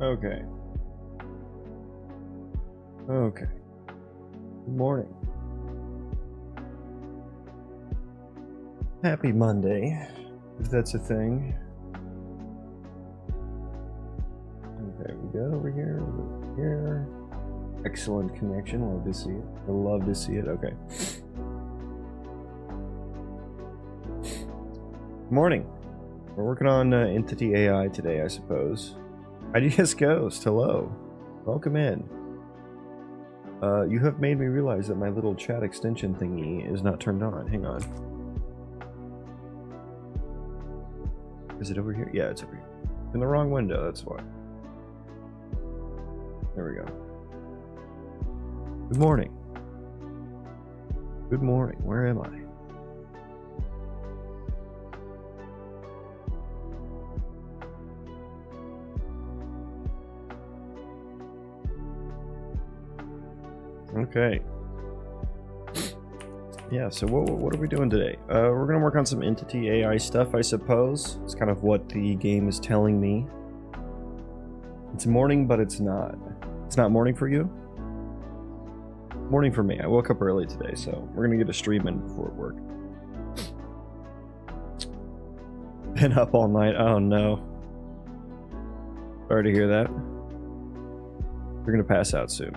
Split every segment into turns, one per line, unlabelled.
Okay. Okay. Good morning. Happy Monday, if that's a thing. Okay, we got over here, over here. Excellent connection. Love to see it. I love to see it. Okay. Good morning. We're working on Entity AI today, I suppose. IDS Ghost, hello. Welcome in. You have made me realize that my little chat extension thingy is not turned on. Hang on. Is it over here? Yeah, it's over here. In the wrong window, that's why. There we go. Good morning. Good morning. Where am I? Okay. Yeah, so what are we doing today? We're gonna work on some Entity AI stuff, I suppose. It's kind of what the game is telling me. It's morning, but it's not. It's not morning for you? Morning for me. I woke up early today, so we're gonna get a stream in before work. Been up all night. Oh no. Sorry to hear that. We're gonna pass out soon.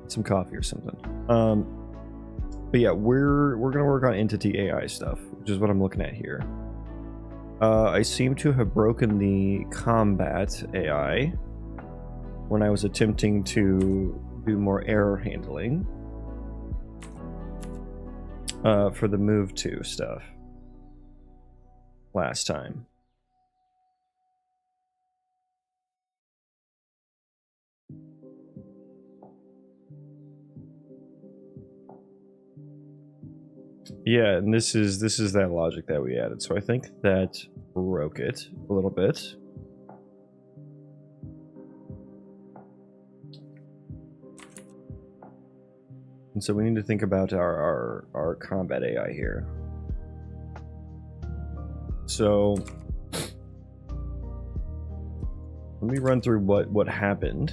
Get some coffee or something. But yeah, we're gonna work on Entity AI stuff, which is what I'm looking at here. I seem to have broken the combat AI when I was attempting to do more error handling for the move to stuff last time. Yeah, and this is that logic that we added. So I think that broke it a little bit. And so we need to think about our combat AI here. So let me run through what happened.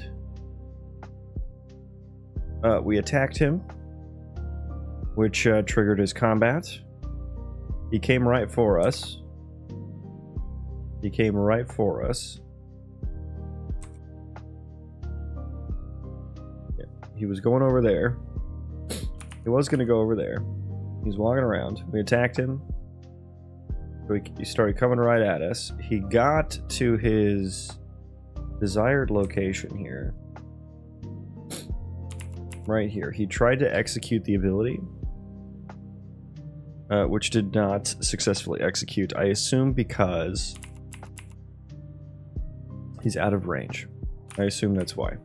We attacked him, which triggered his combat. He came right for us. He came right for us. Yeah, he was going over there. He was going to go over there. He's walking around. We attacked him. He started coming right at us. He got to his desired location here. Right here. He tried to execute the ability, which did not successfully execute. I assume because he's out of range. I assume that's why.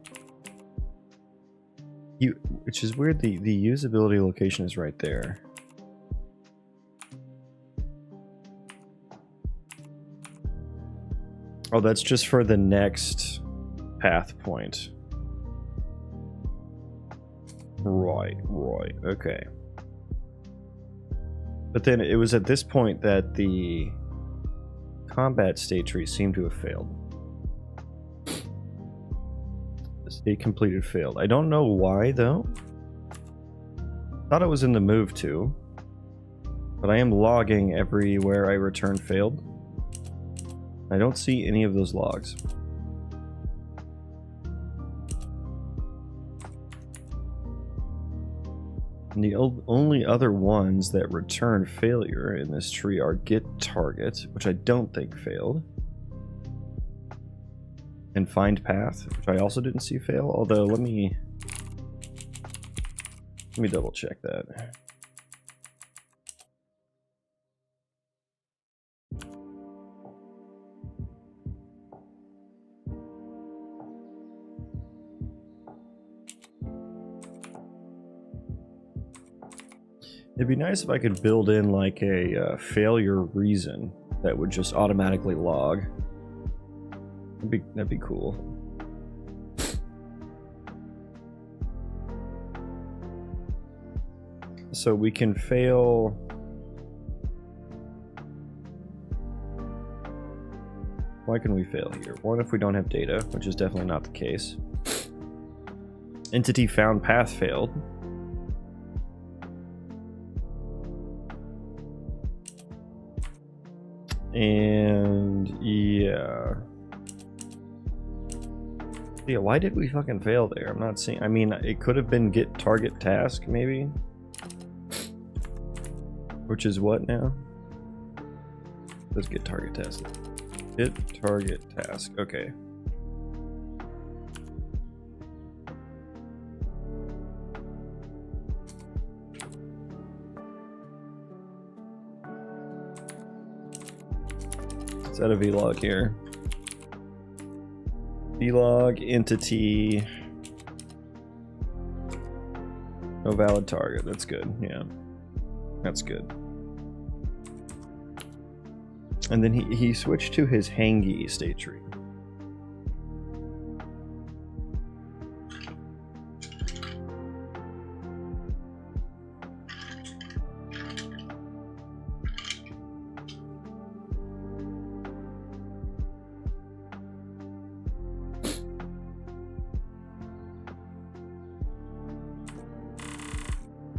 Which is weird, the usability location is right there. Oh, that's just for the next path point. Right, okay. But then it was at this point that the combat state tree seemed to have failed. The state completed failed. I don't know why though. Thought it was in the move to, but I am logging everywhere I return failed. I don't see any of those logs. And the only other ones that return failure in this tree are get target, which I don't think failed, and find path, which I also didn't see fail. Although let me double check that. It'd be nice if I could build in like a failure reason that would just automatically log. That'd be cool. So we can fail. Why can we fail here? One, if we don't have data, which is definitely not the case. Entity found path failed. And yeah. Yeah, why did we fucking fail there? I'm not seeing. I mean, it could have been get target task, maybe. Which is what now? Let's get target task. Get target task. Okay. Let's add a vlog here. Vlog entity. No valid target. That's good. Yeah. That's good. And then he switched to his hangy state tree.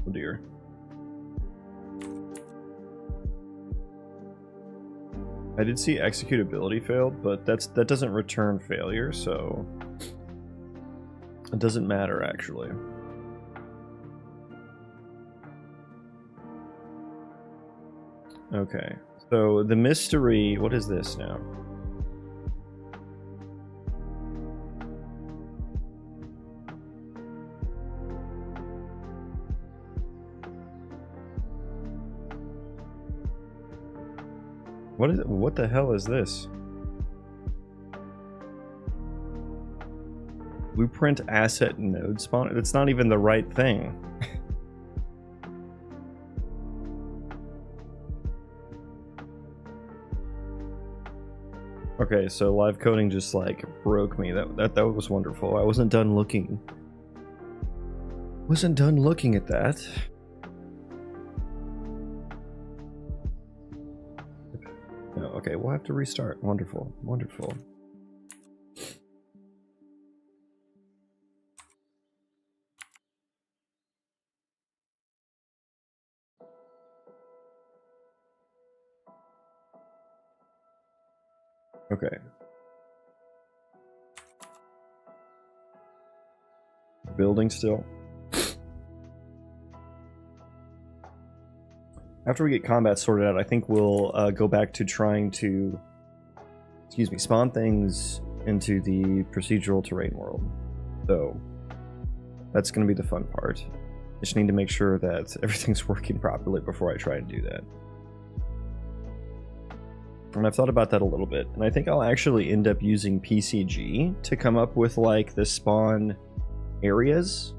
Oh dear. I did see executability failed, but that doesn't return failure, so it doesn't matter actually. Okay, so the mystery, what is this now? What is it? What the hell is this? Blueprint asset node spawn? It's not even the right thing. Okay, so live coding just like broke me. That was wonderful. I wasn't done looking. Wasn't done looking at that. Okay, we'll have to restart. Wonderful, wonderful. Okay. Building still. After we get combat sorted out, I think we'll go back to trying to, excuse me, spawn things into the procedural terrain world. So that's going to be the fun part. I just need to make sure that everything's working properly before I try and do that. And I've thought about that a little bit, and I think I'll actually end up using PCG to come up with like the spawn areas.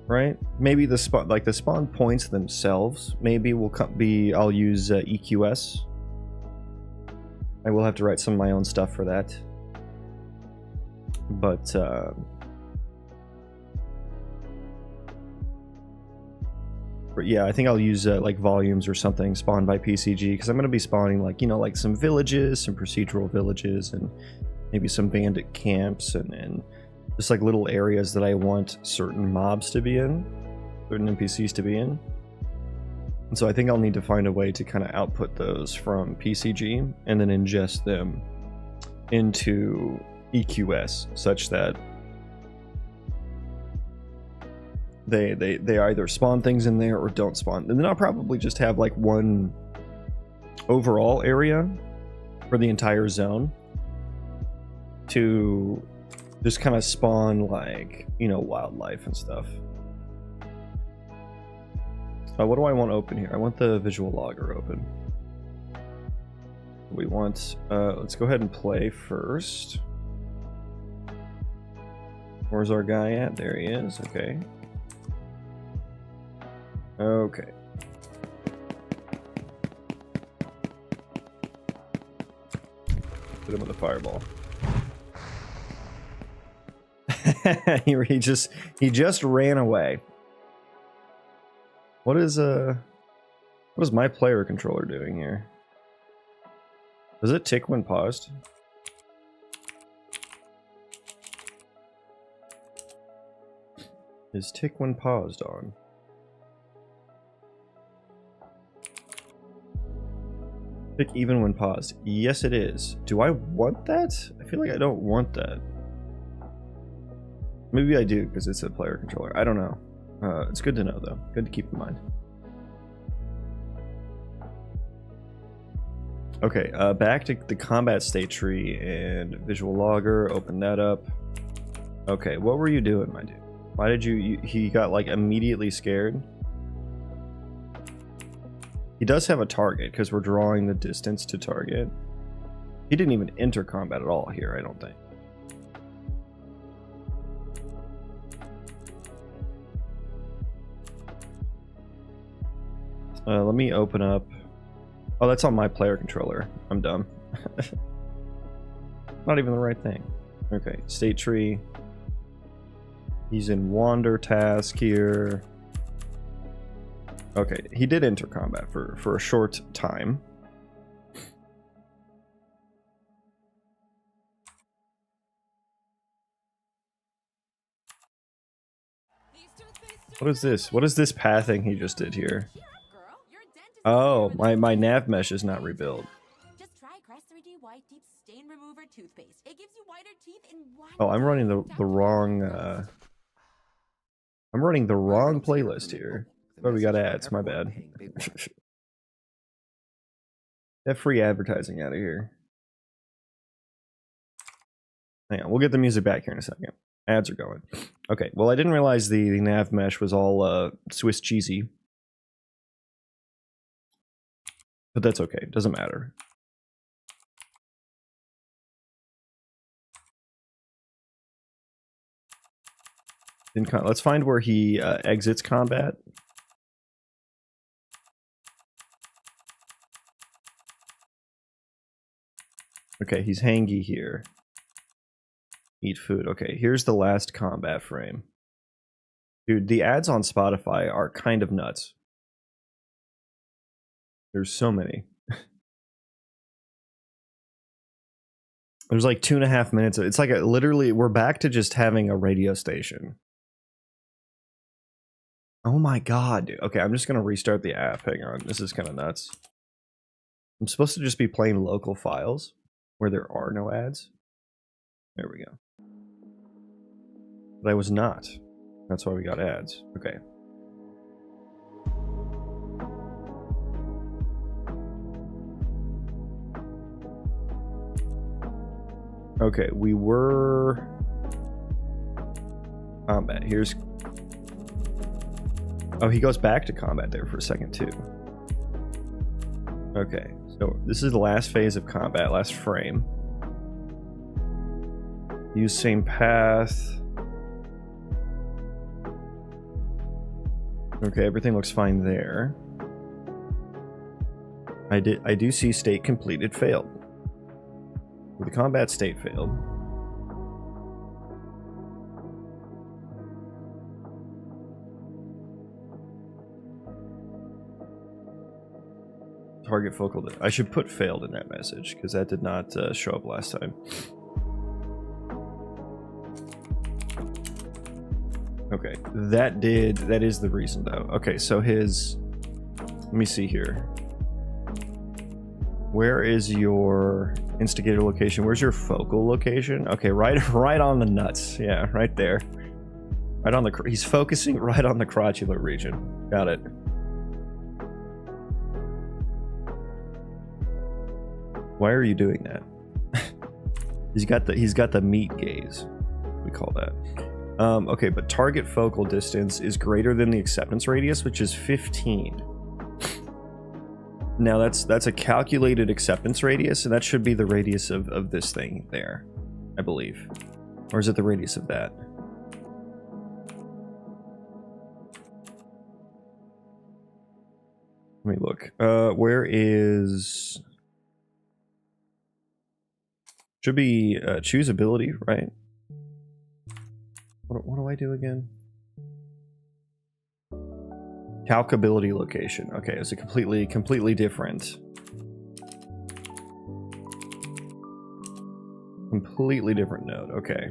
Right? Maybe the spawn, like the spawn points themselves, maybe will be, I'll use EQS. I will have to write some of my own stuff for that. But yeah, I think I'll use like volumes or something spawned by PCG, because I'm going to be spawning like, you know, like some villages, some procedural villages, and maybe some bandit camps, and just like little areas that I want certain mobs to be in, certain NPCs to be in. And so I think I'll need to find a way to kind of output those from PCG and then ingest them into EQS such that they either spawn things in there or don't spawn. And then I'll probably just have like one overall area for the entire zone to just kind of spawn like, you know, wildlife and stuff. What do I want open here? I want the visual logger open. We want, let's go ahead and play first. Where's our guy at? There he is. Okay. Okay. Hit him with a fireball. he just ran away. What is my player controller doing here? Does it tick when paused? Is tick when paused on? Tick even when paused. Yes, it is. Do I want that? I feel like I don't want that. Maybe I do because it's a player controller. I don't know. It's good to know though. Good to keep in mind. Okay, back to the combat state tree and visual logger. Open that up. Okay, what were you doing, my dude? Why did he got like immediately scared? He does have a target because we're drawing the distance to target. He didn't even enter combat at all here, I don't think. Let me open up. Oh, that's on my player controller. I'm dumb. Not even the right thing. Okay, state tree. He's in wander task here. Okay, he did enter combat for a short time. What is this? What is this pathing he just did here? Oh, my nav mesh is not rebuilt. Oh, I'm running the wrong I'm running the wrong playlist here. Oh, we got ads, my bad. Get free advertising out of here. Hang on, we'll get the music back here in a second. Ads are going. Okay, well I didn't realize the nav mesh was all Swiss cheesy. But that's okay, doesn't matter. Let's find where he exits combat. Okay, he's hangy here. Eat food. Okay, here's the last combat frame. Dude, the ads on Spotify are kind of nuts. There's so many. There's like 2.5 minutes. It's like literally, we're back to just having a radio station. Oh my god, dude. Okay, I'm just gonna restart the app. Hang on, this is kind of nuts. I'm supposed to just be playing local files where there are no ads. There we go. But I was not. That's why we got ads. Okay. Okay, we were combat. Here's. Oh, he goes back to combat there for a second too. Okay, so this is the last phase of combat, last frame. Use same path. Okay, everything looks fine there. I do see state completed failed. The combat state failed. Target focal. I should put failed in that message because that did not show up last time. Okay, that is the reason though. Okay, so his, let me see here. Where is your instigator location? Where's your focal location? Okay, right on the nuts. Yeah, right there. Right on the, he's focusing right on the crotchular region. Got it. Why are you doing that? he's got the meat gaze. We call that. Okay, but target focal distance is greater than the acceptance radius, which is 15. Now that's a calculated acceptance radius, and that should be the radius of this thing there, I believe. Or is it the radius of that? Let me look. Where is... Should be choose ability, right? What do I do again? Calcability location. Okay, it's a completely different. Completely different node. Okay.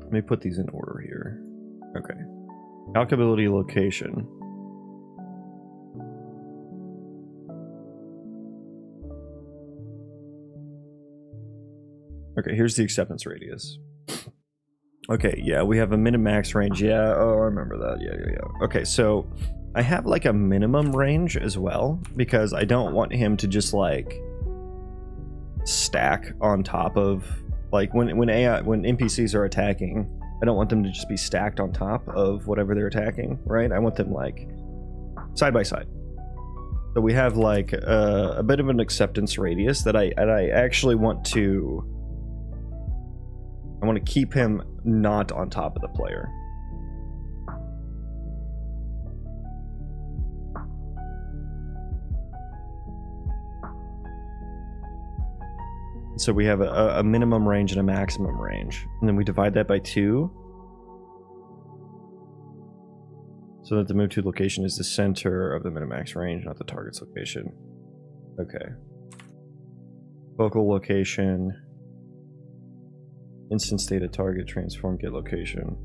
Let me put these in order here. Okay. Calculability location. Okay, here's the acceptance radius. Okay, yeah, we have a min and max range. Yeah, oh, I remember that. Yeah. Okay, so I have like a minimum range as well because I don't want him to just like stack on top of like when NPCs are attacking. I don't want them to just be stacked on top of whatever they're attacking, right? I want them like side by side. So we have like a bit of an acceptance radius that I actually want to. I want to keep him not on top of the player. So we have a minimum range and a maximum range. And then we divide that by 2. So that the move to location is the center of the min-max range, not the target's location. Okay. Focal location. Instant state of target, transform, get location.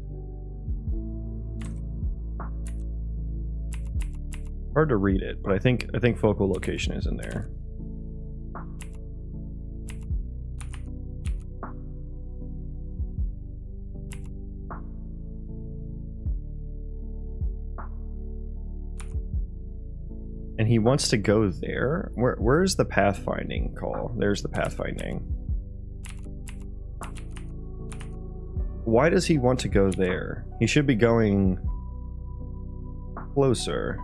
Hard to read it, but I think focal location is in there. And he wants to go there? Where's the pathfinding call? There's the pathfinding. Why does he want to go there? He should be going closer.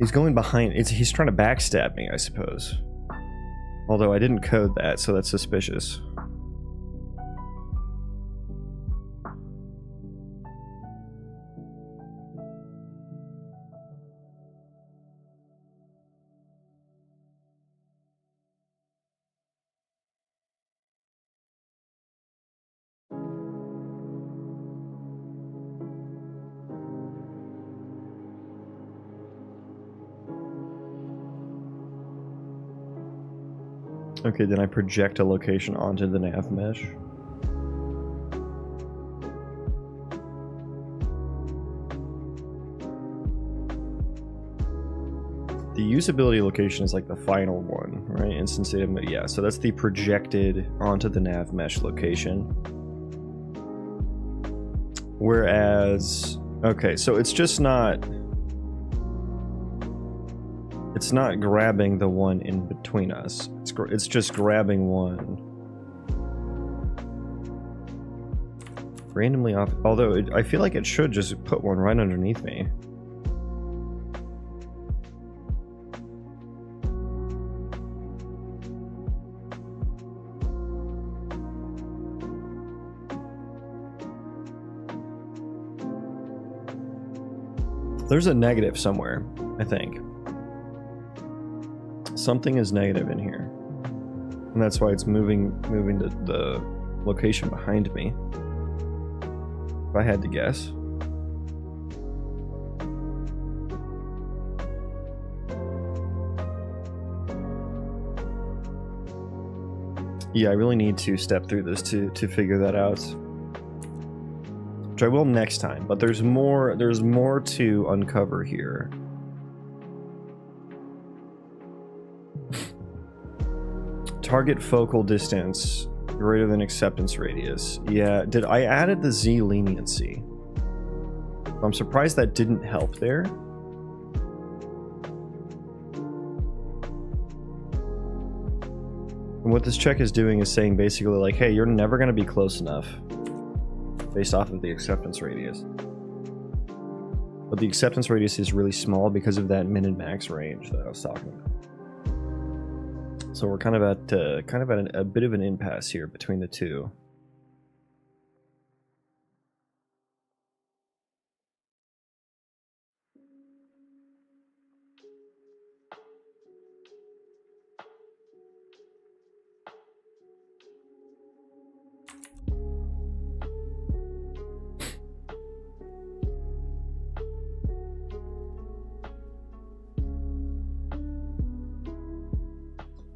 He's going behind. He's trying to backstab me, I suppose. Although I didn't code that, so that's suspicious. Okay, then I project a location onto the nav mesh. The usability location is like the final one, right? Instant state of, yeah, so that's the projected onto the nav mesh location. Whereas, okay, so it's just not... It's not grabbing the one in between us. It's just grabbing one. Randomly off, although I feel like it should just put one right underneath me. There's a negative somewhere, I think. Something is negative in here. And that's why it's moving the location behind me. If I had to guess. Yeah, I really need to step through this to figure that out. Which I will next time, but there's more to uncover here. Target focal distance greater than acceptance radius. Yeah, I added the Z leniency. I'm surprised that didn't help there. And what this check is doing is saying basically like, hey, you're never going to be close enough based off of the acceptance radius. But the acceptance radius is really small because of that min and max range that I was talking about. So we're kind of at a bit of an impasse here between the two.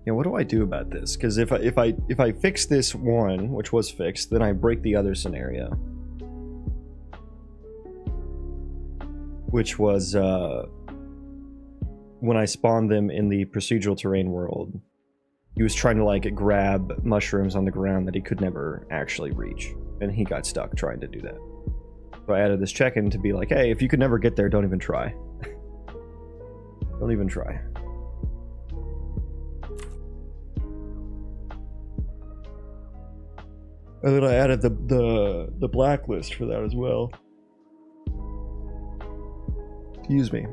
Yeah, what do I do about this? Because if I fix this one, which was fixed, then I break the other scenario, which was when I spawned them in the procedural terrain world. He was trying to like grab mushrooms on the ground that he could never actually reach, and he got stuck trying to do that. So I added this check-in to be like, hey, if you could never get there, don't even try. Don't even try. And then I added the blacklist for that as well. Excuse me.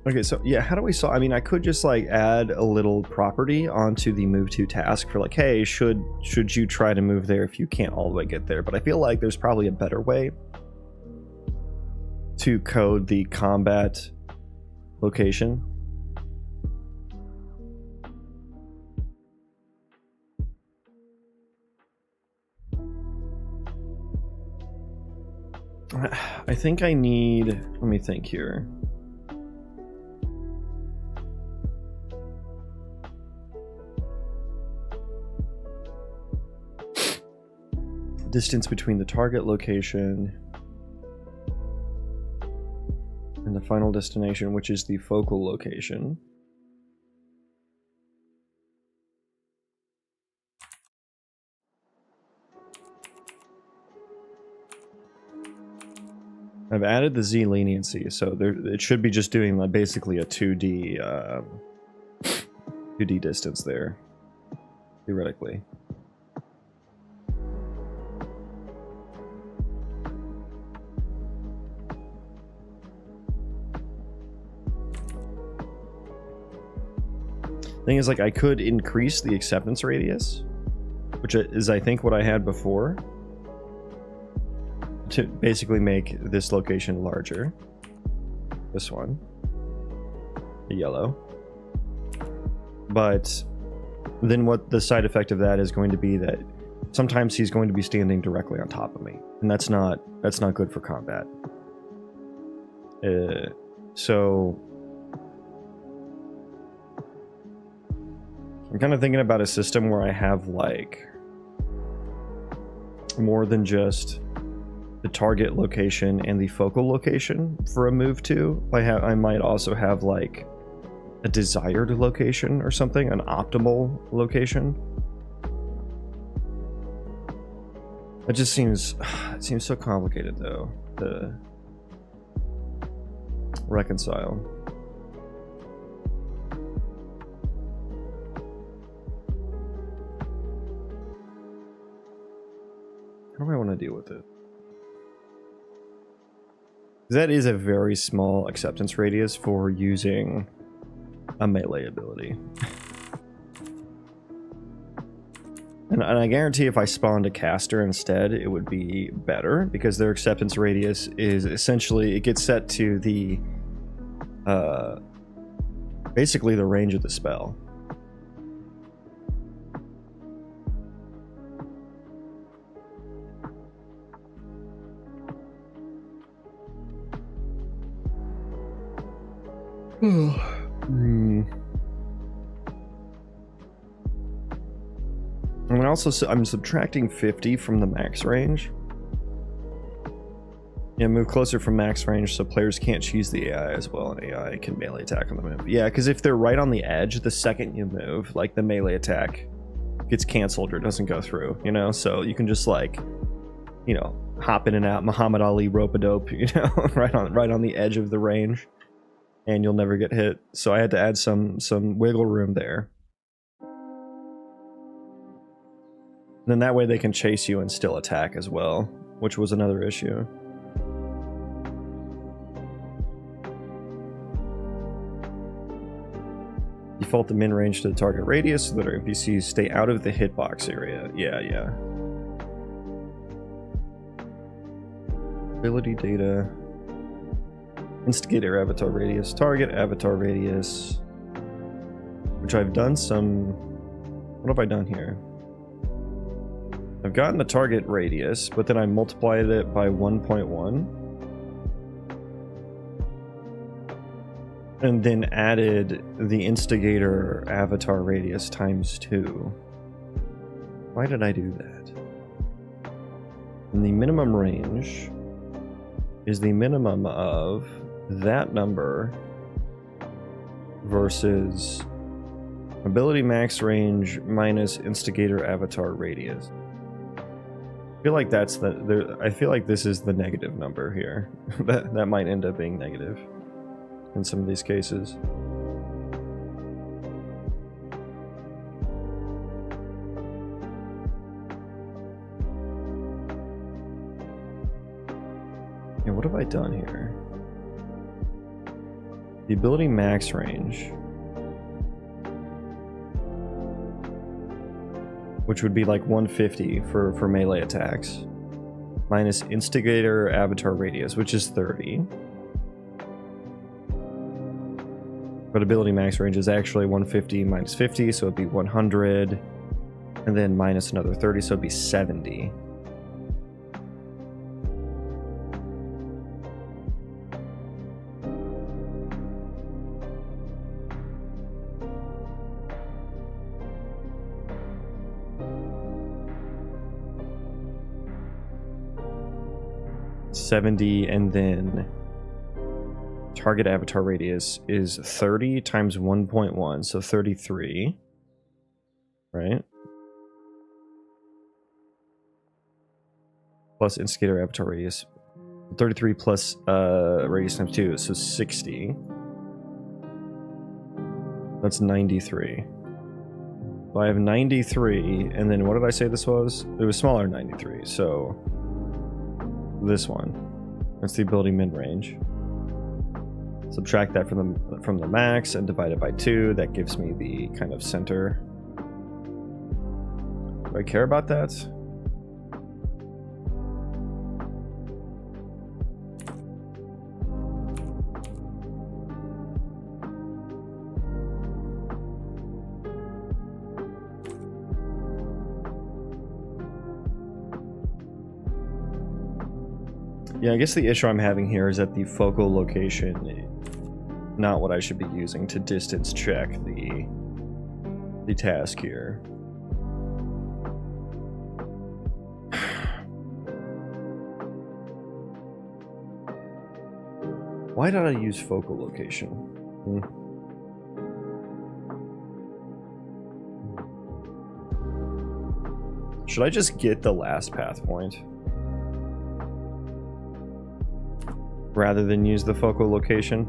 Okay, so yeah, how do we solve? I mean, I could just like add a little property onto the move to task for like, hey, should you try to move there if you can't all the way get there? But I feel like there's probably a better way to code the combat location. I think I need, let me think here. Distance between the target location and the final destination, which is the focal location. I've added the Z leniency, so there, it should be just doing like basically a 2D distance there, theoretically. Thing is, like, I could increase the acceptance radius, which is, I think, what I had before, to basically make this location larger. This one. The yellow. But then what the side effect of that is going to be that sometimes he's going to be standing directly on top of me, and that's not good for combat. So I'm kind of thinking about a system where I have like more than just the target location and the focal location for a move to. I might also have like a desired location or something, an optimal location. It just seems, it seems so complicated though to reconcile. How do I want to deal with it? That is a very small acceptance radius for using a melee ability. And I guarantee if I spawned a caster instead, it would be better, because their acceptance radius is essentially, it gets set to the, basically the range of the spell. And also, I'm subtracting 50 from the max range. Yeah, move closer from max range so players can't cheese the AI as well, and AI can melee attack on the move. Yeah, because if they're right on the edge, the second you move, like, the melee attack gets canceled or doesn't go through, you know? So you can just, like, you know, hop in and out, Muhammad Ali rope-a-dope, you know, right on the edge of the range, and you'll never get hit. So I had to add some wiggle room there. And then that way they can chase you and still attack as well, which was another issue. Default the min range to the target radius so that our NPCs stay out of the hitbox area. Yeah. Ability data. Instigator avatar radius. Target avatar radius. Which I've done some... What have I done here? I've gotten the target radius, but then I multiplied it by 1.1. and then added the instigator avatar radius times 2. Why did I do that? And the minimum range is the minimum of that number versus ability max range minus instigator avatar radius. I feel like that's I feel like this is the negative number here. that might end up being negative in some of these cases. Yeah, what have I done here? The ability max range, which would be like 150 for melee attacks, minus instigator avatar radius, which is 30. But ability max range is actually 150 minus 50, so it'd be 100, and then minus another 30, so it'd be 70. And then target avatar radius is 30 times 1.1, so 33, right? Plus instigator avatar radius, 33 plus radius times 2, so 60. That's 93. So I have 93, and then what did I say this was? It was smaller than 93, so this one. That's the ability mid-range. Subtract that from the max and divide it by 2. That gives me the kind of center. Do I care about that? Yeah, I guess the issue I'm having here is that the focal location is not what I should be using to distance check the task here. Why did I use focal location? Should I just get the last path point rather than use the focal location?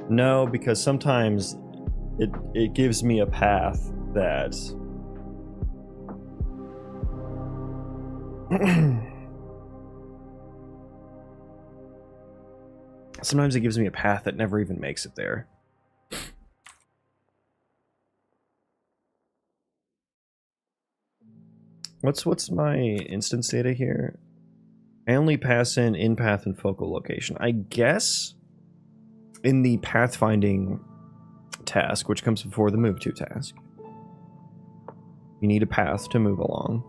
No, because sometimes it gives me a path that sometimes it gives me a path that never even makes it there. What's my instance data here? I only pass in path and focal location. I guess in the pathfinding task, which comes before the move to task, you need a path to move along.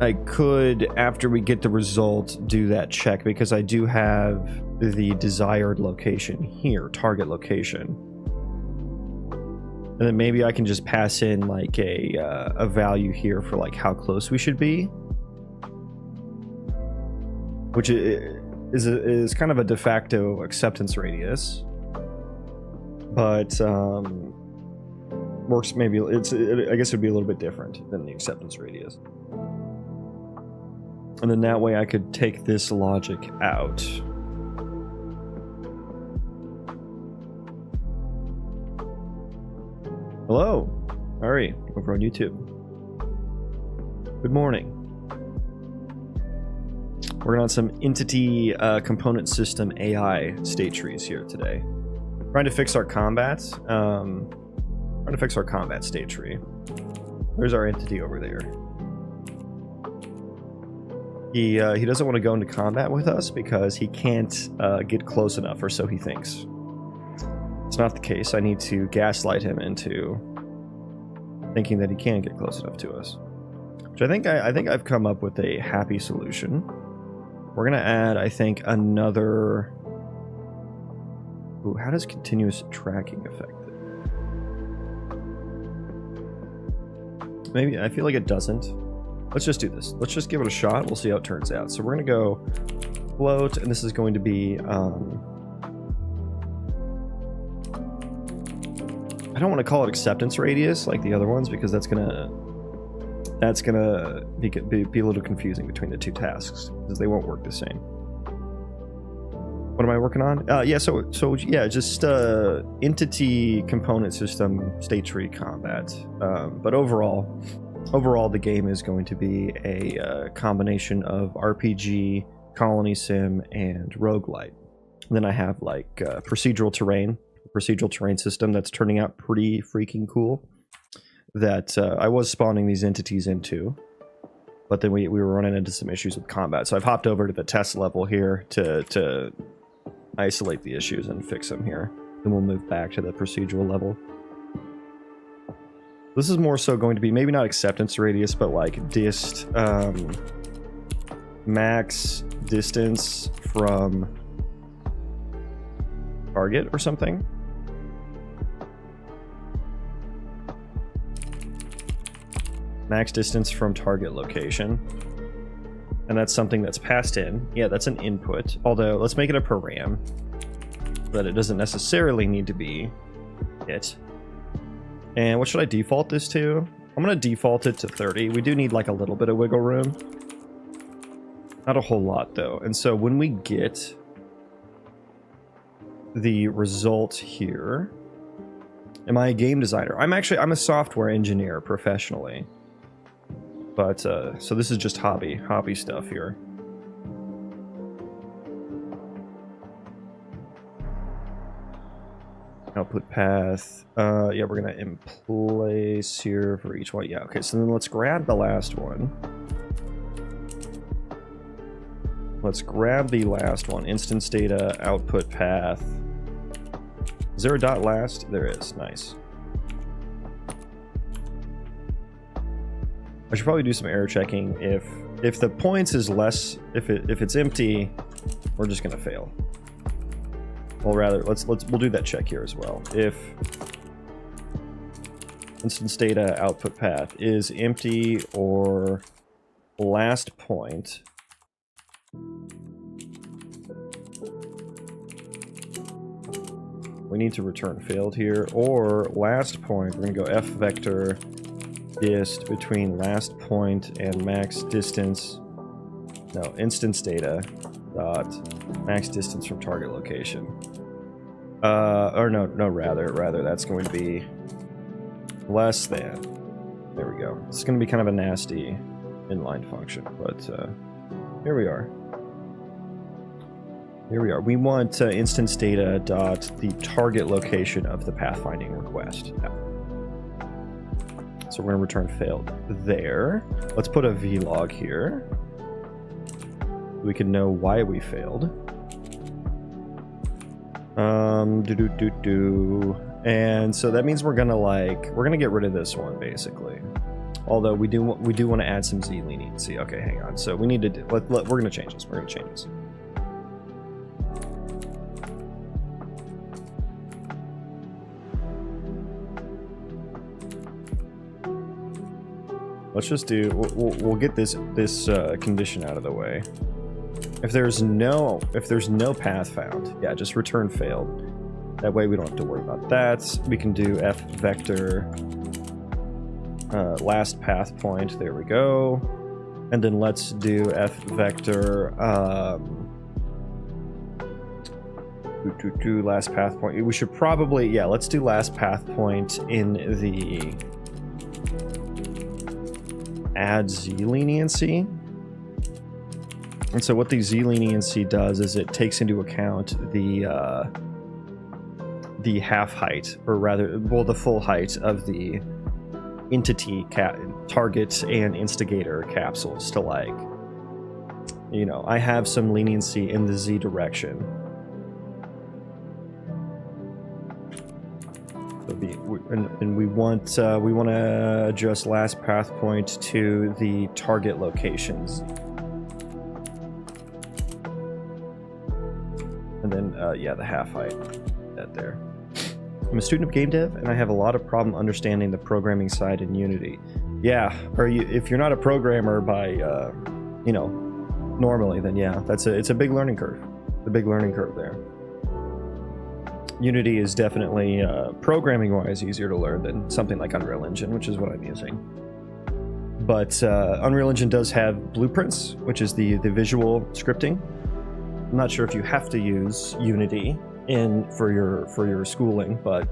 I could, after we get the result, do that check because I do have the desired location here, target location. And then maybe I can just pass in like a value here for like how close we should be, which is kind of a de facto acceptance radius, but works maybe I guess it'd be a little bit different than the acceptance radius. And then that way I could take this logic out. Hello, Ari, over on YouTube. Good morning. Working on some entity component system AI state trees here today. Trying to fix our combat. Trying to fix our combat state tree. There's our entity over there. He doesn't want to go into combat with us because he can't get close enough, or so he thinks. It's not the case. I need to gaslight him into thinking that he can get close enough to us. Which I think I've come up with a happy solution. We're gonna add, I think, another Ooh, how does continuous tracking affect it? Maybe, I feel like it doesn't. Let's just do this. Let's just give it a shot. We'll see how it turns out. So we're going to go float, and this is going to be, I don't want to call it acceptance radius like the other ones, because that's gonna be a little confusing between the two tasks, because they won't work the same. What am I working on? Yeah, so yeah, just entity component system state tree combat. But overall, the game is going to be a combination of RPG, Colony Sim, and Roguelite. And then I have like procedural terrain system that's turning out pretty freaking cool. That I was spawning these entities into, but then we were running into some issues with combat. So I've hopped over to the test level here to isolate the issues and fix them here. Then we'll move back to the procedural level. This is more so going to be maybe not acceptance radius, but like max distance from target or something. Max distance from target location. And that's something that's passed in. Yeah, that's an input. Although, let's make it a param. That it doesn't necessarily need to be it. And what should I default this to? I'm going to default it to 30. We do need like a little bit of wiggle room. Not a whole lot though. And so when we get the result here... Am I a game designer? I'm a software engineer professionally. But, so this is just hobby stuff here. Output path. Yeah, we're gonna in place here for each one. Yeah, okay, so then let's grab the last one. Let's grab the last one. Instance data, output path. Is there a dot last? There is. Nice. I should probably do some error checking. If the points is less, if it's empty, we're just gonna fail. Well, rather, we'll do that check here as well. If instance data output path is empty or last point, we need to return failed here, or last point, we're gonna go f vector dist between last point and max distance. No, instance data dot max distance from target location. Or no, rather that's going to be less than. There we go. It's going to be kind of a nasty inline function, but here we are. Here we are. We want instance data dot the target location of the pathfinding request. Yeah. So we're going to return failed there. Let's put a vlog here. We can know why we failed. And so that means we're gonna get rid of this one basically. Although we do want to add some Z leniency. Okay, hang on. So we need to we're gonna change this. We're gonna change this. Let's just do. We'll get this condition out of the way. If there's no path found, yeah, just return failed. That way we don't have to worry about that. We can do f vector last path point. There we go. And then let's do f vector last path point. We should probably, yeah, let's do last path point in the add Z leniency. And so what the Z leniency does is it takes into account the half height, or rather, well, the full height of the entity target and instigator capsules to, like, you know, I have some leniency in the Z direction. And we want to adjust last path point to the target locations. And then, yeah, the half height. chat there. I'm a student of game dev, and I have a lot of problem understanding the programming side in Unity. Yeah, or if you're not a programmer by, you know, normally, then yeah, it's a big learning curve. The big learning curve there. Unity is definitely, programming-wise, easier to learn than something like Unreal Engine, which is what I'm using. But Unreal Engine does have blueprints, which is the visual scripting. I'm not sure if you have to use Unity for your schooling, but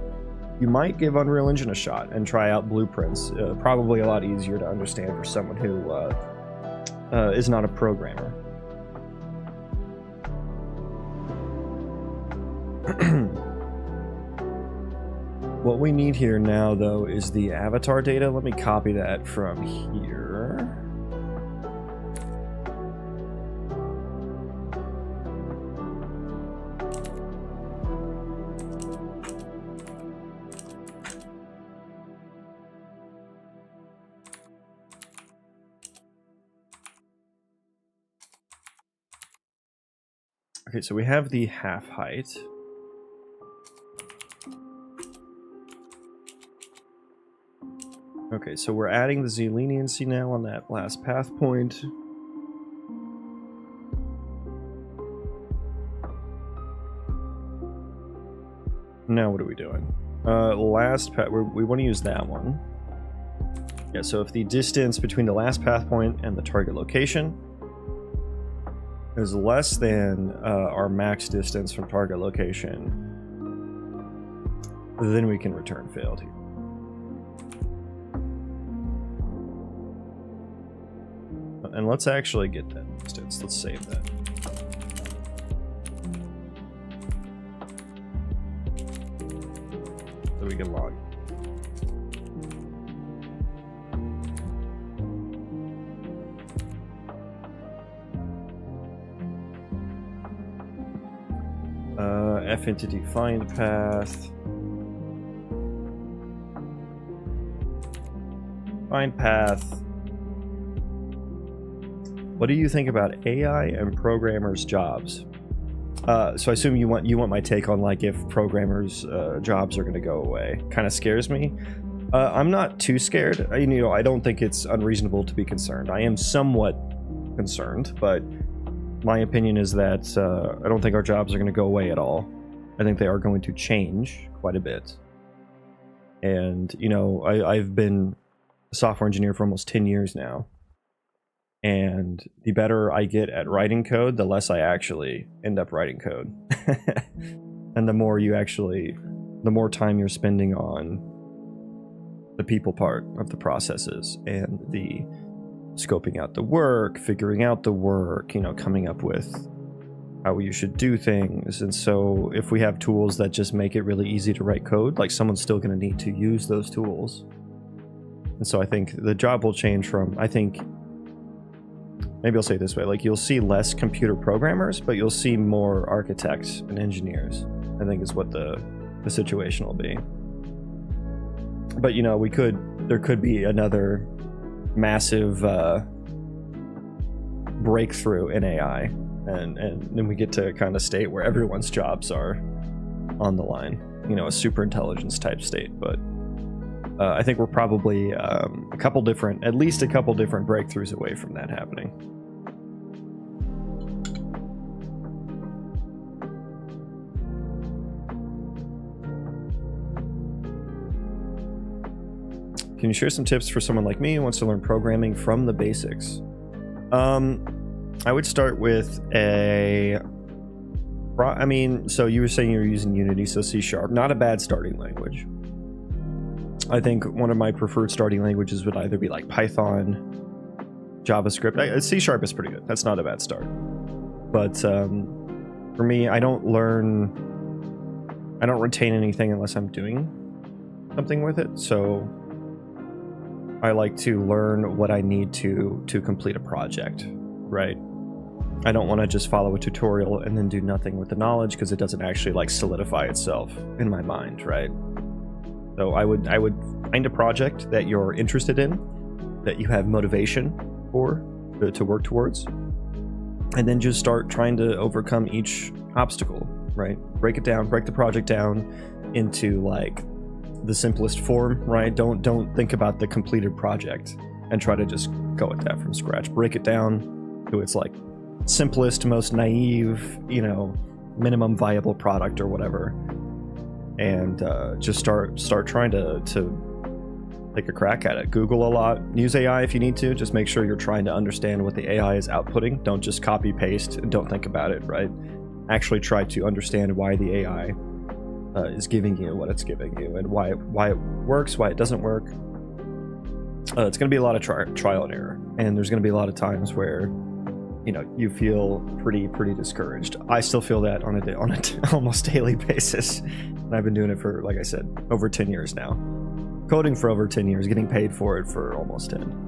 you might give Unreal Engine a shot and try out blueprints. Probably a lot easier to understand for someone who is not a programmer. What we need here now, though, is the avatar data. Let me copy that from here. Okay, so we have the half height. Okay, so we're adding the Z leniency now on that last path point. Now what are we doing? Last path, we want to use that one. Yeah, so if the distance between the last path point and the target location is less than our max distance from target location, then we can return failed here. And let's actually get that distance. Let's save that. So we can log. F entity find path. Find path. What do you think about AI and programmers' jobs? So I assume you want my take on like if programmers' jobs are going to go away. Kind of scares me. I'm not too scared. You know, I don't think it's unreasonable to be concerned. I am somewhat concerned, but my opinion is that I don't think our jobs are going to go away at all. I think they are going to change quite a bit. And you know, I've been a software engineer for almost 10 years now. And the better I get at writing code, the less I actually end up writing code. And the more time you're spending on the people part of the processes and the scoping out the work, figuring out the work, you know, coming up with how you should do things. And so if we have tools that just make it really easy to write code, like someone's still going to need to use those tools. And so I think the job will change from, I think, maybe I'll say it this way, like you'll see less computer programmers, but you'll see more architects and engineers, I think is what the situation will be. But you know, there could be another massive breakthrough in AI, and then we get to kind of state where everyone's jobs are on the line, you know, a super intelligence type state. But I think we're probably at least a couple different breakthroughs away from that happening. Can you share some tips for someone like me who wants to learn programming from the basics? I would start with so you were saying you were using Unity, so C#, not a bad starting language. I think one of my preferred starting languages would either be like Python, JavaScript. C# is pretty good. That's not a bad start. But for me, I don't retain anything unless I'm doing something with it. So I like to learn what I need to complete a project, right? I don't want to just follow a tutorial and then do nothing with the knowledge because it doesn't actually like solidify itself in my mind, right? So I would find a project that you're interested in, that you have motivation for, to work towards, and then just start trying to overcome each obstacle, right? Break it down, break the project down into like the simplest form, right? Don't think about the completed project and try to just go at that from scratch. Break it down to its like simplest, most naive, you know, minimum viable product or whatever, and just start trying to take a crack at it. Google a lot, use AI if you need to. Just make sure you're trying to understand what the AI is outputting. Don't just copy paste and don't think about it, right? Actually try to understand why the AI is giving you what it's giving you, and why it works, why it doesn't work. It's going to be a lot of trial and error, and there's going to be a lot of times where, you know, you feel pretty discouraged. I still feel that on a almost daily basis, and I've been doing it for, like I said, over 10 years now. Coding for over 10 years, getting paid for it for almost 10.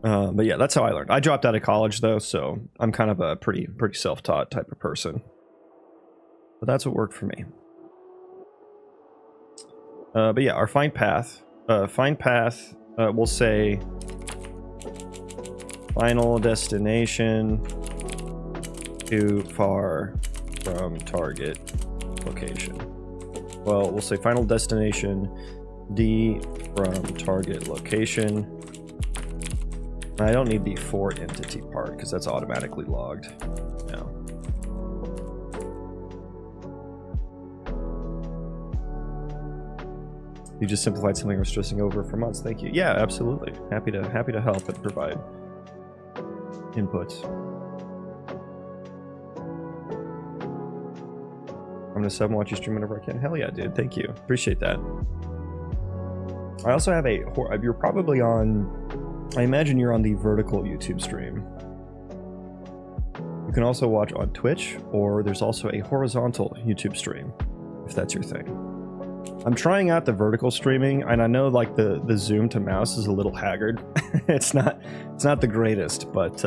But yeah, that's how I learned. I dropped out of college though, so I'm kind of a pretty self-taught type of person. But that's what worked for me. But yeah, our find path. We'll say final destination too far from target location. Well, we'll say final destination D from target location. I don't need the for entity part because that's automatically logged now. You just simplified something I was stressing over for months. Thank you. Yeah, absolutely. Happy to help and provide inputs. I'm gonna sub and watch you stream whenever I can. Hell yeah, dude. Thank you. Appreciate that. I also have you're probably on, I imagine you're on the vertical YouTube stream. You can also watch on Twitch, or there's also a horizontal YouTube stream, if that's your thing. I'm trying out the vertical streaming, and I know like the zoom to mouse is a little haggard. it's not the greatest, but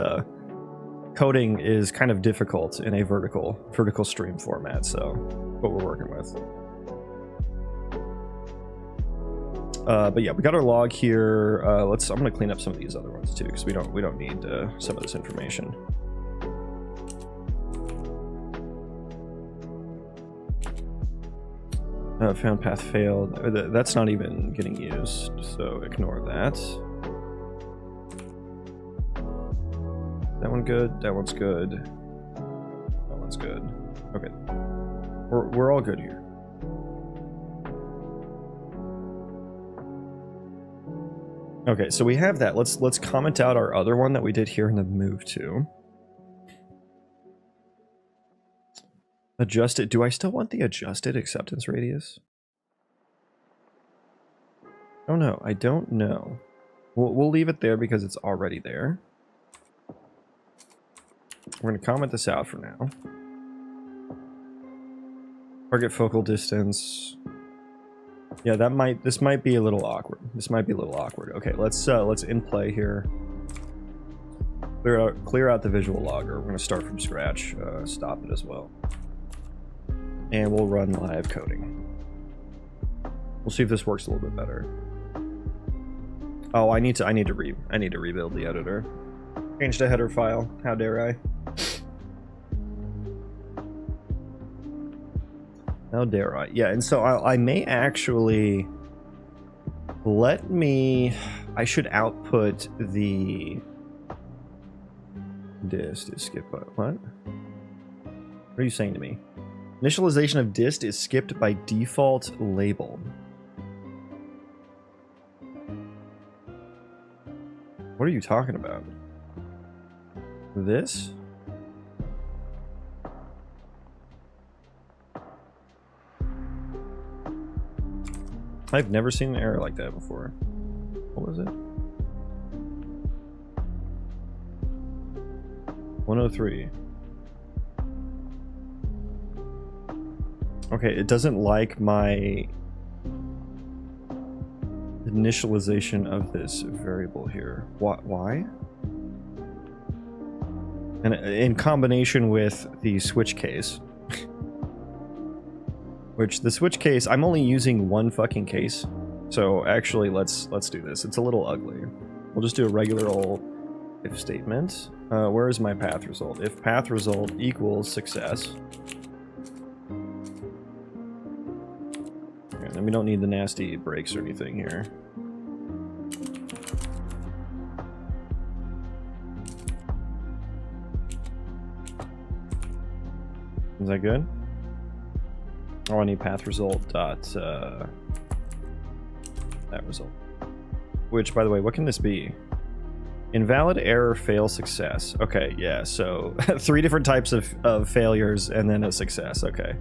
coding is kind of difficult in a vertical stream format, so what we're working with. But yeah, we got our log here. I'm gonna clean up some of these other ones too, because we don't need some of this information. Found path failed. That's not even getting used, so ignore that. That one good. That one's good. That one's good. Okay, we're all good here. Okay, so we have that. Let's comment out our other one that we did here in the move to. Adjusted. Do I still want the adjusted acceptance radius? Oh no, I don't know. We'll leave it there because it's already there. We're gonna comment this out for now. Target focal distance. Yeah, this might be a little awkward. Okay, let's in play here. Clear out the visual logger. We're gonna start from scratch. Stop it as well. And we'll run live coding. We'll see if this works a little bit better. Oh, I need to rebuild the editor. Change the header file. How dare I? How dare I? Yeah, and so I may actually I should output the dist is skip. What? What are you saying to me? Initialization of dist is skipped by default label. What are you talking about? This? I've never seen an error like that before. What was it? 103. Okay, it doesn't like my initialization of this variable here. Why? And in combination with the switch case, which the switch case, I'm only using one fucking case. So actually, let's do this. It's a little ugly. We'll just do a regular old if statement. Where is my path result? If path result equals success. Okay, then we don't need the nasty breaks or anything here. Is that good? Oh, I need path result dot that result. Which, by the way, what can this be? Invalid error, fail, success. Okay, yeah, so 3 different types of failures and then a success. Okay.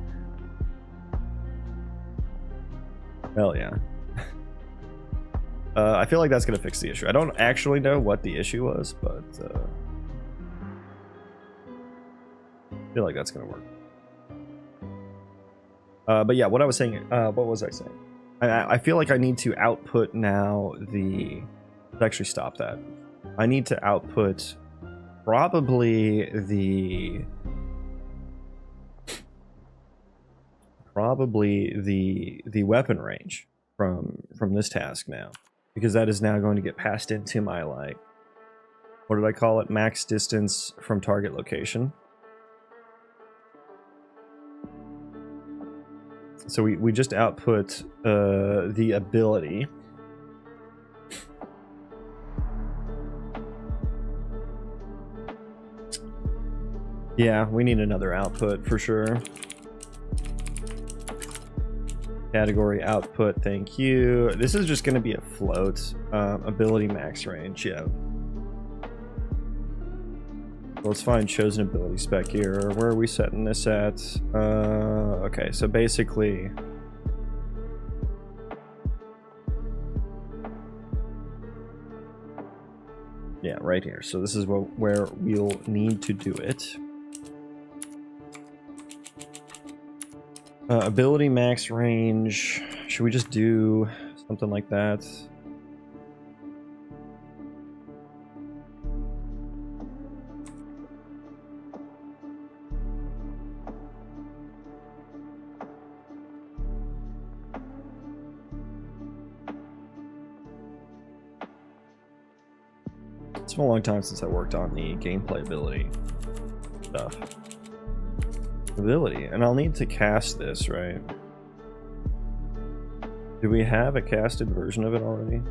Hell yeah. I feel like that's gonna fix the issue. I don't actually know what the issue was, but I feel like that's gonna work. But yeah, what I was saying, what was I saying? I feel like I need to output now the... Let's actually stop that. I need to output probably the weapon range from this task now, because that is now going to get passed into my, like, what did I call it? Max distance from target location. So we just output the ability. Yeah, we need another output for sure. Category output, thank you. This is just going to be a float. Ability max range, yeah. Let's find chosen ability spec here. Where are we setting this at? Okay, so basically... Yeah, right here. So this is where we'll need to do it. Ability max range. Should we just do something like that? It's been a long time since I worked on the gameplay ability stuff. Ability, and I'll need to cast this, right? Do we have a casted version of it already?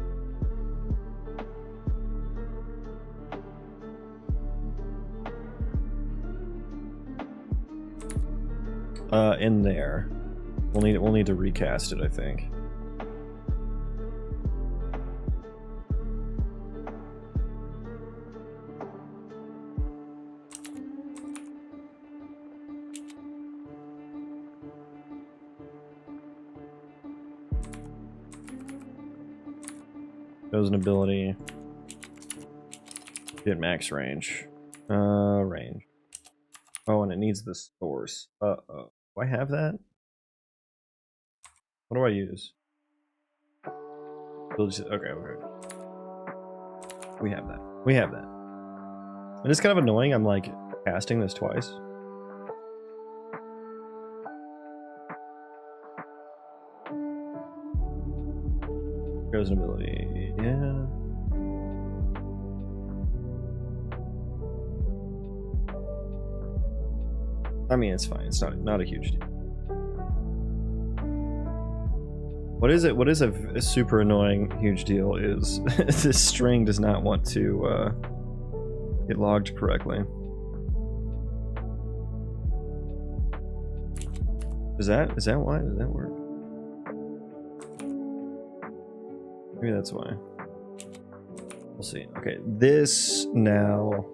In there. We'll need to recast it, I think. Chosen ability. Get max range. Range. Oh, and it needs the source. Uh-oh. Do I have that? What do I use? Okay. We have that. We have that. And it's kind of annoying, I'm like casting this twice. Chosen ability, yeah. I mean, it's fine. It's not a huge deal. What is it? What is a super annoying huge deal is this string does not want to get logged correctly. Is that why? Does that work? Maybe that's why. We'll see. Okay, this now.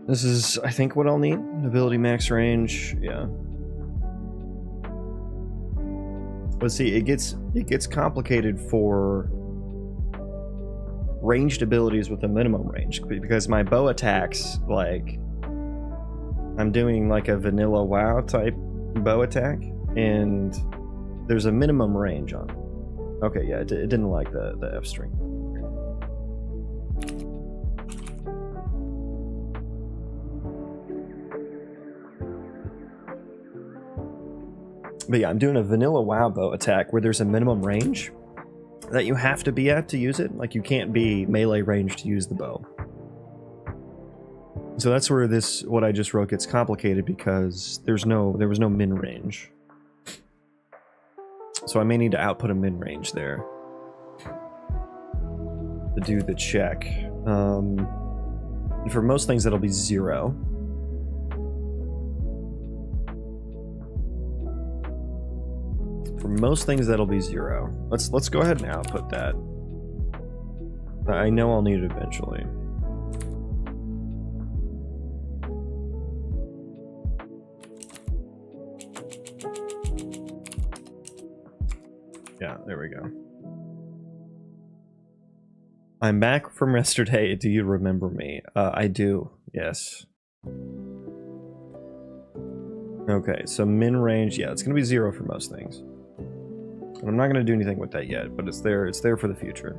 This is, I think, what I'll need. Ability max range, yeah. But see, it gets complicated for ranged abilities with a minimum range, because my bow attacks, like, I'm doing like a vanilla WoW type bow attack, and there's a minimum range on it. Okay, yeah, it didn't like the F string. But yeah, I'm doing a vanilla WoW bow attack where there's a minimum range, that you have to be at to use it. Like, you can't be melee range to use the bow. So that's where this, what I just wrote, gets complicated, because there was no min range. So I may need to output a min range there to do the check. And for most things, that'll be 0. For most things, that'll be 0. Let's go ahead and output that. I know I'll need it eventually. Yeah, there we go. I'm back from yesterday. Do you remember me? I do, yes. Okay, so min range, yeah, it's gonna be 0 for most things. And I'm not gonna do anything with that yet, but it's there for the future.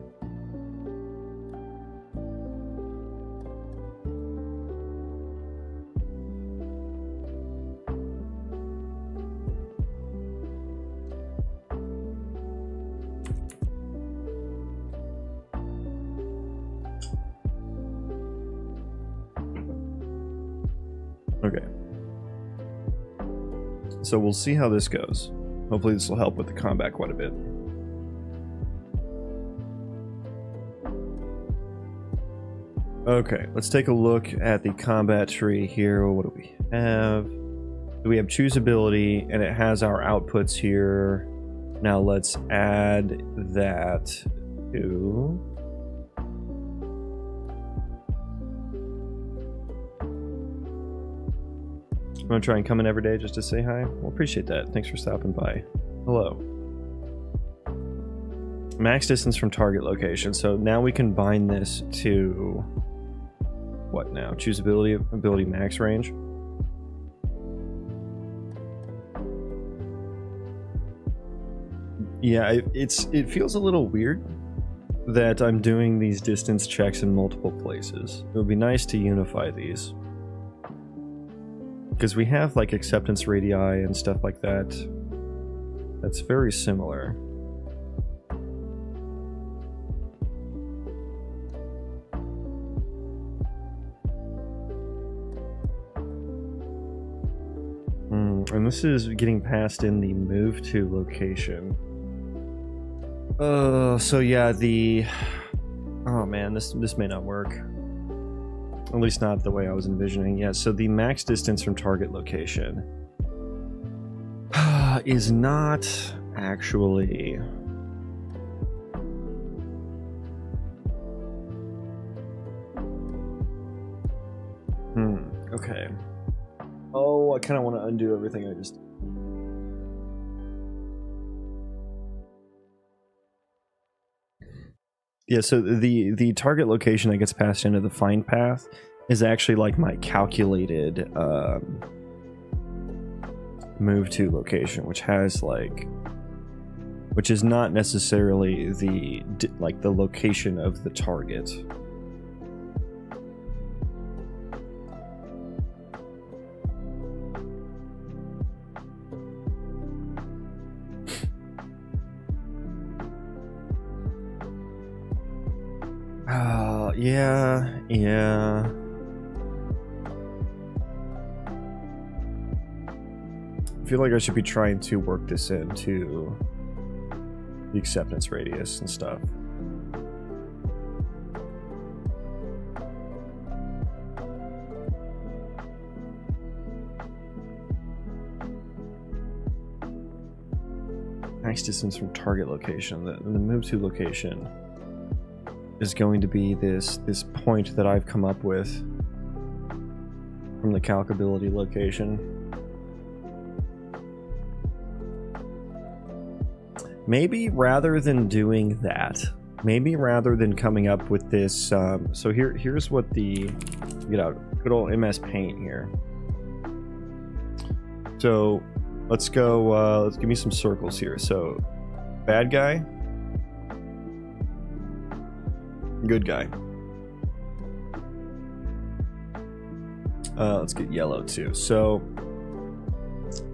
Okay. So we'll see how this goes. Hopefully this will help with the combat quite a bit. Okay, let's take a look at the combat tree here. What do we have? We have choosability, and it has our outputs here. Now let's add that to... I'm gonna try and come in every day just to say hi. Well, appreciate that. Thanks for stopping by. Hello. Max distance from target location. So now we can bind this to what now? Choosability, ability max range. Yeah, it feels a little weird that I'm doing these distance checks in multiple places. It would be nice to unify these, because we have like acceptance radii and stuff like that. That's very similar. And this is getting passed in the move to location. So yeah, oh man, this may not work. At least not the way I was envisioning. Yeah, so the max distance from target location is not actually... Okay. Oh, I kind of want to undo everything I just... Yeah, so the target location that gets passed into the find path is actually like my calculated move to location, which has like, which is not necessarily the the location of the target. Yeah. I feel like I should be trying to work this into the acceptance radius and stuff. Max distance from target location. The move to location is going to be this point that I've come up with from the calcability location. Maybe rather than doing that, maybe rather than coming up with this, so here's what the, get out, good old MS Paint here. So let's go, let's give me some circles here. So bad guy, good guy. Let's get yellow too. So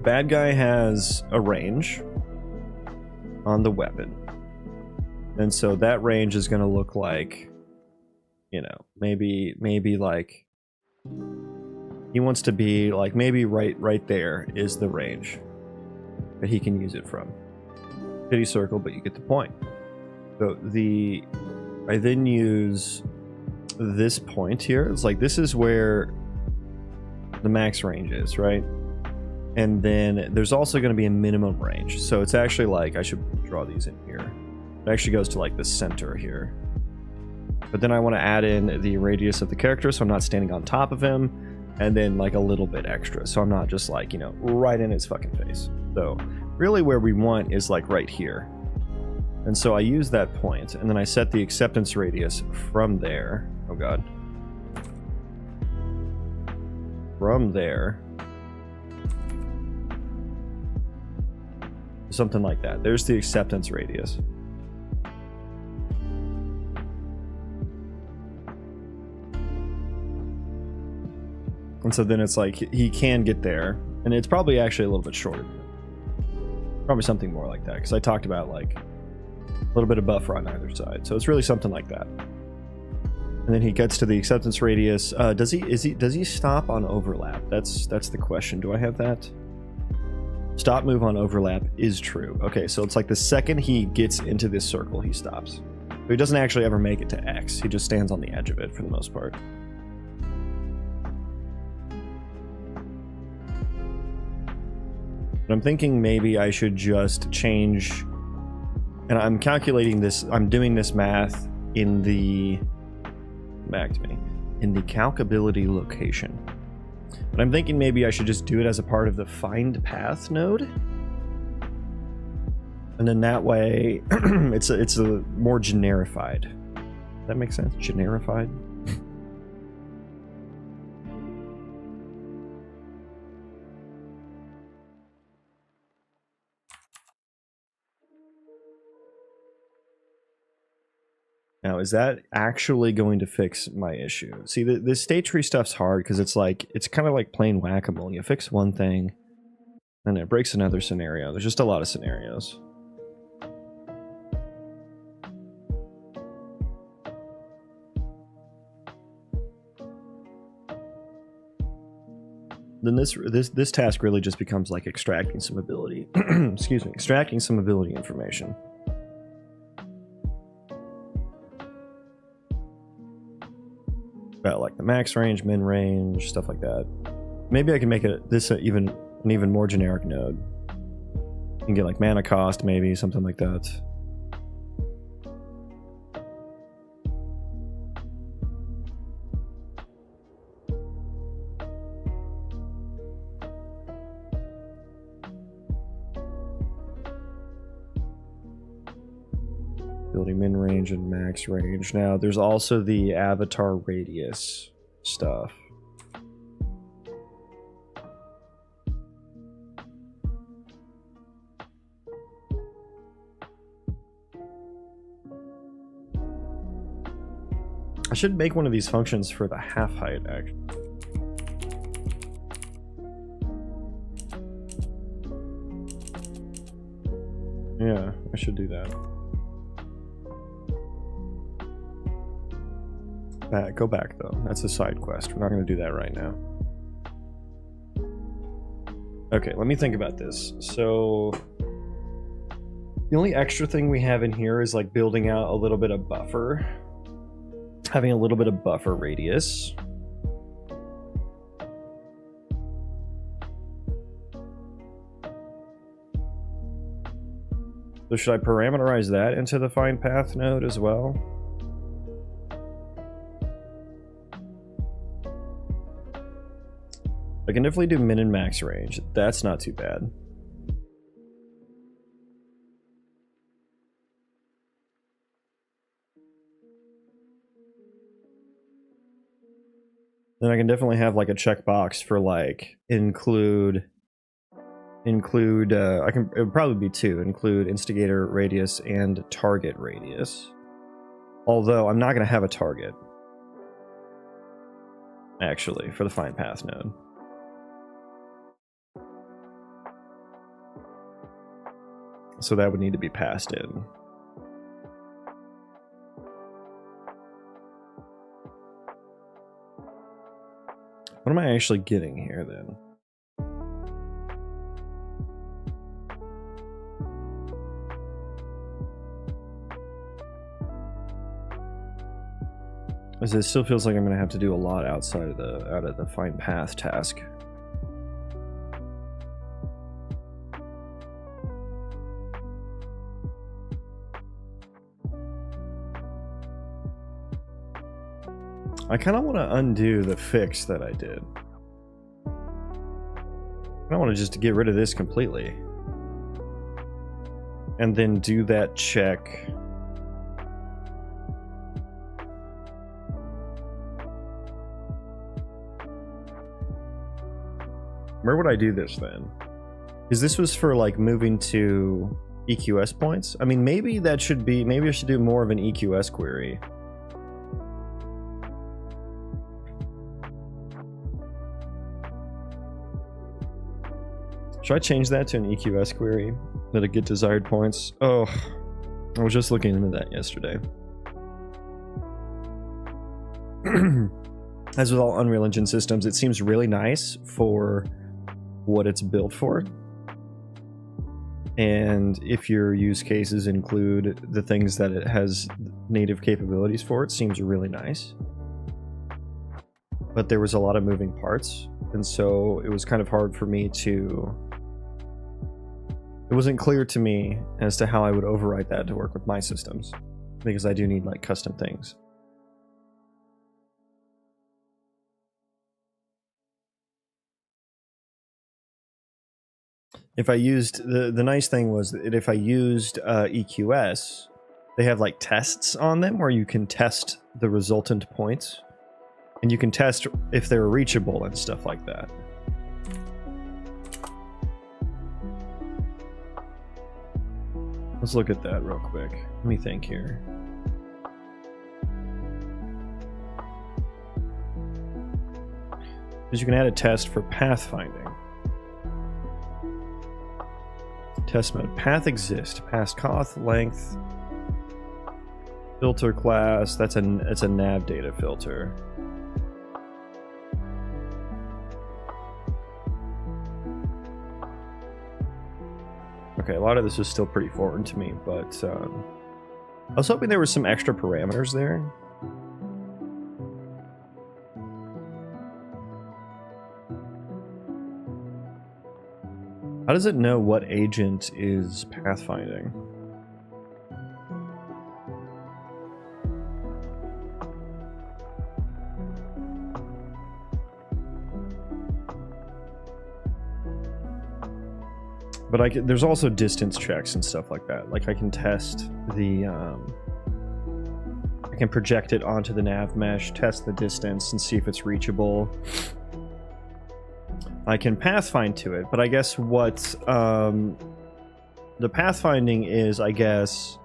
bad guy has a range on the weapon. And so that range is going to look like, you know, maybe like he wants to be like, maybe right there is the range that he can use it from. Shitty circle, but you get the point. So I then use this point here. It's like, this is where the max range is, right? And then there's also going to be a minimum range. So it's actually like, I should draw these in here. It actually goes to like the center here. But then I want to add in the radius of the character so I'm not standing on top of him, and then like a little bit extra so I'm not just like, you know, right in his fucking face. So really where we want is like right here. And so I use that point, and then I set the acceptance radius from there. Oh god. From there. Something like that. There's the acceptance radius. And so then it's like he can get there, and it's probably actually a little bit shorter. Probably something more like that, because I talked about like a little bit of buffer on either side. So it's really something like that. And then he gets to the acceptance radius. Does he stop on overlap? That's the question. Do I have that? Stop move on overlap is true. Okay, so it's like the second he gets into this circle, he stops. So he doesn't actually ever make it to X. He just stands on the edge of it for the most part. But I'm thinking maybe I should just change, and I'm calculating this, I'm doing this math in the, back to me, in the calcability location. But I'm thinking maybe I should just do it as a part of the find path node. And then that way, it's a more generified. Does that make sense? Generified? Now, is that actually going to fix my issue? See, the state tree stuff's hard because it's like, it's kind of like playing whack-a-mole. You fix one thing, and it breaks another scenario. There's just a lot of scenarios. Then this task really just becomes like extracting some ability. Excuse me, extracting some ability information. About like the max range, min range, stuff like that. Maybe I can make it an even more generic node. You can get like mana cost, maybe something like that. Building min range and max range. Now there's also the avatar radius stuff. I should make one of these functions for the half height, actually. Yeah, I should do that. Go back though. That's a side quest. We're not going to do that right now. Okay, let me think about this. So the only extra thing we have in here is like building out a little bit of buffer. Having a little bit of buffer radius. So should I parameterize that into the find path node as well? I can definitely do min and max range. That's not too bad. Then I can definitely have like a checkbox for like include it would probably be two, include instigator radius and target radius. Although I'm not going to have a target actually for the find path node. So that would need to be passed in. What am I actually getting here then? As it still feels like I'm gonna have to do a lot outside of the find path task. I kind of want to undo the fix that I did. I want to just get rid of this completely. And then do that check. Where would I do this then? Because this was for like moving to EQS points. I mean, maybe that should be, maybe I should do more of an EQS query. Should I change that to an EQS query? That'll get desired points? Oh, I was just looking into that yesterday. As with all Unreal Engine systems, it seems really nice for what it's built for. And if your use cases include the things that it has native capabilities for, it seems really nice. But there was a lot of moving parts, and so it was kind of hard for me to... It wasn't clear to me as to how I would overwrite that to work with my systems, because I do need like custom things. If I used, the nice thing was that if I used EQS, they have like tests on them where you can test the resultant points, and you can test if they're reachable and stuff like that. Let's look at that real quick. Let me think here. Because you can add a test for pathfinding. Test mode. Path exist. Past coth length. Filter class. It's a nav data filter. Okay, a lot of this is still pretty foreign to me, but I was hoping there were some extra parameters there. How does it know what agent is pathfinding? But there's also distance checks and stuff like that. Like I can test the, I can project it onto the nav mesh, test the distance, and see if it's reachable. I can pathfind to it, but I guess what the pathfinding is, I guess,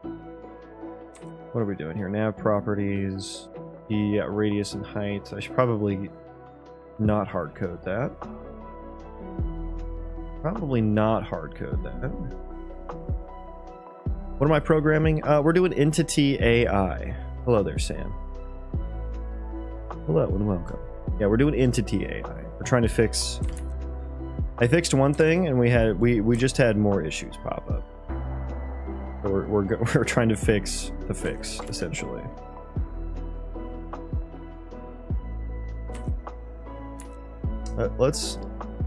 what are we doing here? Nav properties, the radius and height. I should probably not hard code that. Probably not hard code that. What am I programming? We're doing entity AI. Hello there, Sam. Hello and welcome. Yeah, we're doing entity AI. We're trying to fix... I fixed one thing and we just had more issues pop up. So we're trying to fix the fix, essentially. Let's,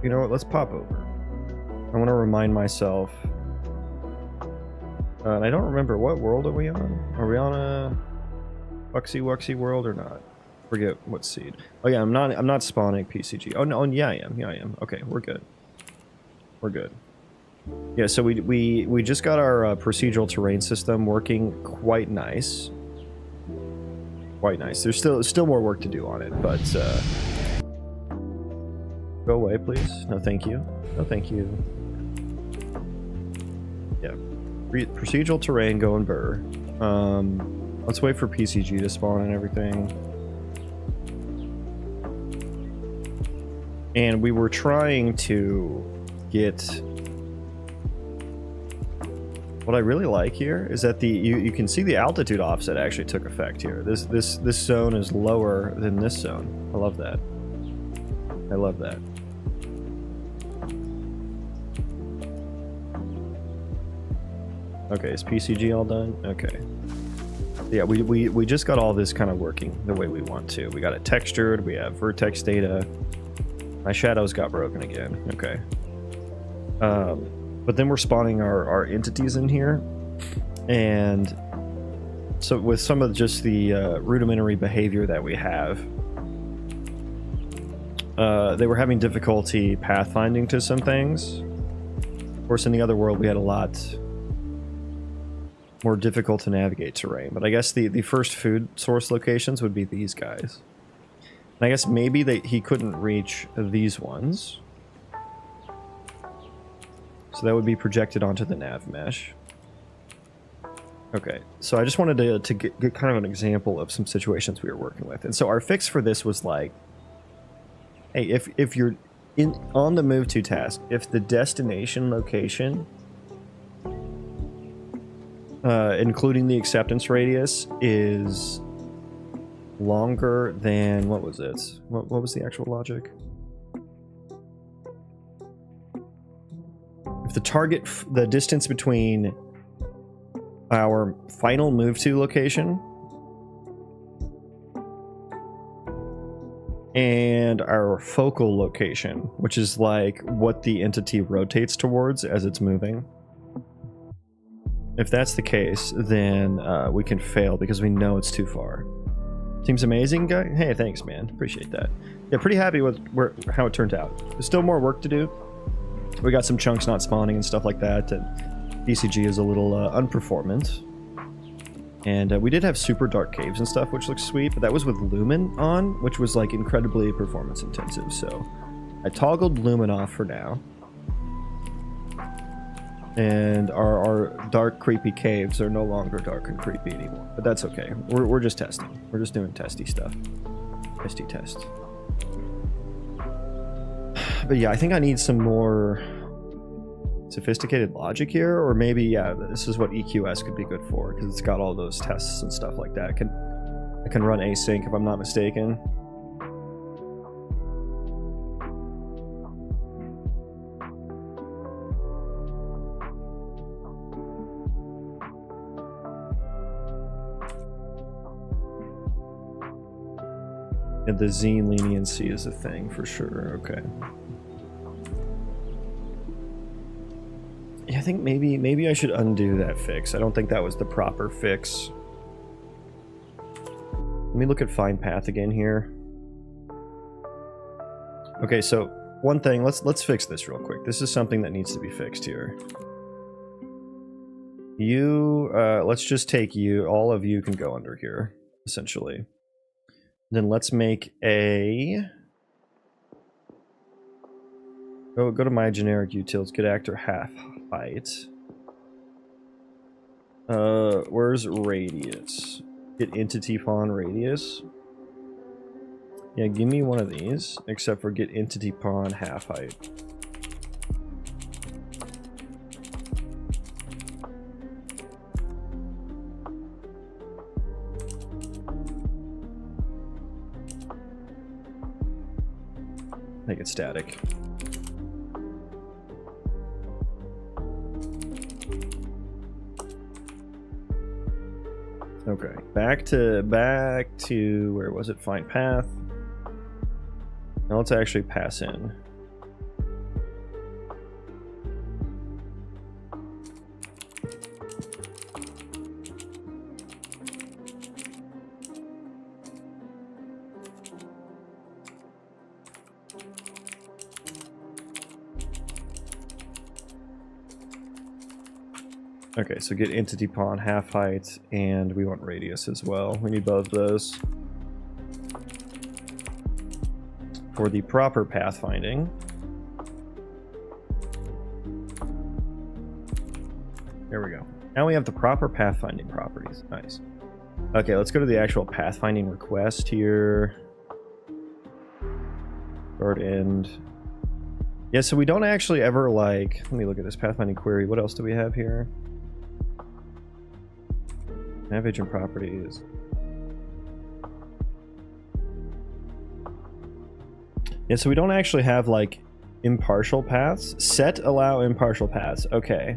you know what, let's pop over. I want to remind myself. And I don't remember, what world are we on? Are we on a Wuxy Wuxy world or not? Forget what seed. Oh yeah, I'm not spawning PCG. Oh no, yeah I am. Okay, we're good. We're good. Yeah, so we just got our procedural terrain system working quite nice. Quite nice. There's still more work to do on it, but go away, please. No, thank you. No, thank you. Yeah, procedural terrain going burr. Let's wait for PCG to spawn and everything. And we were trying to get... What I really like here is that you can see the altitude offset actually took effect here. This zone is lower than this zone. I love that. I love that. Okay, is PCG all done? Okay. Yeah, we just got all this kind of working the way we want to. We got it textured, we have vertex data. My shadows got broken again. Okay. But then we're spawning our entities in here. And so with some of just the rudimentary behavior that we have, they were having difficulty pathfinding to some things. Of course, in the other world, we had a lot more difficult to navigate terrain. But I guess the first food source locations would be these guys. And I guess maybe he couldn't reach these ones. So that would be projected onto the nav mesh. Okay, so I just wanted to get kind of an example of some situations we were working with. And so our fix for this was like, hey, if you're on the move to task, if the destination location, including the acceptance radius, is longer than, what was it? What was the actual logic? If the target, the distance between our final move to location and our focal location, which is like what the entity rotates towards as it's moving. If that's the case, then we can fail because we know it's too far. Seems amazing, guy? Hey, thanks, man. Appreciate that. Yeah, pretty happy with how it turned out. There's still more work to do. We got some chunks not spawning and stuff like that, and BCG is a little unperformant. And we did have super dark caves and stuff, which looks sweet, but that was with Lumen on, which was like incredibly performance intensive. So I toggled Lumen off for now. And our dark, creepy caves are no longer dark and creepy anymore. But that's okay. We're just testing. We're just doing testy stuff. Testy test. But yeah, I think I need some more sophisticated logic here, or maybe, yeah, this is what EQS could be good for, because it's got all those tests and stuff like that. I can run async if I'm not mistaken. And the zine leniency is a thing for sure. Okay. Yeah, I think maybe I should undo that fix. I don't think that was the proper fix. Let me look at find path again here. Okay, so one thing, let's fix this real quick. This is something that needs to be fixed here. You, let's just take you. All of you can go under here, essentially. Then let's make a... Go to my generic utils, get actor half height. Where's radius? Get entity pawn radius. Yeah, give me one of these, except for get entity pawn half height. Make it static. Okay, back to where was it? Find path. Now let's actually pass in. Okay, so get entity pawn half height, and we want radius as well. We need both of those for the proper pathfinding. There we go. Now we have the proper pathfinding properties. Nice. Okay, let's go to the actual pathfinding request here. Start end. Yeah, so we don't actually ever like... Let me look at this pathfinding query. What else do we have here? Nav agent properties. Yeah, so we don't actually have like impartial paths. Set allow impartial paths. Okay.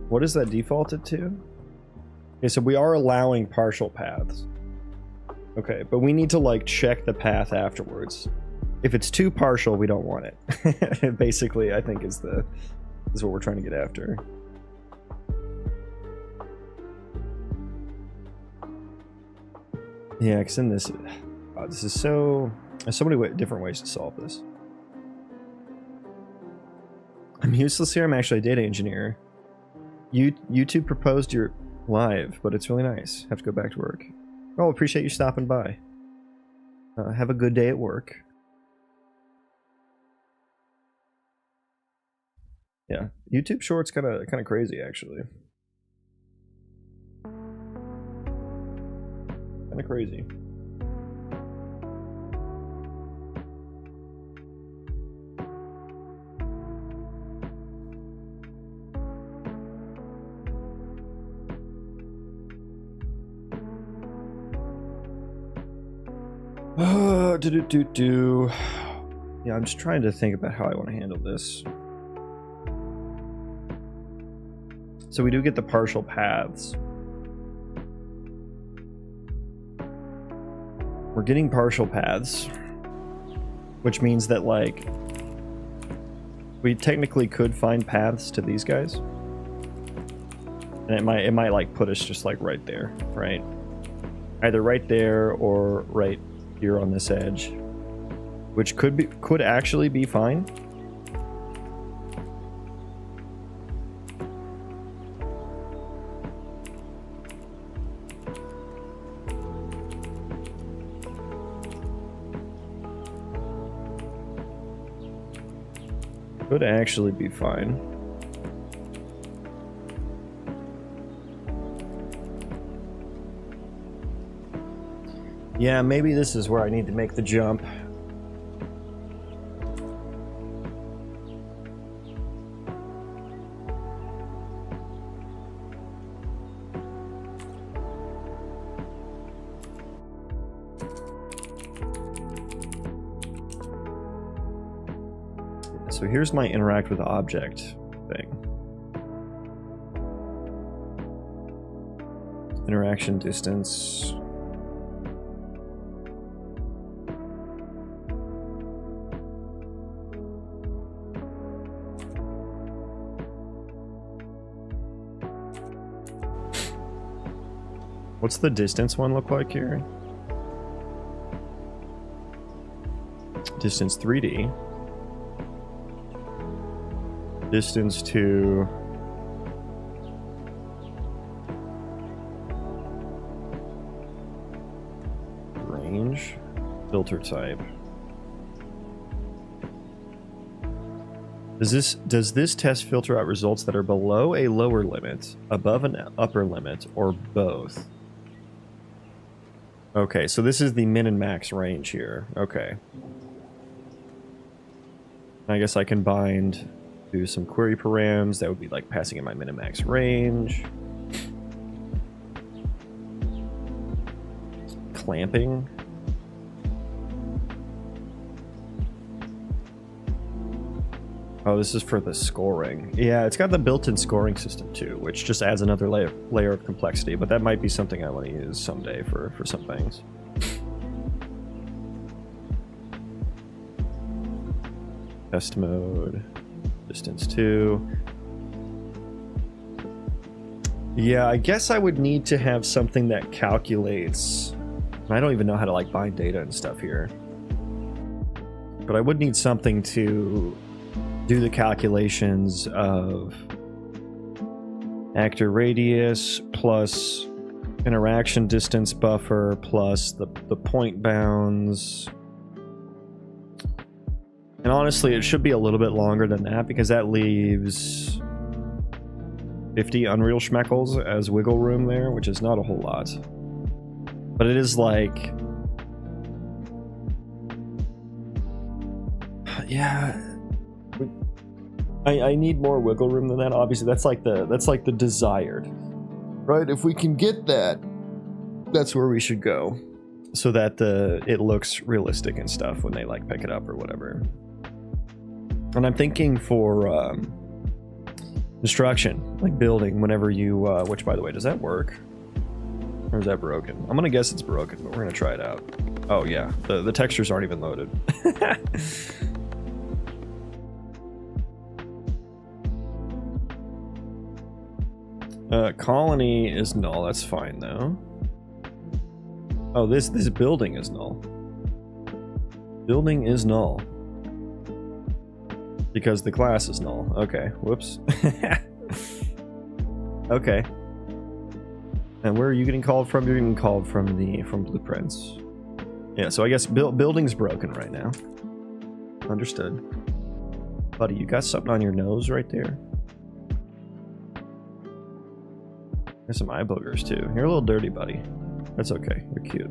What is that defaulted to? Okay, so we are allowing partial paths. Okay, but we need to like check the path afterwards. If it's too partial, we don't want it. Basically, I think is what we're trying to get after. Yeah, because in this, oh, this is there's so many different ways to solve this. I'm useless here. I'm actually a data engineer. YouTube proposed your live, but it's really nice. Have to go back to work. Oh, appreciate you stopping by. Have a good day at work. Yeah, YouTube Shorts kind of crazy actually. Kind of crazy. Yeah, I'm just trying to think about how I want to handle this. So we do get the partial paths. We're getting partial paths, which means that like we technically could find paths to these guys, and it might like put us just like right there, right? Either right there or right here on this edge, which could actually be fine. Could actually be fine. Yeah, maybe this is where I need to make the jump. So here's my interact with object thing. Interaction distance. What's the distance one look like here? Distance 3D. Distance to range, filter type. Does this test filter out results that are below a lower limit, above an upper limit, or both? Okay, so this is the min and max range here. Okay. I guess I can bind do some query params. That would be like passing in my min and max range. Clamping. Oh, this is for the scoring. Yeah, it's got the built-in scoring system too, which just adds another layer of complexity, but that might be something I want to use someday for some things. Test mode. Distance 2. Yeah, I guess I would need to have something that calculates. I don't even know how to like bind data and stuff here. But I would need something to do the calculations of actor radius plus interaction distance buffer plus the point bounds. And honestly, it should be a little bit longer than that because that leaves 50 Unreal Schmeckles as wiggle room there, which is not a whole lot. But it is like... Yeah... I need more wiggle room than that. Obviously, that's like the desired, right? If we can get that, that's where we should go. so that it looks realistic and stuff when they like pick it up or whatever. And I'm thinking for destruction, like building, whenever you which by the way, does that work? Or is that broken? I'm gonna guess it's broken, but we're gonna try it out. Oh yeah, the textures aren't even loaded. Colony is null, that's fine though. Oh, this building is null. Building is null. Because the class is null. Okay, whoops. Okay. And where are you getting called from? You're getting called from blueprints. Yeah, so I guess building's broken right now. Understood. Buddy, you got something on your nose right there? There's some eye boogers too. You're a little dirty, buddy. That's okay. You're cute.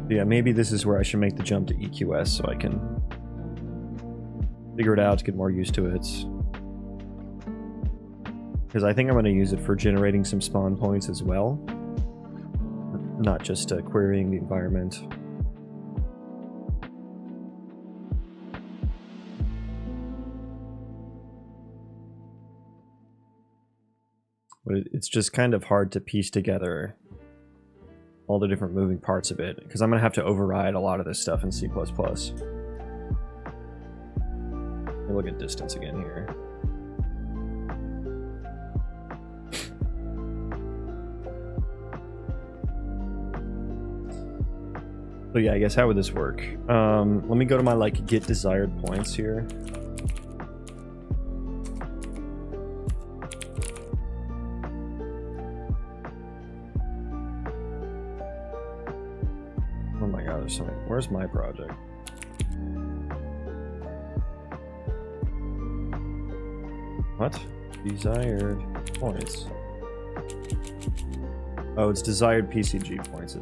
Yeah, maybe this is where I should make the jump to EQS so I can figure it out, get more used to it. Because I think I'm going to use it for generating some spawn points as well. Not just querying the environment. But it's just kind of hard to piece together all the different moving parts of it, because I'm going to have to override a lot of this stuff in C++. Let me look at distance again here. So yeah, I guess how would this work? Let me go to my like get desired points here. Oh my god, there's something. Where's my project? What? Desired points. Oh, it's desired PCG points.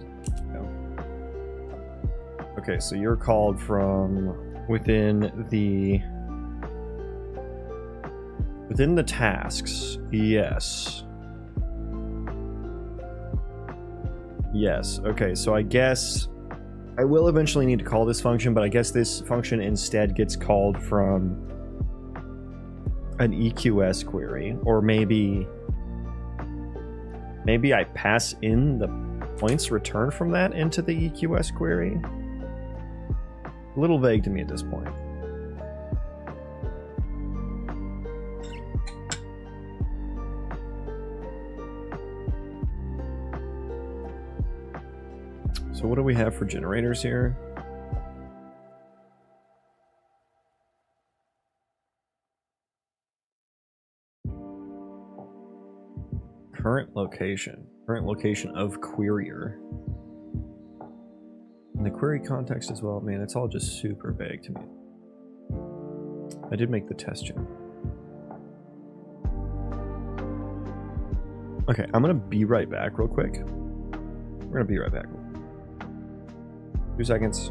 Okay, so you're called from within the tasks. Yes. Yes. Okay, so I guess I will eventually need to call this function, but I guess this function instead gets called from an EQS query, or maybe I pass in the points returned from that into the EQS query. A little vague to me at this point. So what do we have for generators here? Current location of querier. In the query context as well, man, it's all just super vague to me. I did make the test gen. Okay, I'm gonna be right back real quick. We're gonna be right back. 2 seconds.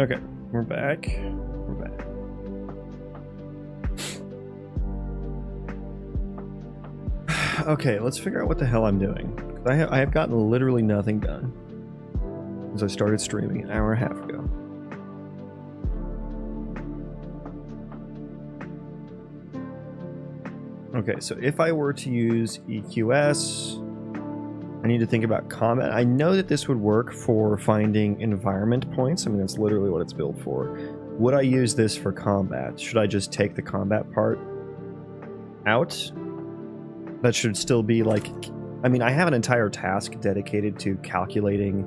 Okay, we're back. We're back. Okay, let's figure out what the hell I'm doing. I have gotten literally nothing done since I started streaming an hour and a half ago. Okay, so if I were to use EQS, I need to think about combat. I know that this would work for finding environment points. I mean, that's literally what it's built for. Would I use this for combat? Should I just take the combat part out? That should still be like... I mean, I have an entire task dedicated to calculating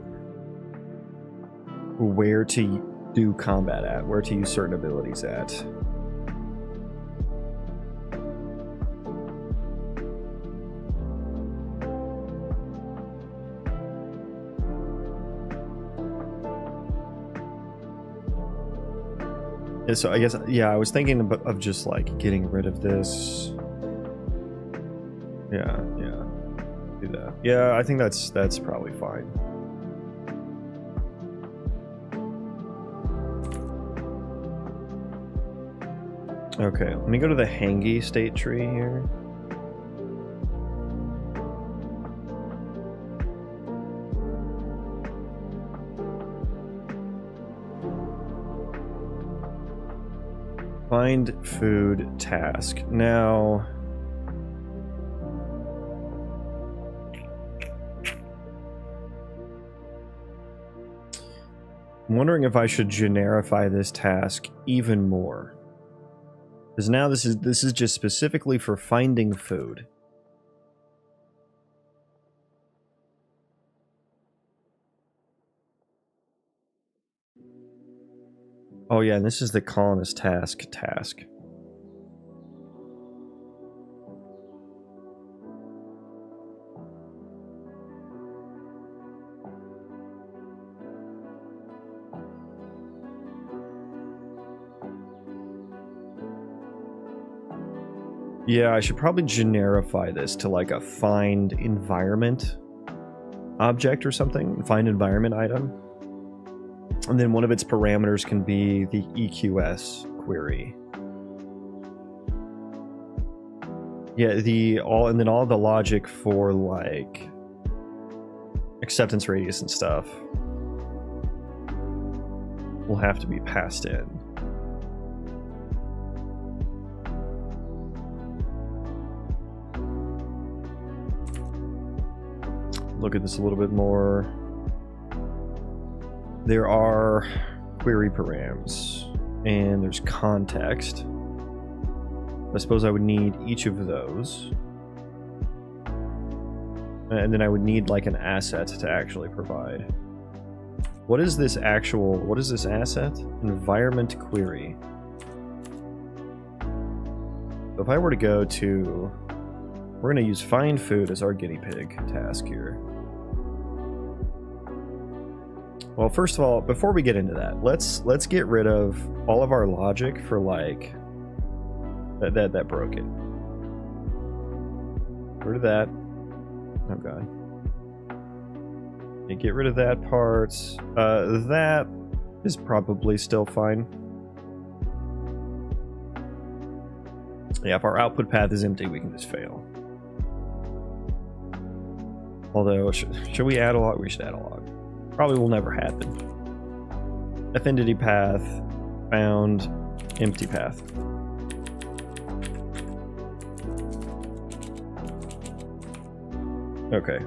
where to do combat at, where to use certain abilities at. So I guess, yeah, I was thinking of just like getting rid of this. Yeah, do that. Yeah, I think that's probably fine. Okay, let me go to the Hangi state tree here. Find food task. Now, I'm wondering if I should generify this task even more. Because now this is just specifically for finding food. Oh yeah, and this is the colonist task. Yeah, I should probably generify this to like a find environment object or something. Find environment item. And then one of its parameters can be the EQS query. Yeah, all the logic for like acceptance radius and stuff will have to be passed in. Look at this a little bit more. There are query params, and there's context. I suppose I would need each of those. And then I would need like an asset to actually provide. What is this asset? Environment query. So if I were to go to... We're going to use find food as our guinea pig task here. Well, first of all, before we get into that, let's get rid of all of our logic for like that broke it. Get rid of that. Oh god. Yeah, get rid of that part. That is probably still fine. Yeah, if our output path is empty, we can just fail. Although, should we add a log? We should add a log. Probably will never happen. Affinity path, found, empty path. Okay.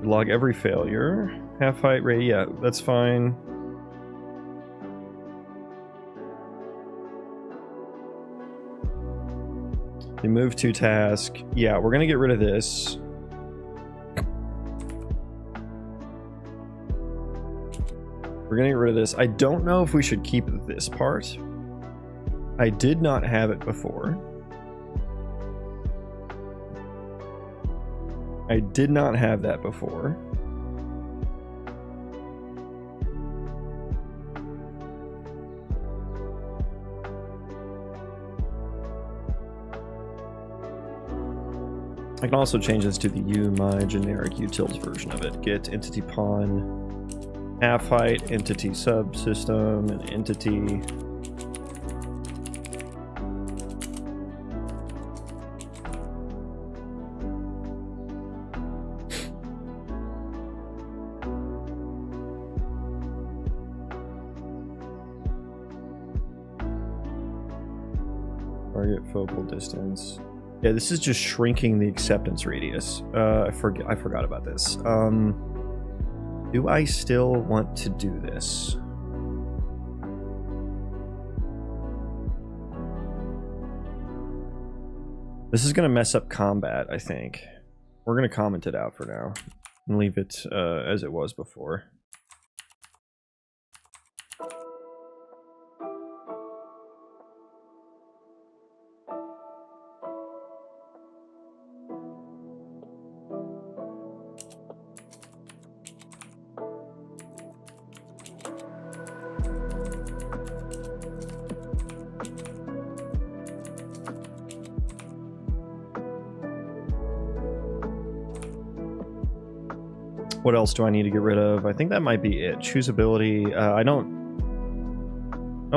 Log every failure. Half height rate, yeah, that's fine. Remove to task. Yeah, we're gonna get rid of this. We're gonna get rid of this. I don't know if we should keep this part. I did not have it before. I did not have that before. I can also change this to the my generic utils version of it. Get entity pawn half height, entity subsystem, and entity. Target focal distance. Yeah, this is just shrinking the acceptance radius. I forgot about this. Do I still want to do this? This is gonna mess up combat, I think. We're gonna comment it out for now and leave it as it was before. What else do I need to get rid of? I think that might be it. Choosability. I don't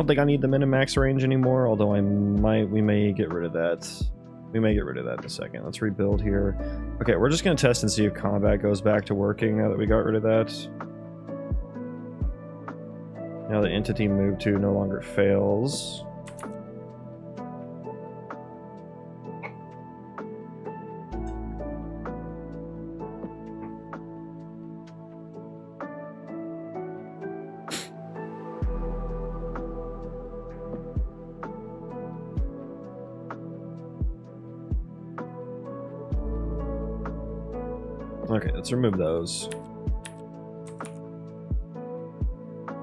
think I need the min-max range anymore, although we may get rid of that. We may get rid of that in a second. Let's rebuild here. Okay, we're just gonna test and see if combat goes back to working now that we got rid of that. Now the entity move to no longer fails. Okay, let's remove those.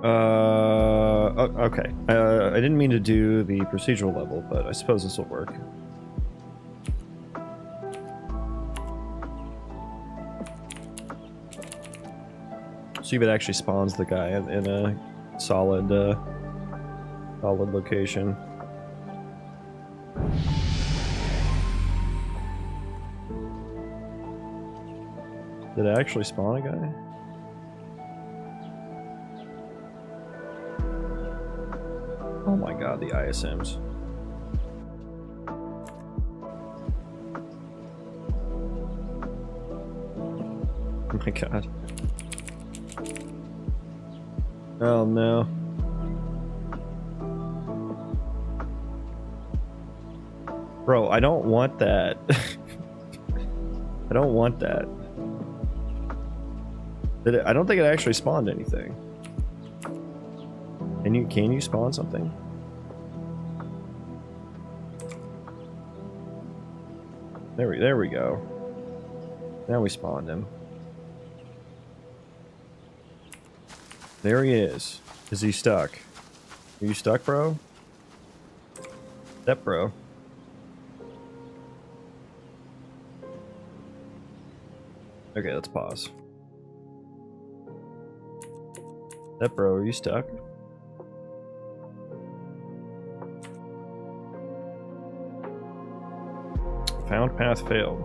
Okay. I didn't mean to do the procedural level, but I suppose this will work. See if it actually spawns the guy in a solid, solid location. Did it actually spawn a guy? Oh my god, the ISMs. Oh my god. Oh no. Bro, I don't want that. I don't want that. I don't think it actually spawned anything. Can you spawn something? There we go. Now we spawned him. There he is. Is he stuck? Are you stuck, bro? Step, bro. Okay, let's pause. Step, bro, are you stuck? Found path failed.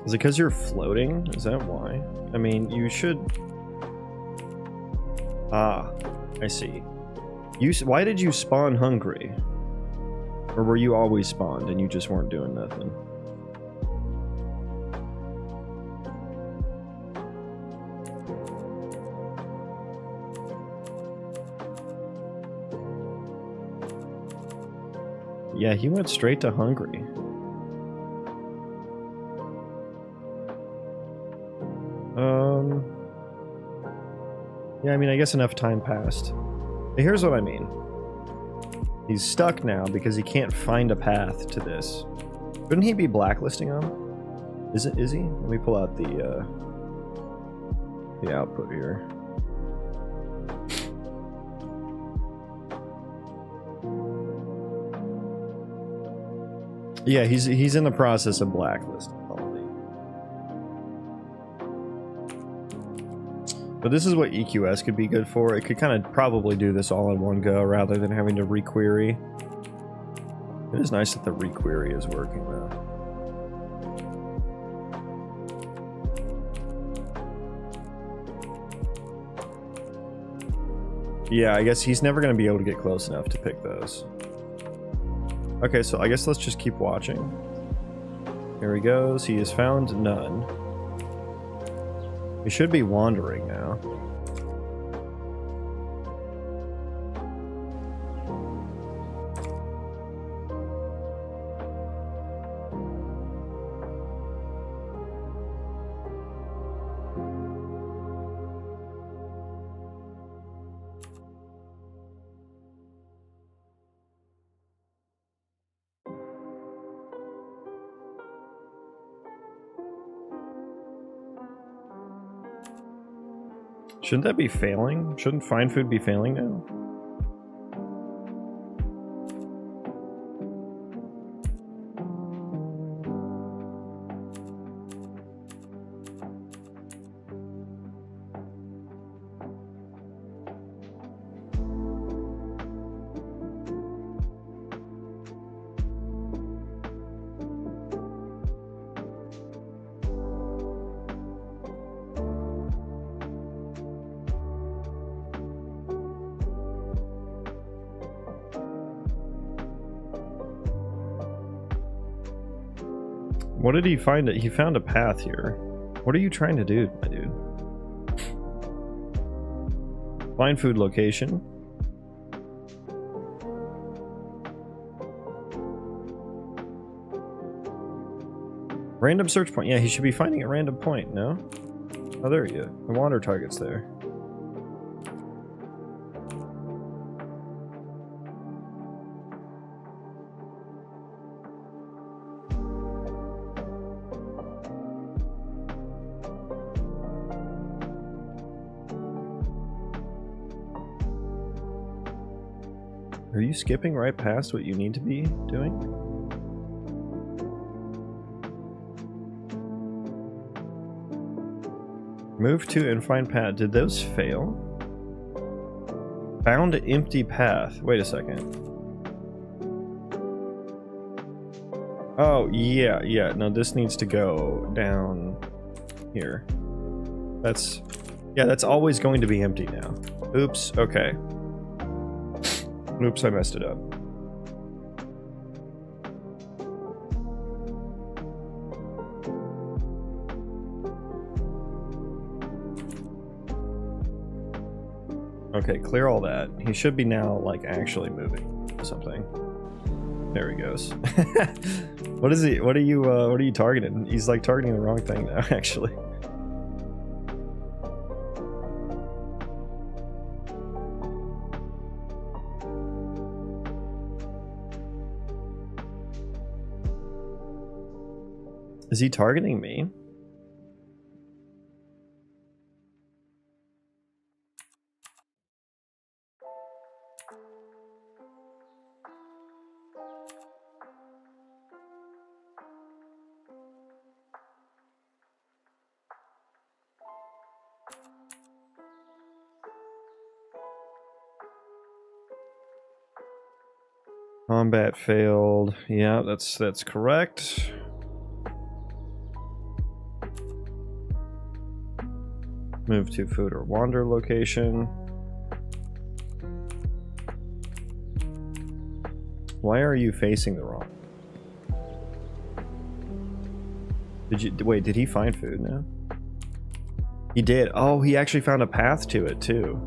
Is it because you're floating? Is that why? I mean, you should... Ah, I see. Why did you spawn hungry? Or were you always spawned and you just weren't doing nothing? Yeah, he went straight to hungry. Yeah, I mean, I guess enough time passed. But here's what I mean. He's stuck now because he can't find a path to this. Shouldn't he be blacklisting him? Is he? Let me pull out the output here. Yeah, he's in the process of blacklisting. But this is what EQS could be good for. It could kind of probably do this all in one go rather than having to requery. It is nice that the requery is working though. Yeah, I guess he's never going to be able to get close enough to pick those. Okay, so I guess let's just keep watching. Here he goes. He has found none. He should be wandering now. Shouldn't that be failing? Shouldn't find food be failing now? What did he find? He found a path here. What are you trying to do, my dude? Find food location. Random search point. Yeah, he should be finding a random point, no? Oh, there he is. The wander target's there. Are you skipping right past what you need to be doing? Move to and find path. Did those fail? Found empty path. Wait a second. Oh, yeah. No, this needs to go down here. That's always going to be empty now. Oops, okay. Oops, I messed it up. Okay, clear all that. He should be now, like, actually moving something. There he goes. What is he? What are you targeting? He's, like, targeting the wrong thing now, actually. Is he targeting me? Combat failed. Yeah, that's correct. Move to food or wander location. Why are you facing the wrong? Did he find food now? He did. Oh, he actually found a path to it too.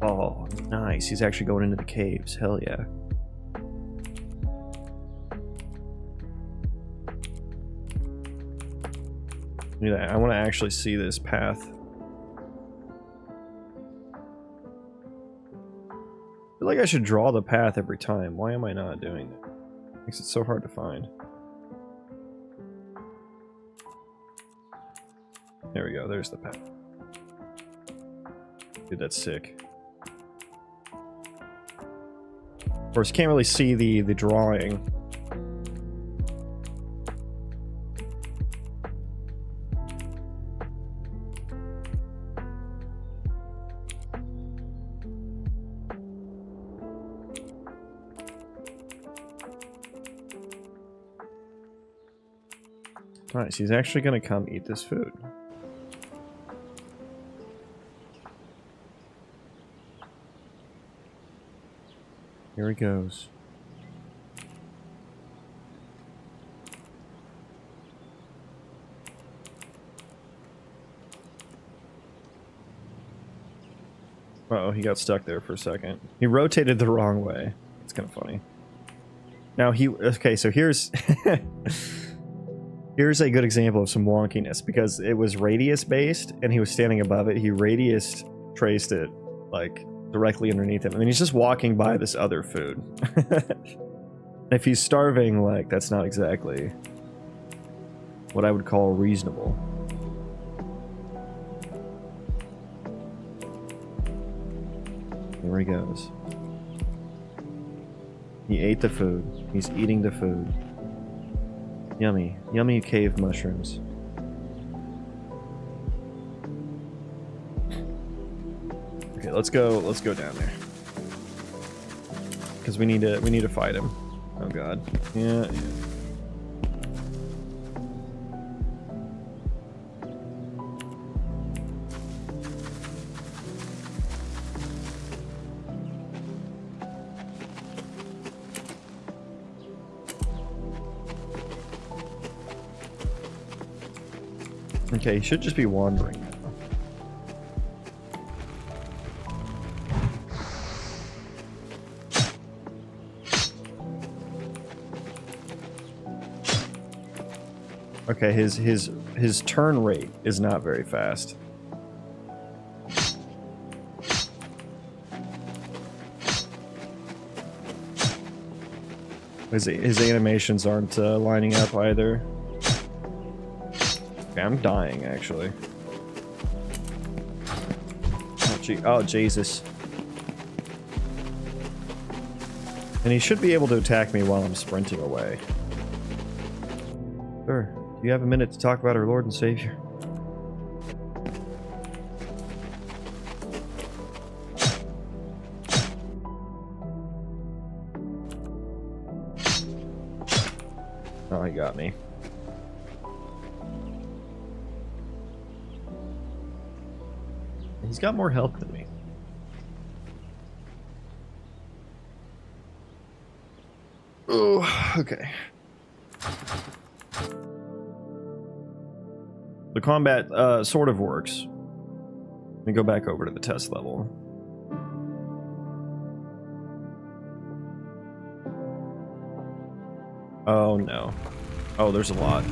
Oh, nice. He's actually going into the caves. Hell yeah. I want to actually see this path. I feel like I should draw the path every time. Why am I not doing it? Makes it so hard to find. There we go. There's the path. Dude, that's sick. Of course, you can't really see the drawing. Alright, so he's actually gonna come eat this food. Here he goes. Uh-oh, he got stuck there for a second. He rotated the wrong way. It's kind of funny. Now okay, so here's here's a good example of some wonkiness, because it was radius based and he was standing above it. He radius traced it like directly underneath him, and then he's just walking by this other food. If he's starving, like, that's not exactly what I would call reasonable. There he goes. He ate the food. He's eating the food. Yummy. Yummy cave mushrooms. Okay, let's go down there. Because we need to fight him. Oh god. Yeah. Okay, he should just be wandering now. Okay, his turn rate is not very fast. His animations aren't lining up either. Okay, I'm dying actually. Oh, gee. Oh Jesus. And he should be able to attack me while I'm sprinting away. Sure. Do you have a minute to talk about our Lord and Savior? Oh, he got me. He's got more health than me. Oh, okay. The combat sort of works. Let me go back over to the test level. Oh no. Oh, there's a lot.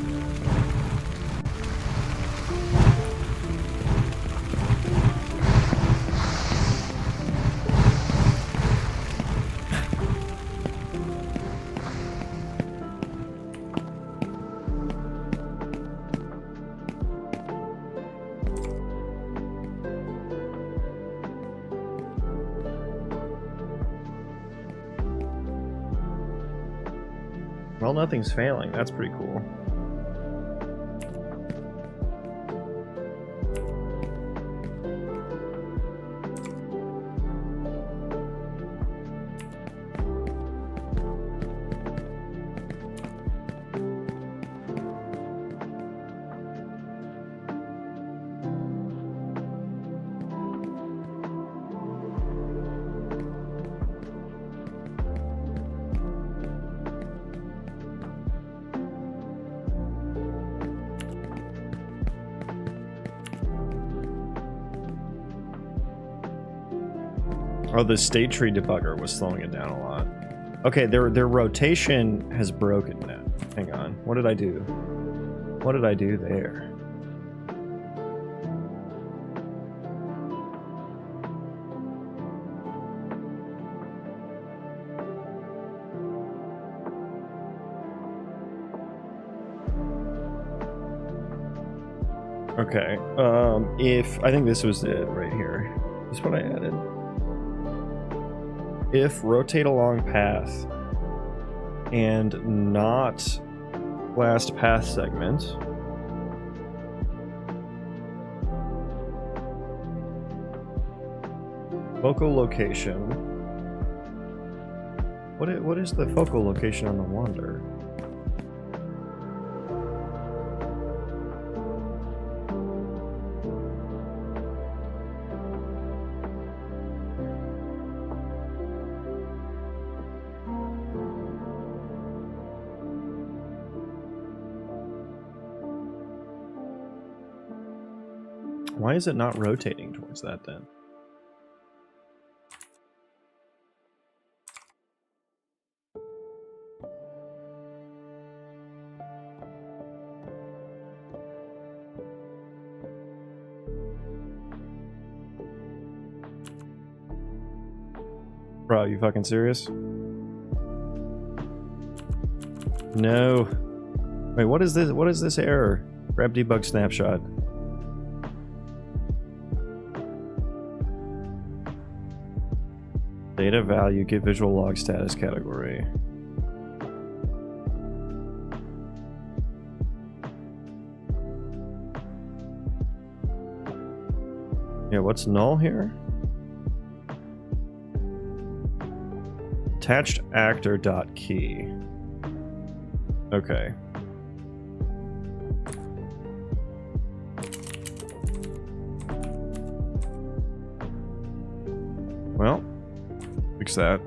Well, nothing's failing. That's pretty cool. Oh, the state tree debugger was slowing it down a lot. Okay, their rotation has broken now. Hang on. What did I do? What did I do there? Okay, if I think this was it right here. This is what I added. If rotate along path and not last path segment, focal location. What is the focal location on the wander? Why is it not rotating towards that then? Bro, you fucking serious? No. Wait, what is this? What is this error? Grab debug snapshot. Data value, get visual log status category. Yeah, what's null here? Attached actor dot key. Okay. Well, fix that.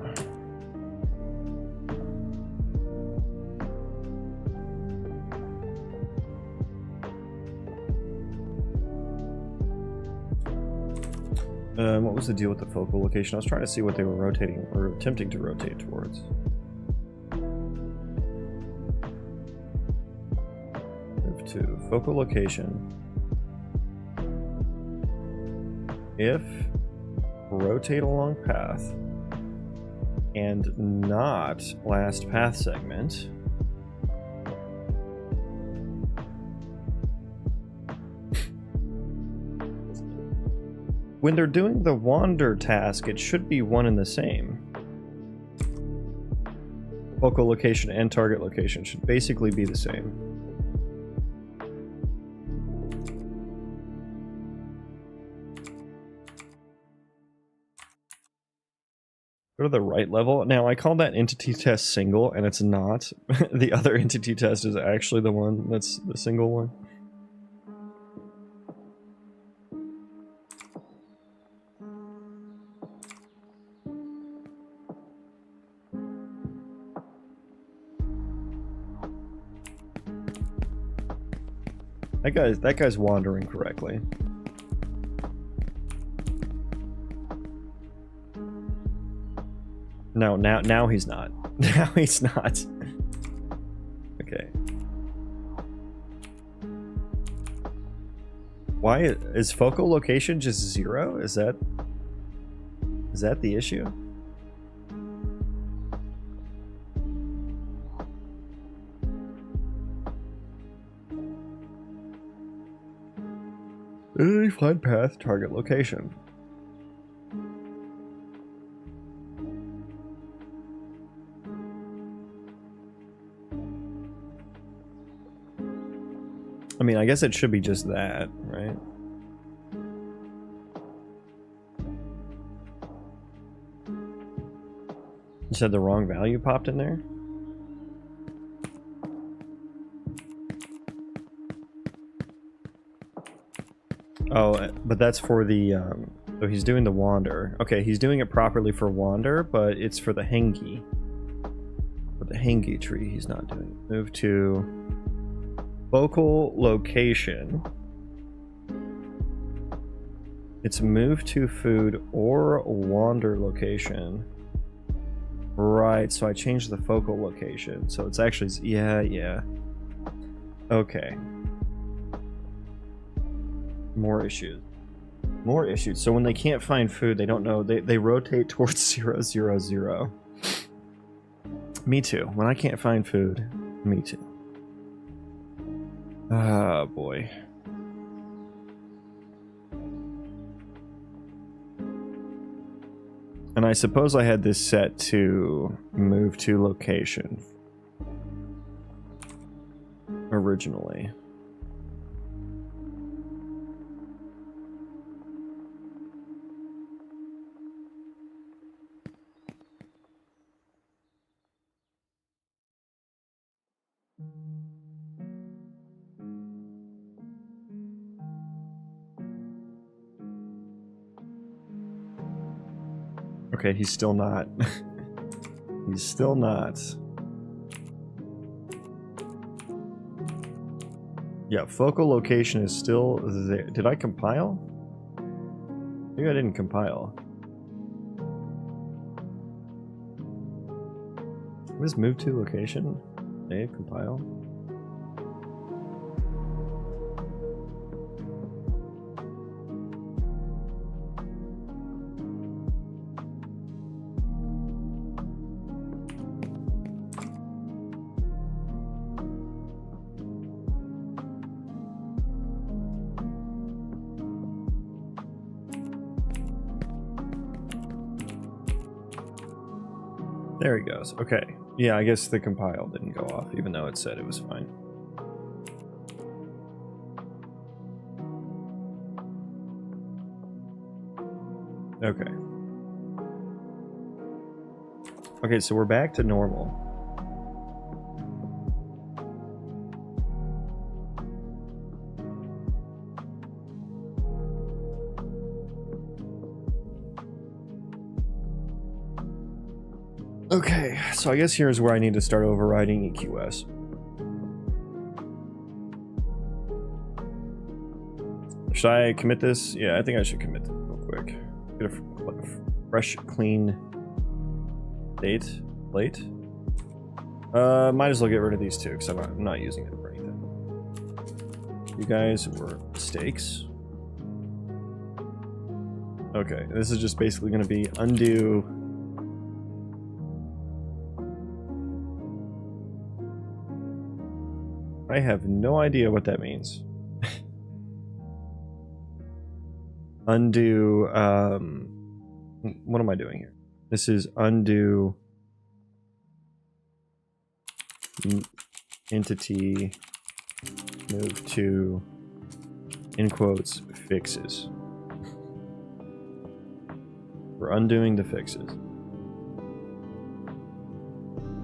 What was the deal with the focal location? I was trying to see what they were rotating or attempting to rotate towards. Move to focal location. If rotate along path and not last path segment. When they're doing the wander task, it should be one and the same. Focal location and target location should basically be the same. Go to the right level. Now, I call that entity test single, and it's not. The other entity test is actually the one that's the single one. That guy's wandering correctly. No, now he's not. Now he's not. Okay. Why is focal location just 0? Is that the issue? Find path, target location. I mean, I guess it should be just that, right? You said the wrong value popped in there? Oh, but that's for the, so he's doing the wander. Okay, he's doing it properly for wander, but it's for the hengi. For the hengi tree, he's not doing it. Move to focal location. It's move to food or wander location. Right, so I changed the focal location. So it's actually, yeah. Okay. More issues. So when they can't find food, they don't know. They rotate towards 0, 0, 0. Me too. When I can't find food, me too. Ah, boy. And I suppose I had this set to move to location originally. Okay, he's still not. He's still not. Yeah, focal location is still there. Did I compile? Maybe I didn't compile. What is move to location? Save, compile. There he goes. Okay. Yeah, I guess the compile didn't go off, even though it said it was fine. Okay. Okay, so we're back to normal. Okay, so I guess here's where I need to start overriding EQS. Should I commit this? Yeah, I think I should commit this real quick. Get a fresh, clean date. Late. Might as well get rid of these two because I'm not using it for anything. You guys were mistakes. Okay, this is just basically going to be undo. I have no idea what that means. Undo, what am I doing here? This is undo entity move to, in quotes, fixes. We're undoing the fixes.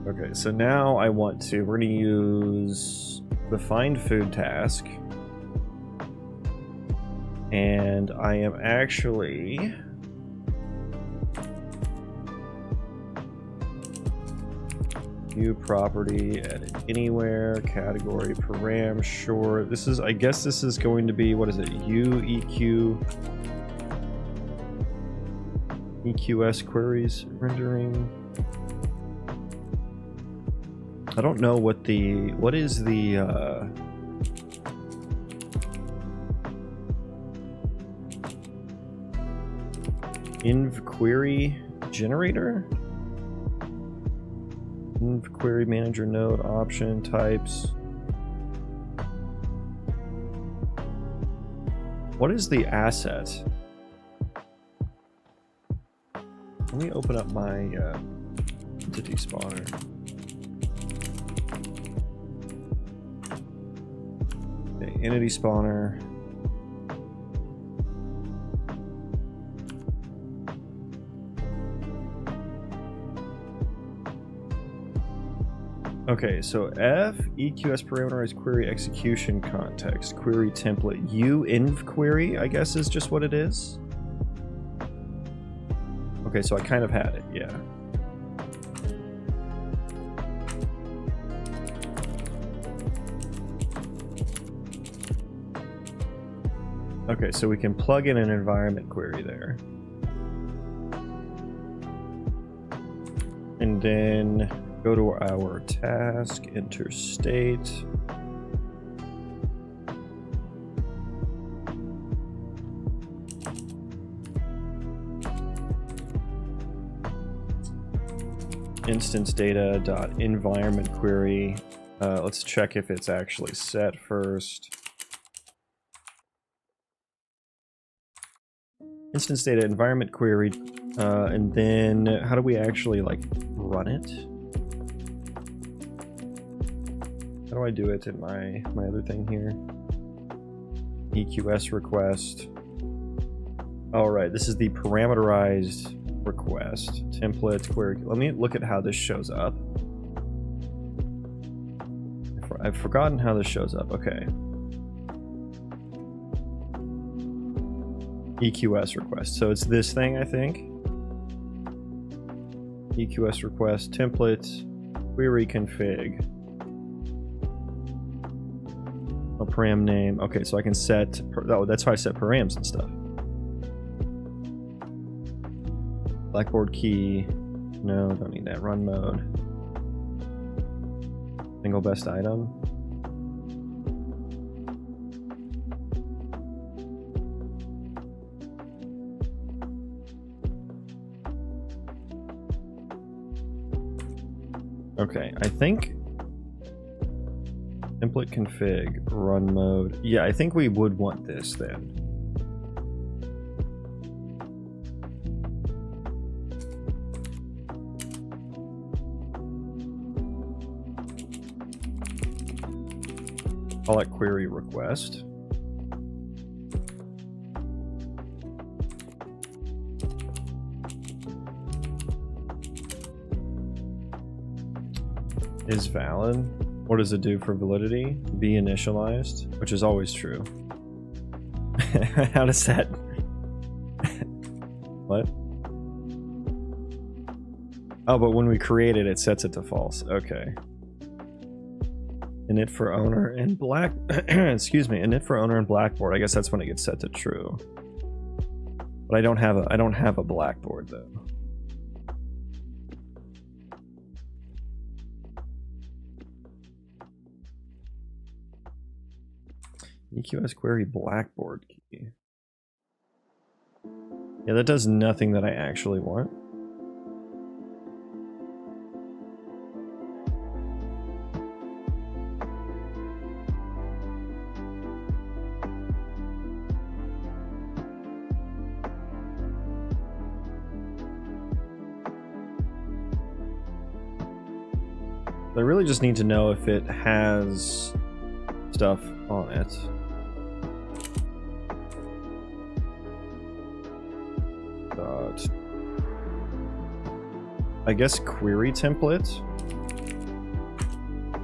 Okay, so now I want to, we're going to use the find food task. And I am actually view property, edit anywhere, category, param, sure. This is, I guess this is going to be, what is it? UE5 EQS queries rendering. I don't know what the, what is the, inv query generator? Inv query manager node option types. What is the asset? Let me open up my entity spawner. Okay, entity spawner. Okay, so F EQS parameterized query execution context query template UInv query, I guess is just what it is. Okay, so I kind of had it, yeah. Okay, so we can plug in an environment query there. And then go to our task, enter state. Instance data dot environment query. Let's check if it's actually set first. Instance data environment query, and then how do we actually like run it? How do I do it in my other thing here? EQS request. All right, this is the parameterized request template query. Let me look at how this shows up. I've forgotten how this shows up. Okay. EQS request. So it's this thing, I think. EQS request template query config. A param name. Okay, so I can set. Oh, that's how I set params and stuff. Blackboard key. No, don't need that. Run mode. Single best item. Okay, I think template config, run mode. Yeah, I think we would want this then. Call it query request. Is valid. What does it do for validity? Be initialized, which is always true. How does that? What? Oh, but when we create it, it sets it to false. Okay. Init for owner and black. Excuse me. Init for owner and Blackboard. I guess that's when it gets set to true. But I don't have a Blackboard though. EQS query Blackboard key. Yeah, that does nothing that I actually want. I really just need to know if it has stuff on it. I guess query template.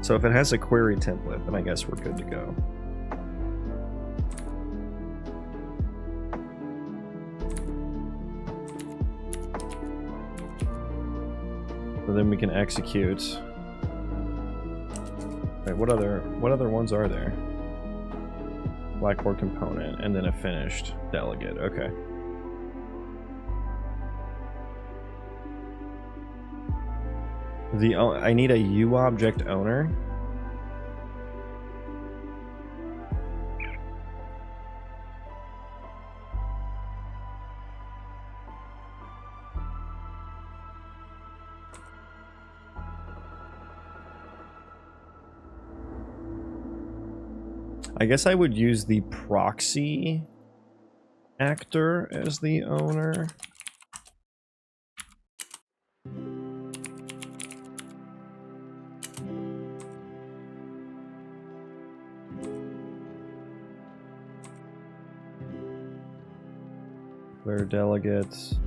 So if it has a query template, then I guess we're good to go. So then we can execute. Wait, what other ones are there? Blackboard component and then a finished delegate. Okay. I need a UObject owner. I guess I would use the proxy actor as the owner. Declare delegates.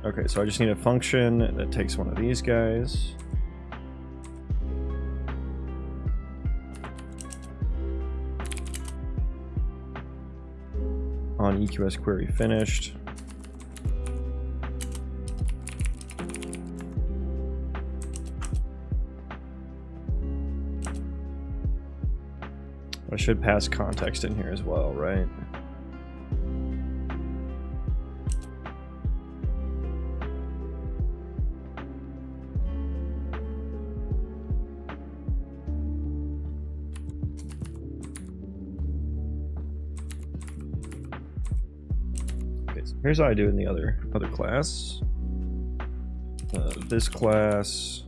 Okay, so I just need a function that takes one of these guys. On EQS query finished. I should pass context in here as well, right? Here's how I do in the other class. This class.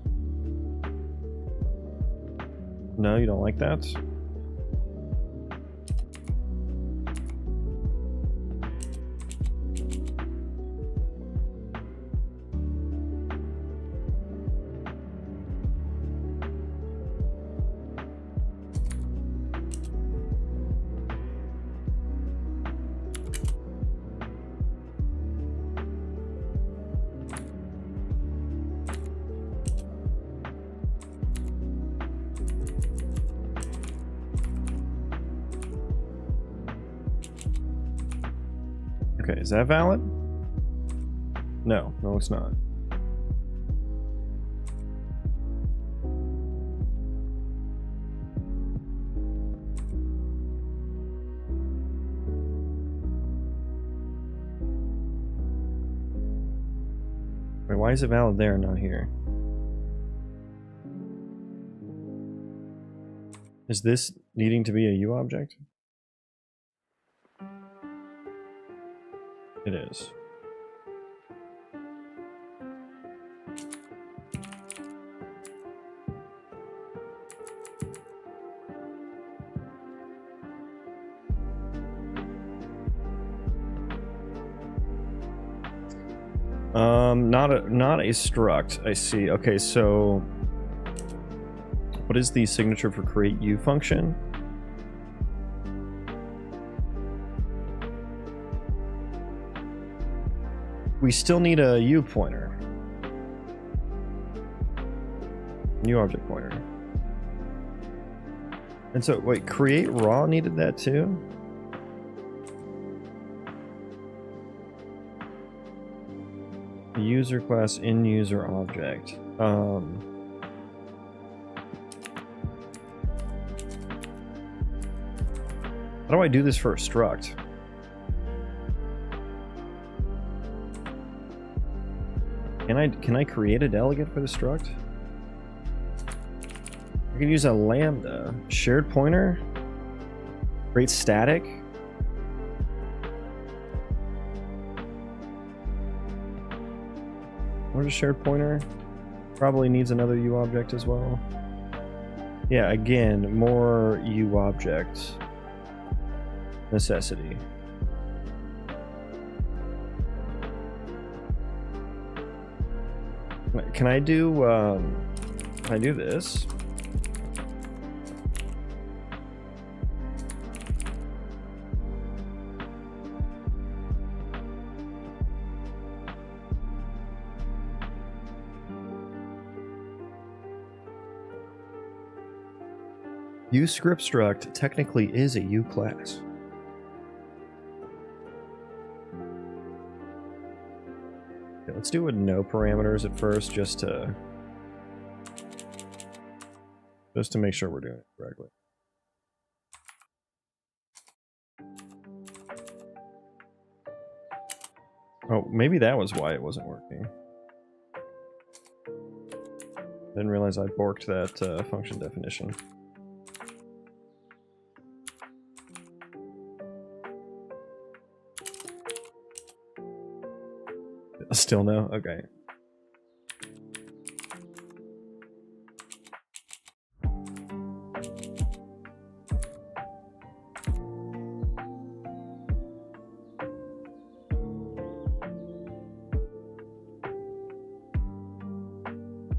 No, you don't like that? Okay, is that valid? No, it's not. Wait, why is it valid there and not here? Is this needing to be a U object? It is. Not a struct. I see. Okay, so what is the signature for create U function? We still need a U pointer. U object pointer. And so, wait, create raw needed that too? User class in user object. How do I do this for a struct? Can I create a delegate for the struct? I can use a lambda. Shared pointer? Create static? Where's a shared pointer? Probably needs another U object as well. Yeah, again, more U object necessity. Can I do this? U script struct technically is a U class. Okay, let's do it with no parameters at first, just to make sure we're doing it correctly. Oh, maybe that was why it wasn't working. Didn't realize I borked that function definition. Still no? Okay.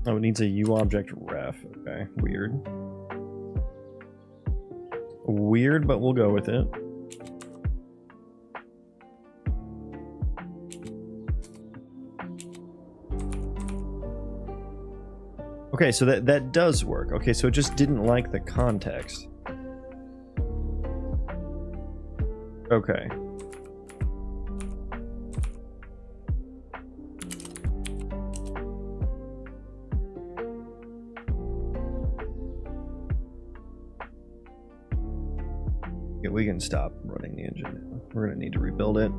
Oh, it needs a U object ref. Okay, weird. Weird, but we'll go with it. Okay, so that does work. Okay, so it just didn't like the context. Okay. Yeah, we can stop running the engine now. We're gonna need to rebuild it.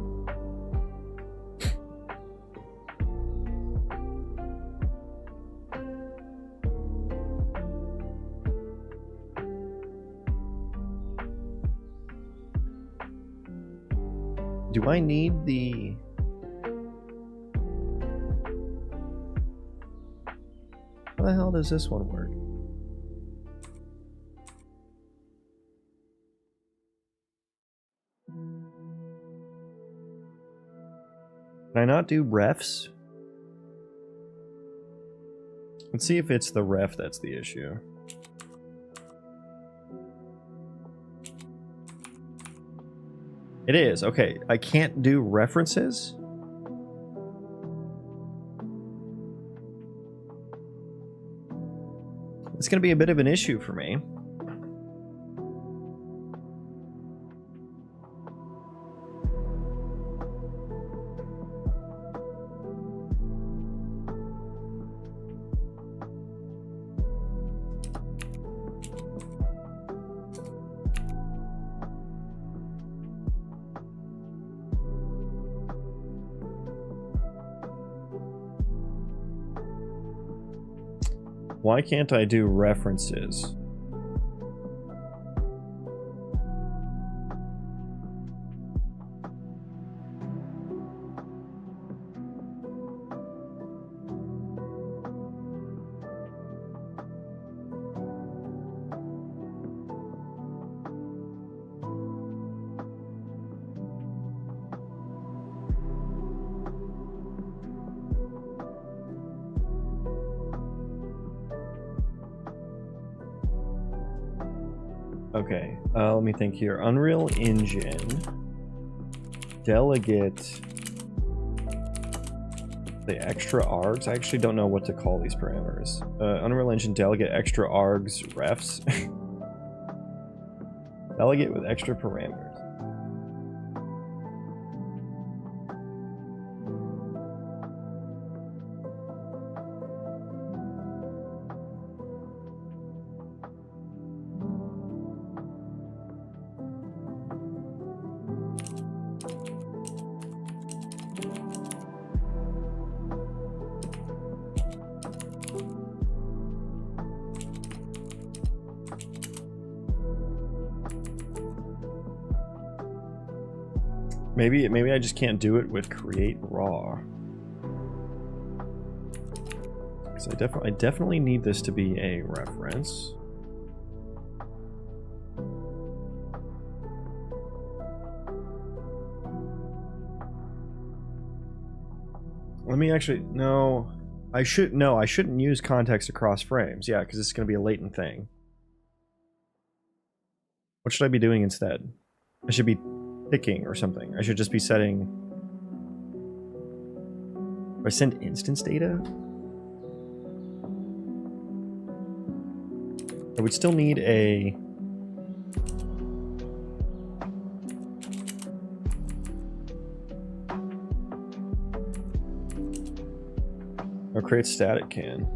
Do I need the... How the hell does this one work? Can I not do refs? Let's see if it's the ref that's the issue. It is. Okay, I can't do references? It's going to be a bit of an issue for me. Why can't I do references? Okay, let me think here. Unreal Engine, delegate, the extra args? I actually don't know what to call these parameters. Unreal Engine, delegate, extra args, refs. Delegate with extra parameters. Maybe I just can't do it with create raw. Because I definitely need this to be a reference. Let me actually I shouldn't use context across frames. Yeah, because it's going to be a latent thing. What should I be doing instead? I should be picking or something. I should just be setting. Do I send instance data? I would still need a or create static can.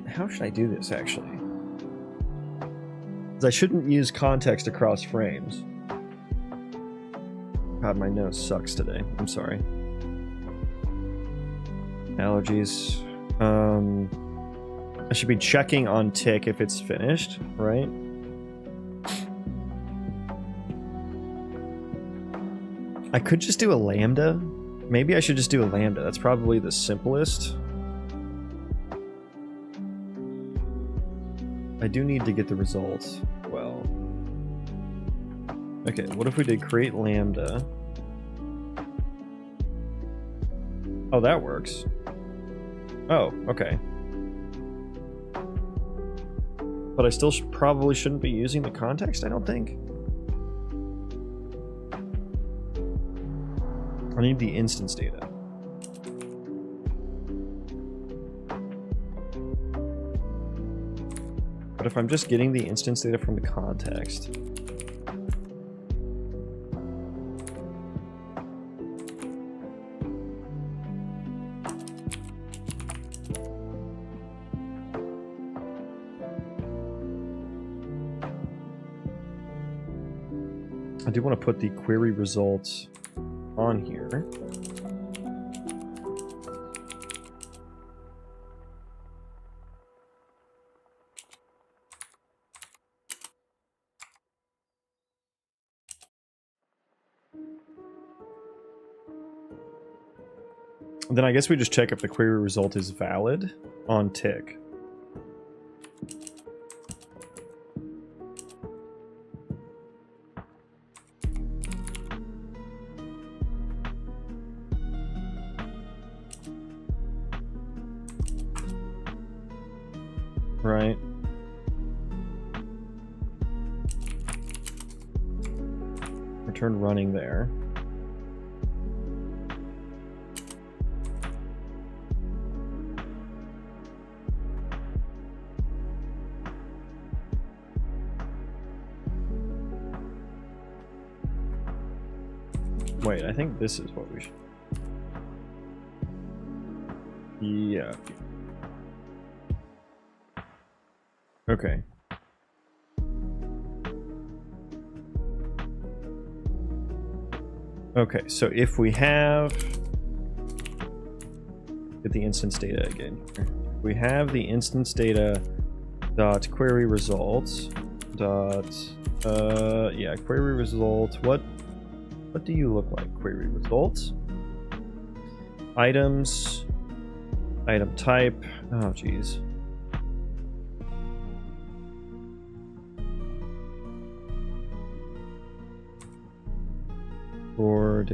How should I do this actually? Because I shouldn't use context across frames. God, my nose sucks today. I'm sorry. Allergies. I should be checking on tick if it's finished, right? I could just do a lambda. Maybe I should just do a lambda. That's probably the simplest. I do need to get the results. Well, okay, what if we did create lambda? Oh, that works. Oh, okay. But I still probably shouldn't be using the context, I don't think. I need the instance data. But if I'm just getting the instance data from the context, I do want to put the query results on here. Then I guess we just check if the query result is valid on tick. Right. Return running there. Wait, I think this is what we should... Yeah. Okay. Okay, so if we have... Get the instance data again. We have the instance data dot query results dot yeah, query results. What do you look like? Query results. Items. Item type. Oh geez. Or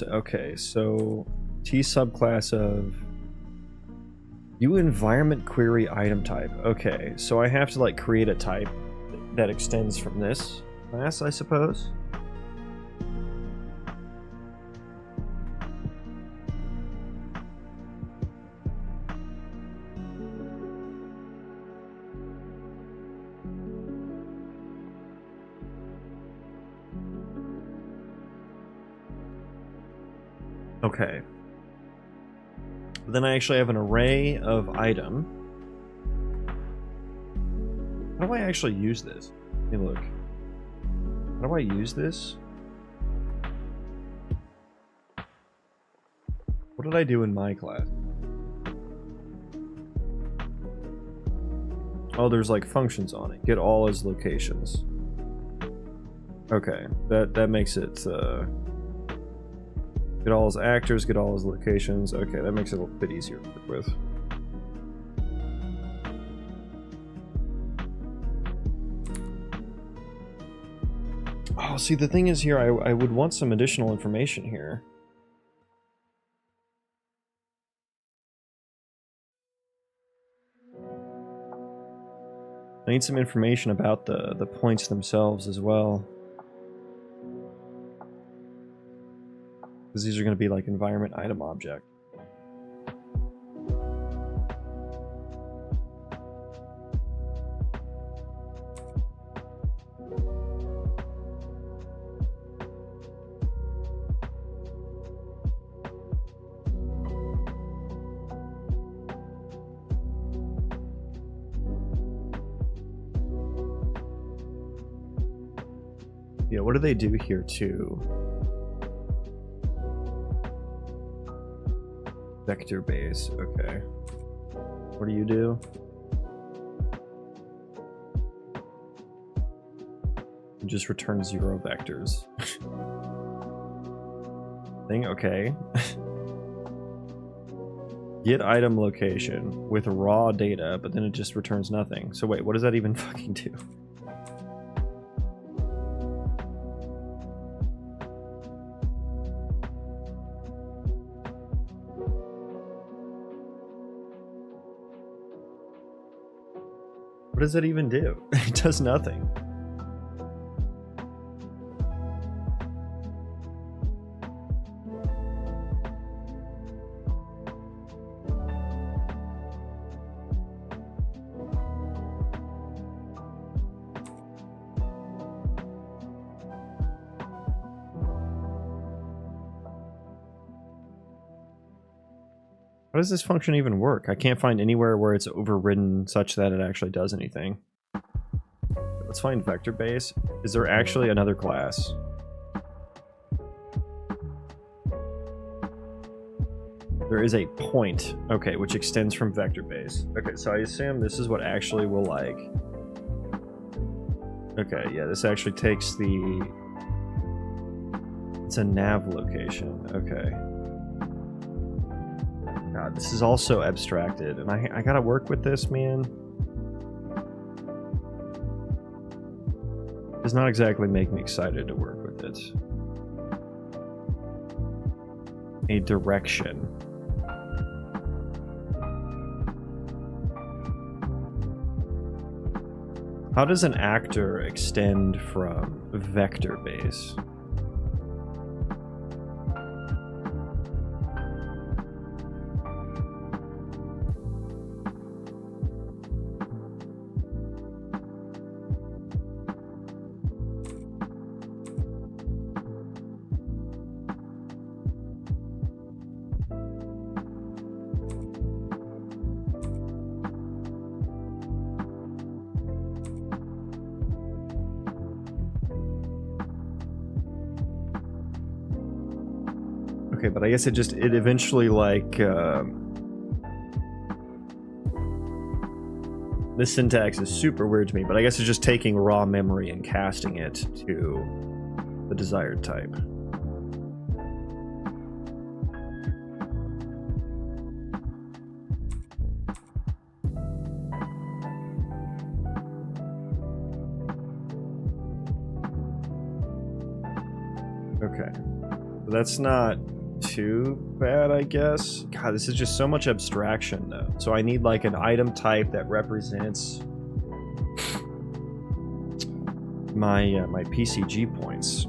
okay, so T subclass of U environment query item type. Okay, so I have to like create a type that extends from this class, I suppose. Okay. Then I actually have an array of item. How do I actually use this? Hey, look. How do I use this? What did I do in my class? Oh, there's like functions on it. Get all as locations. Okay, that makes it get all as actors, get all as locations. Okay, that makes it a little bit easier to work with. Oh, see, the thing is here, I would want some additional information here. I need some information about the points themselves as well. Because these are going to be like environment item object. Yeah, what do they do here too? Vector base, okay. What do you do? You just return 0 vectors. Thing, okay. Get item location with raw data, but then it just returns nothing. So wait, what does that even fucking do? What does that even do? It does nothing. How does this function even work? I can't find anywhere where it's overridden such that it actually does anything. Let's find vector base. Is there actually another class? There is a point, okay, which extends from vector base. Okay, so I assume this is what actually will like... Okay, yeah, this actually takes the... It's a nav location, okay. God, this is also abstracted, and I gotta work with this, man. Does not exactly make me excited to work with it. A direction. How does an actor extend from vector base? Okay, but I guess it eventually like this syntax is super weird to me, but I guess it's just taking raw memory and casting it to the desired type. Okay, that's not too bad, I guess. God, this is just so much abstraction, though. So I need like an item type that represents my my PCG points.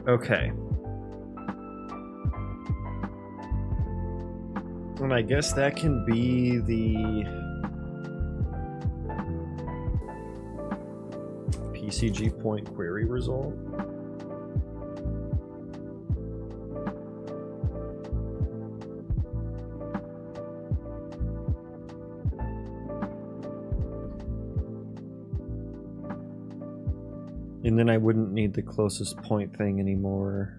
Okay. And I guess that can be the PCG point query result. And then I wouldn't need the closest point thing anymore.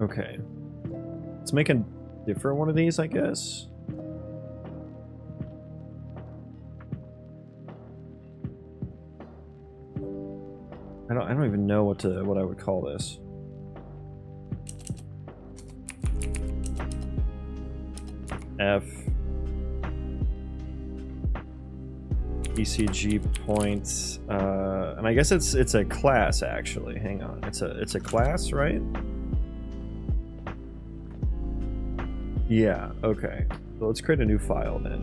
Okay. Let's make a different one of these, I guess. I don't even know what I would call this. F PCG points, and I guess it's a class actually. Hang on, it's a class, right? Yeah. Okay. So let's create a new file then.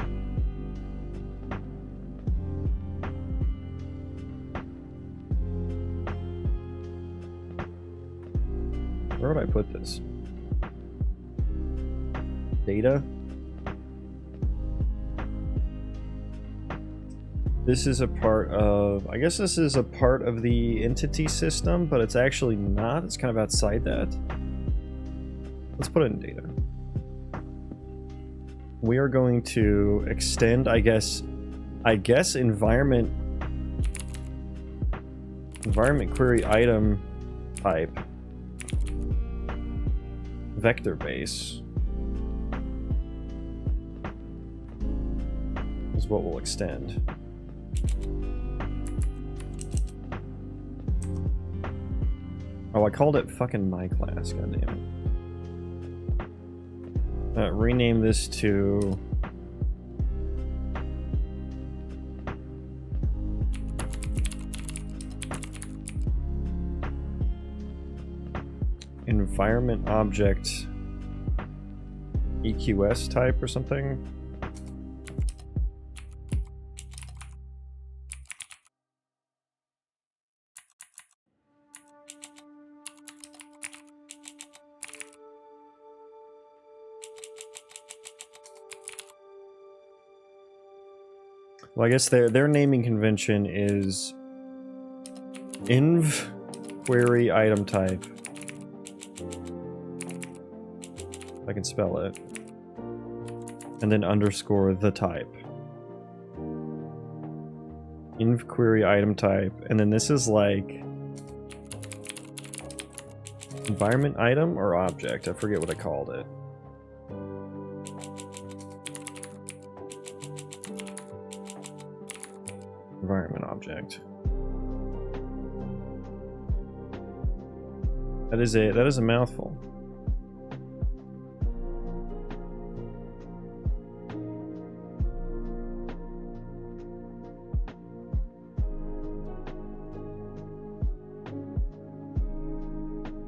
Where would I put this? Data? This is a part of, I guess this is a part of the entity system, but it's actually not. It's kind of outside that. Let's put it in data. We are going to extend, I guess environment query item type vector base is what we'll extend. Oh, I called it fucking my class, goddammit. Rename this to environment object EQS type or something. Well, I guess their naming convention is env query item type. If I can spell it. And then underscore the type. Env query item type. And then this is like environment item or object. I forget what I called it. Environment object. That is a mouthful.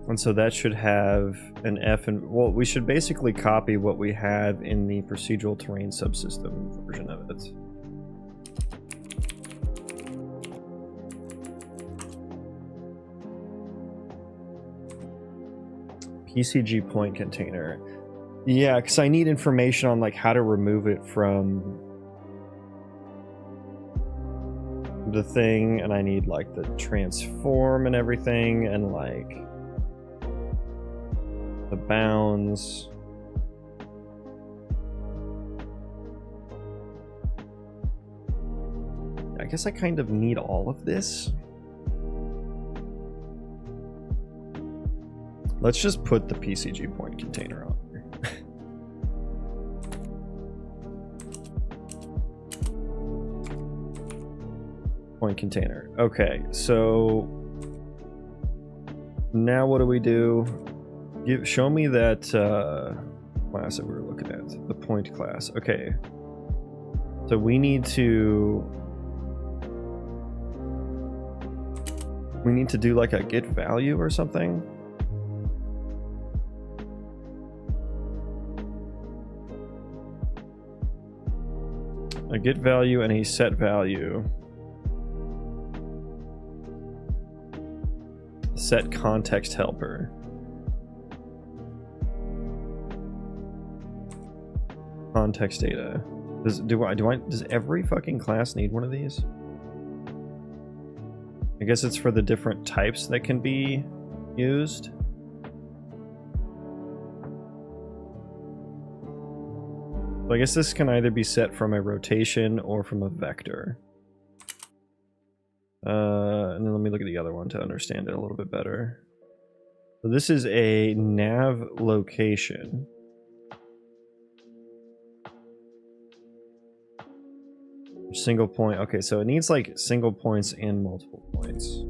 And so that should have an F, and well, we should basically copy what we have in the procedural terrain subsystem version of it. PCG point container. Yeah, because I need information on like how to remove it from the thing, and I need like the transform and everything, and like the bounds. I guess I kind of need all of this. Let's just put the PCG point container on here. Point container. Okay, so now what do we do? Show me that class that we were looking at, the point class. Okay, so we need to do like a get value or something. A get value and a set value. Set context helper. Context data. Does every fucking class need one of these? I guess it's for the different types that can be used. So I guess this can either be set from a rotation or from a vector. And then let me look at the other one to understand it a little bit better. So this is a nav location. Single point. Okay, so it needs like single points and multiple points.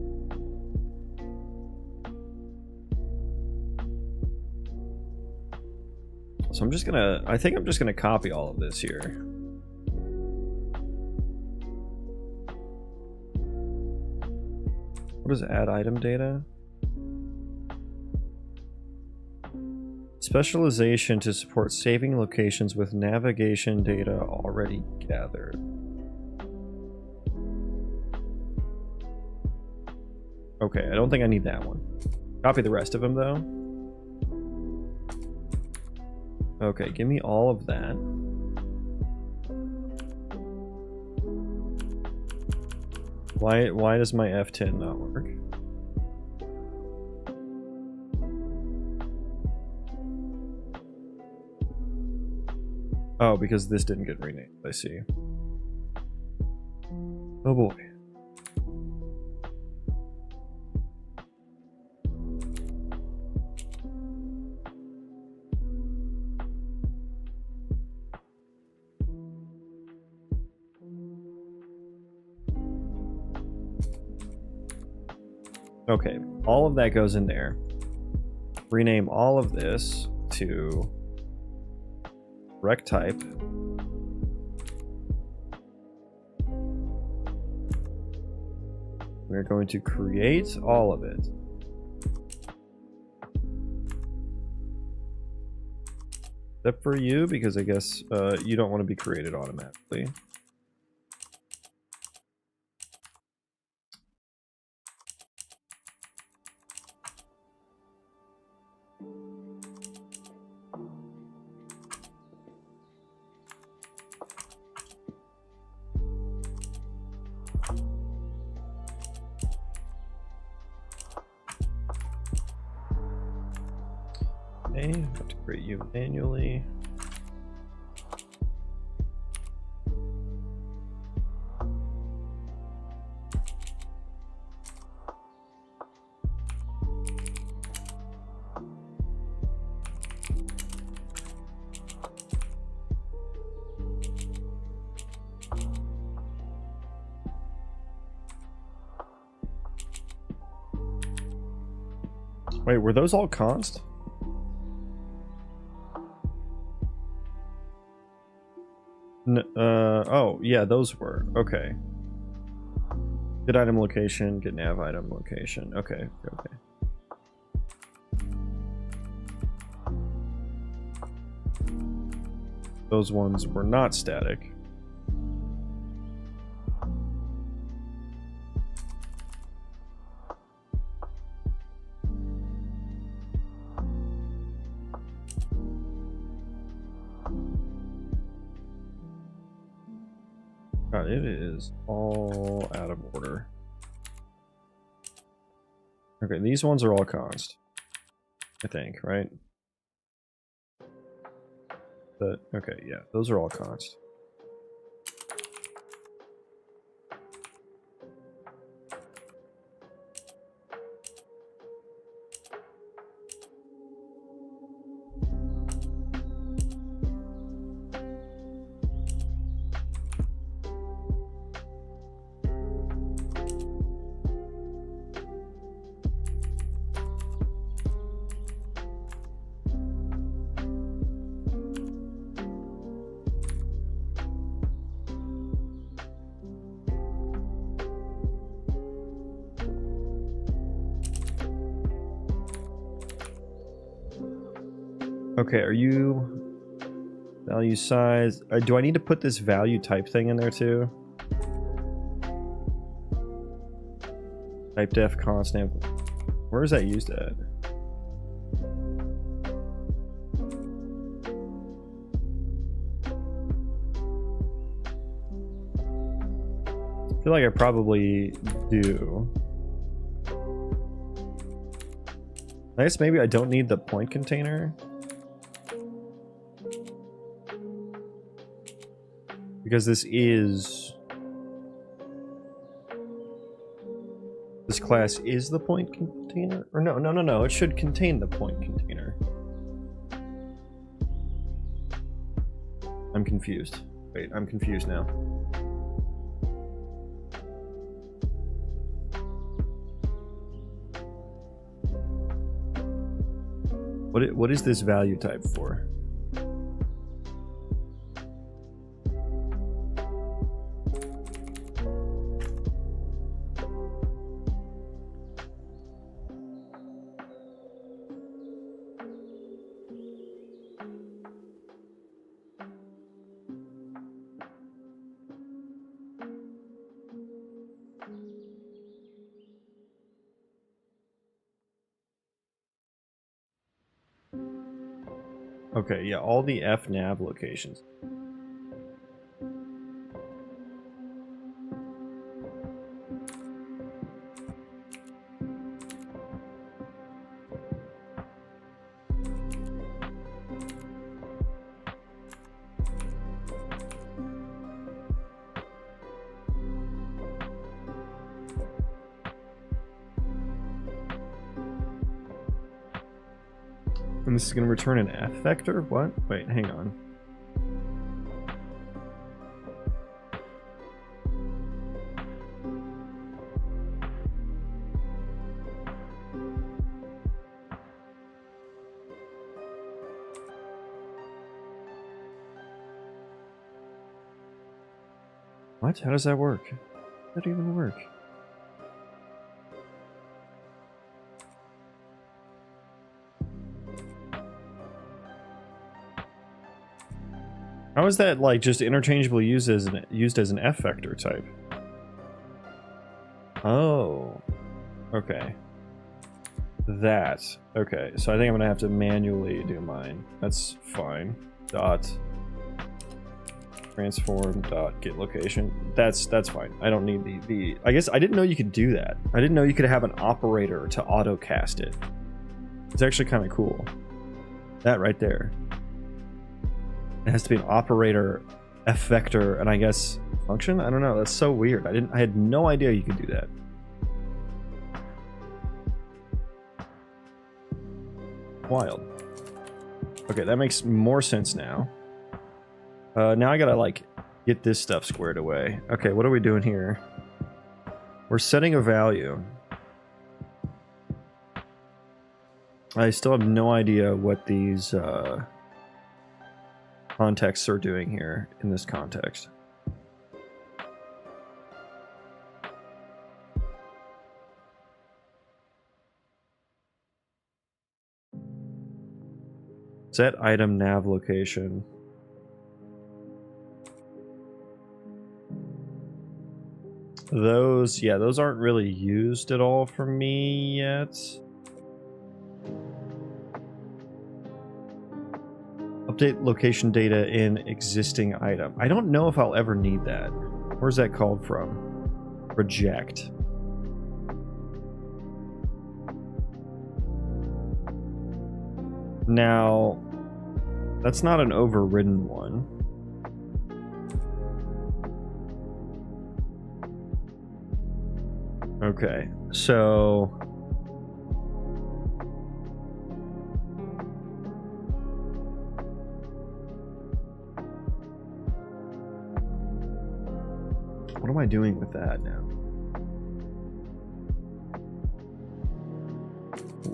So I think I'm just gonna copy all of this here. What is add item data? Specialization to support saving locations with navigation data already gathered. Okay, I don't think I need that one. Copy the rest of them though. Okay, give me all of that. Why does my F10 not work? Oh, because this didn't get renamed, I see. Oh boy. Okay, all of that goes in there. Rename all of this to rect type. We're going to create all of it. Except for you, because I guess you don't want to be created automatically. Okay, have to create you manually. Wait, were those all const? Oh, yeah, those were. Okay. Get item location, get nav item location. Okay, okay. Those ones were not static. God, it is all out of order. Okay, these ones are all const, I think, right? But okay, yeah, those are all const. Okay, are you value size? Do I need to put this value type thing in there too? Type def constant. Where is that used at? I feel like I probably do. I guess maybe I don't need the point container. Because this class is the point container? Or no, it should contain the point container. I'm confused. Wait, I'm confused now. What is this value type for? Okay, yeah, all the FNAV locations. And this is going to return an F vector? What? Wait, hang on. What? How does that work? How does that even work? How is that like just interchangeably used as an F vector type? Oh, okay. That okay. So I think I'm gonna have to manually do mine. That's fine. Dot transform dot get location. That's fine. I don't need the. I guess I didn't know you could do that. I didn't know you could have an operator to auto cast it. It's actually kind of cool. That right there. It has to be an operator, F vector, and I guess function? I don't know. That's so weird. I had no idea you could do that. Wild. Okay, that makes more sense now. Now I gotta like get this stuff squared away. Okay, what are we doing here? We're setting a value. I still have no idea what these contexts are doing here in this context. Set item nav location. Those, yeah, those aren't really used at all for me yet. Update location data in existing item. I don't know if I'll ever need that. Where's that called from? Reject. Now, that's not an overridden one. Okay, so... what am I doing with that now?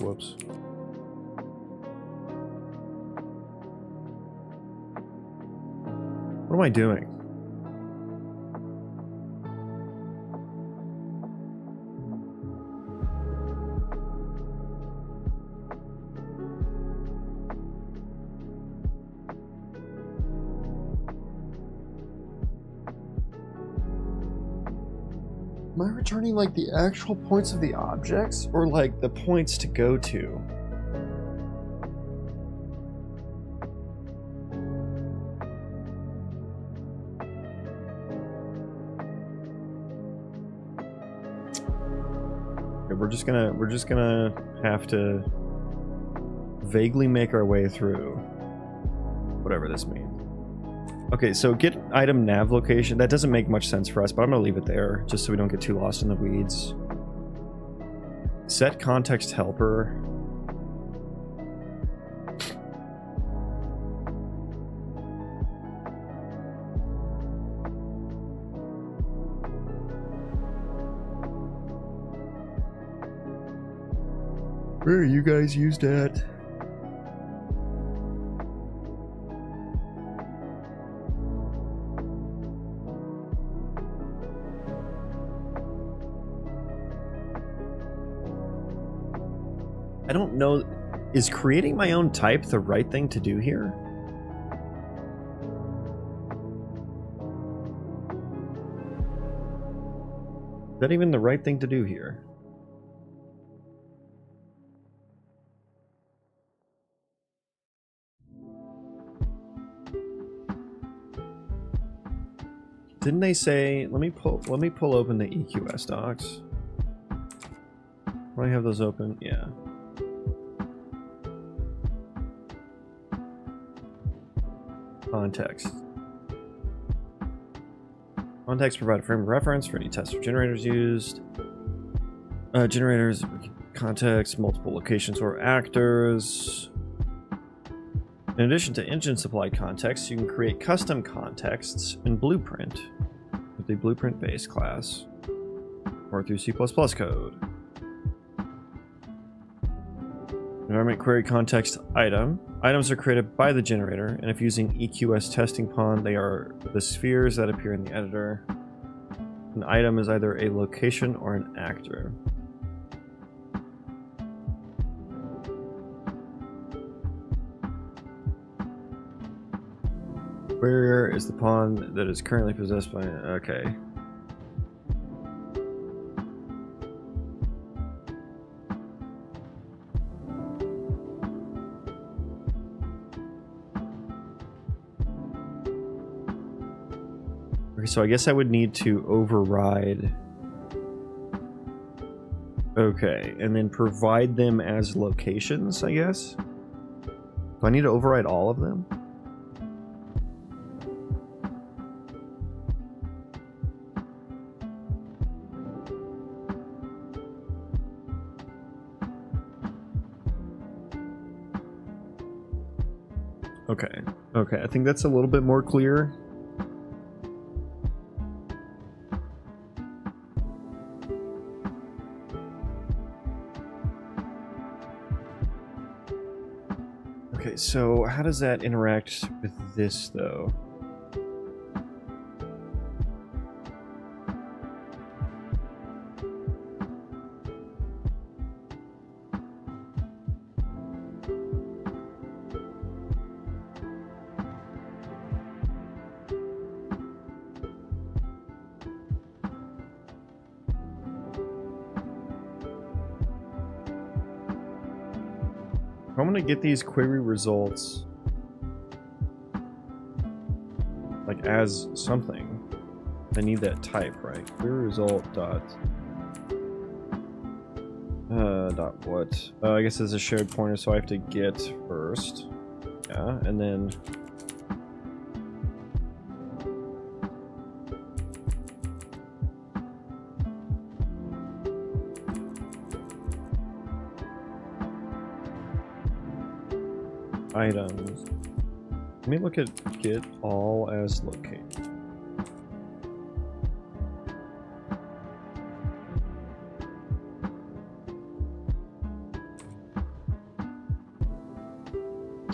Whoops. What am I doing? Am I returning like the actual points of the objects or like the points to go to? Okay, we're just gonna have to vaguely make our way through whatever this means. Okay, so get item nav location. That doesn't make much sense for us, but I'm going to leave it there just so we don't get too lost in the weeds. Set context helper. Where are you guys used at? I don't know, is creating my own type the right thing to do here? Is that even the right thing to do here? Didn't they say, let me pull open the EQS docs. Do I have those open? Yeah. Context. Context provide a frame of reference for any test of generators used. Generators, context, multiple locations or actors. In addition to engine supply context, you can create custom contexts in Blueprint with the Blueprint base class or through C++ code. Environment query context item. Items are created by the generator, and if using EQS testing pond, they are the spheres that appear in the editor. An item is either a location or an actor. Where is the pond that is currently possessed by... okay. So I guess I would need to override. Okay, and then provide them as locations, I guess? Do I need to override all of them? Okay, okay, I think that's a little bit more clear. Okay, so how does that interact with this, though? I'm gonna get these query results like as something. I need that type, right? Query result dot what? I guess it's a shared pointer, so I have to get first. Yeah, and then items. Let me look at get all as located.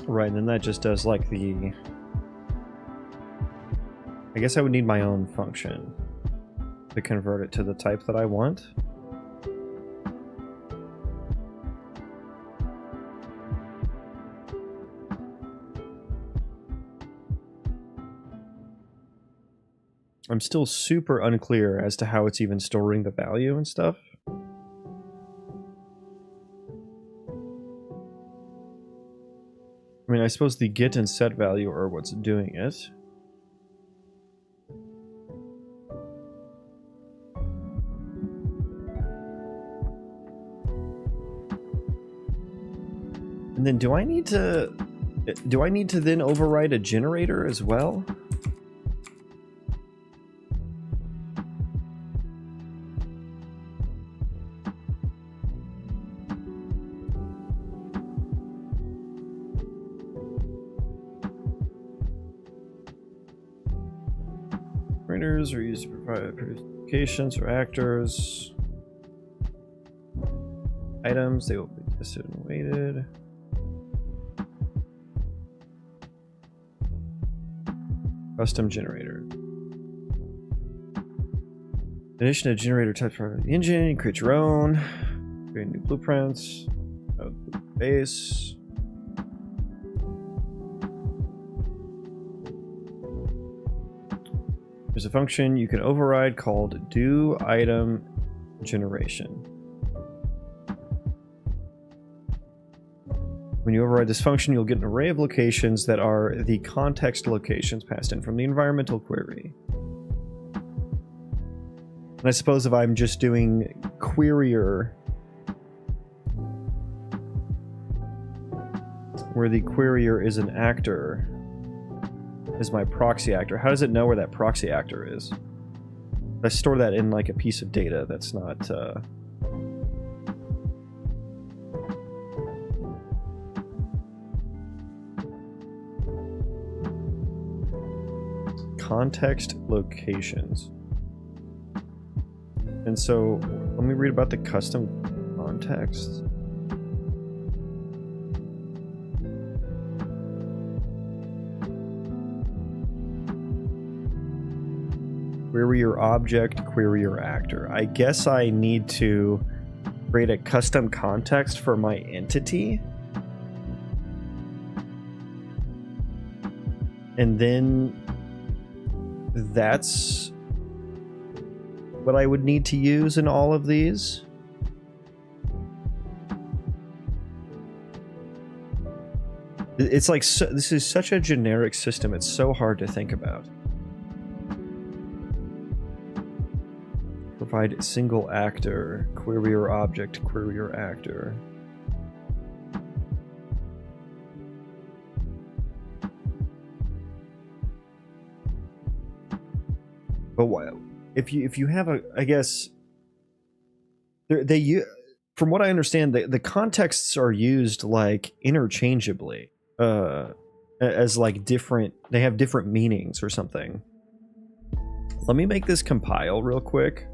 Right, and then that just does like the... I guess I would need my own function to convert it to the type that I want. I'm still super unclear as to how it's even storing the value and stuff. I mean, I suppose the get and set value are what's doing it. And then do I need to then override a generator as well? Generators are used to provide applications or actors. Items, they will be tested and weighted. Custom generator. In addition to generator types for the engine, you create your own. Create new blueprints. Base. There's a function you can override called do item generation. When you override this function, you'll get an array of locations that are the context locations passed in from the environmental query. And I suppose if I'm just doing querier, where the querier is an actor, is my proxy actor. How does it know where that proxy actor is? I store that in like a piece of data that's not context locations. And so let me read about the custom context. Query your object, query your actor. I guess I need to create a custom context for my entity. And then that's what I would need to use in all of these. It's like, this is such a generic system, it's so hard to think about. Provide single actor, query your object, query your actor. But what if you have a, I guess from what I understand, the contexts are used like interchangeably, as like different, they have different meanings or something. Let me make this compile real quick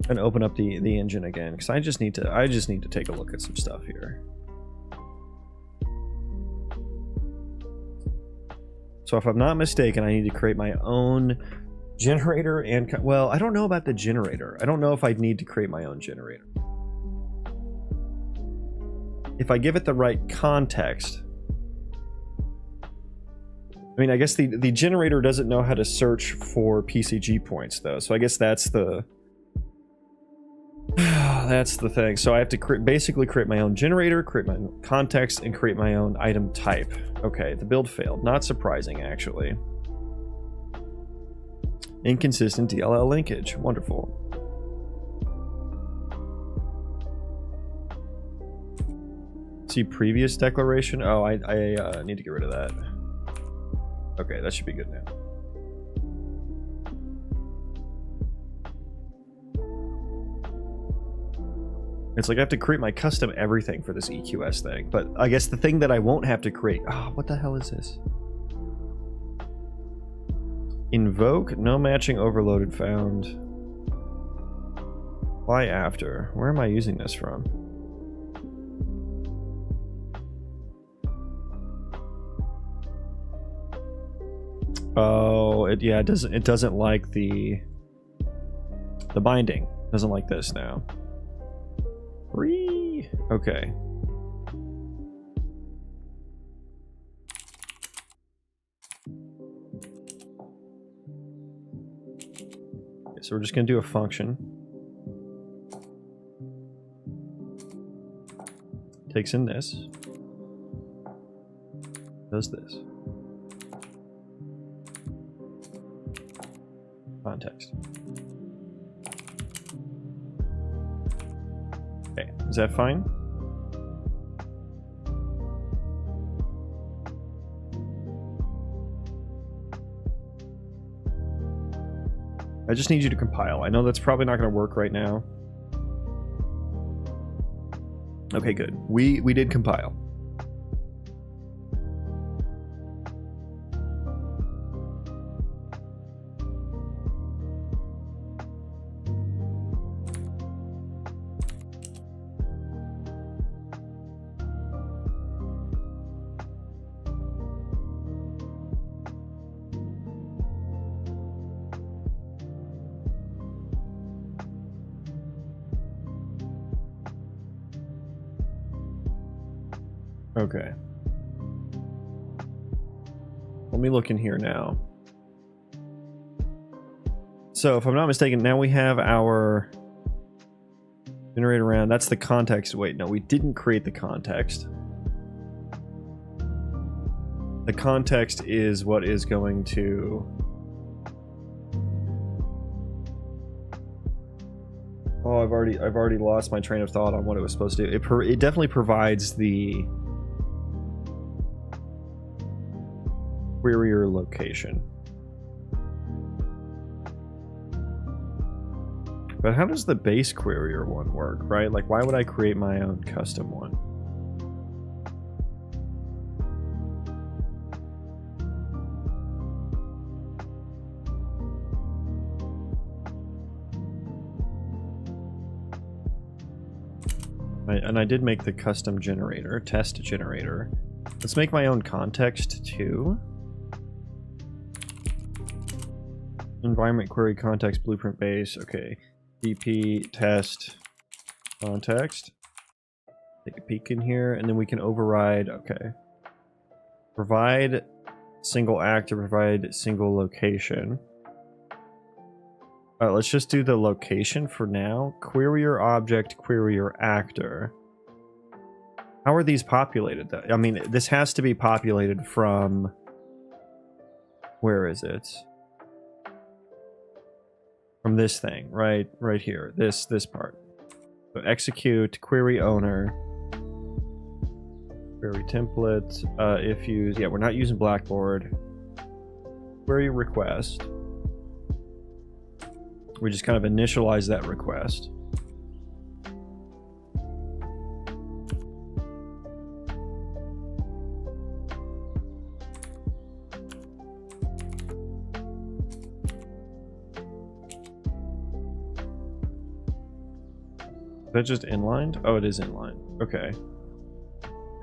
and open up the engine again, because I just need to take a look at some stuff here. So if I'm not mistaken, I need to create my own generator and, well, I don't know about the generator. I don't know if I'd need to create my own generator. If I give it the right context. I mean, I guess the generator doesn't know how to search for PCG points though. So I guess that's the thing. So I have to basically create my own generator, create my own context, and create my own item type. Okay, the build failed. Not surprising, actually. Inconsistent DLL linkage. Wonderful. See previous declaration. Oh, I need to get rid of that. Okay, that should be good now. It's like I have to create my custom everything for this EQS thing, but I guess the thing that I won't have to create... Oh, what the hell is this? Invoke, no matching overloaded found. Why after? Where am I using this from? Oh, it doesn't like the binding. It doesn't like this now. Okay. So we're just going to do a function. Takes in this. Does this. Context. Okay, is that fine? I just need you to compile. I know that's probably not going to work right now. Okay, good. We did compile. Okay. Let me look in here now. So, if I'm not mistaken, now we have our generate around. That's the context. Wait, no, we didn't create the context. The context is what is going to... Oh, I've already lost my train of thought on what it was supposed to do. It definitely provides the querier location. But how does the base querier one work, right? Like, why would I create my own custom one? And I did make the custom generator, test generator. Let's make my own context too. Environment query context blueprint base. Okay. DP test context. Take a peek in here, and then we can override. Okay. Provide single actor, provide single location. Let's just do the location for now. Querier object, querier actor. How are these populated though? I mean, this has to be populated from... Where is it? From this thing, right here. This part. So execute, query owner, query template, if used. Yeah, we're not using Blackboard. Query request. We just kind of initialize that request. Is that just inlined? Oh, it is inlined. Okay.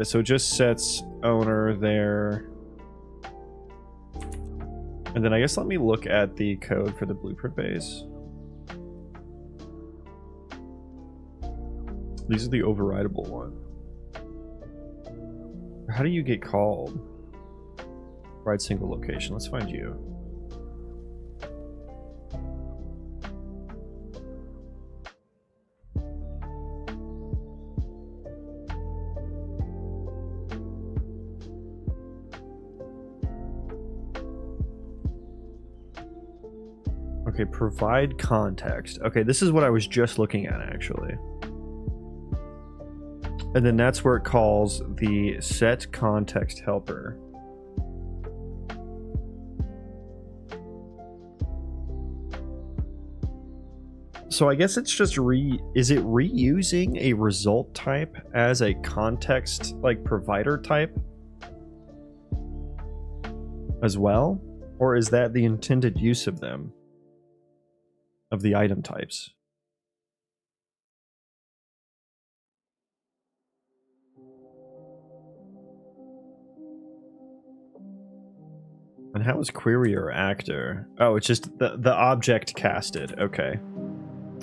So it just sets owner there. And then I guess let me look at the code for the blueprint base. These are the overrideable one. How do you get called? Provide single location. Let's find you. Okay, provide context. Okay, this is what I was just looking at, actually. And then that's where it calls the set context helper. So I guess it's just is it reusing a result type as a context, like, provider type as well? Or is that the intended use of them? Of the item types? And how is query or actor? Oh, it's just the object casted. Okay.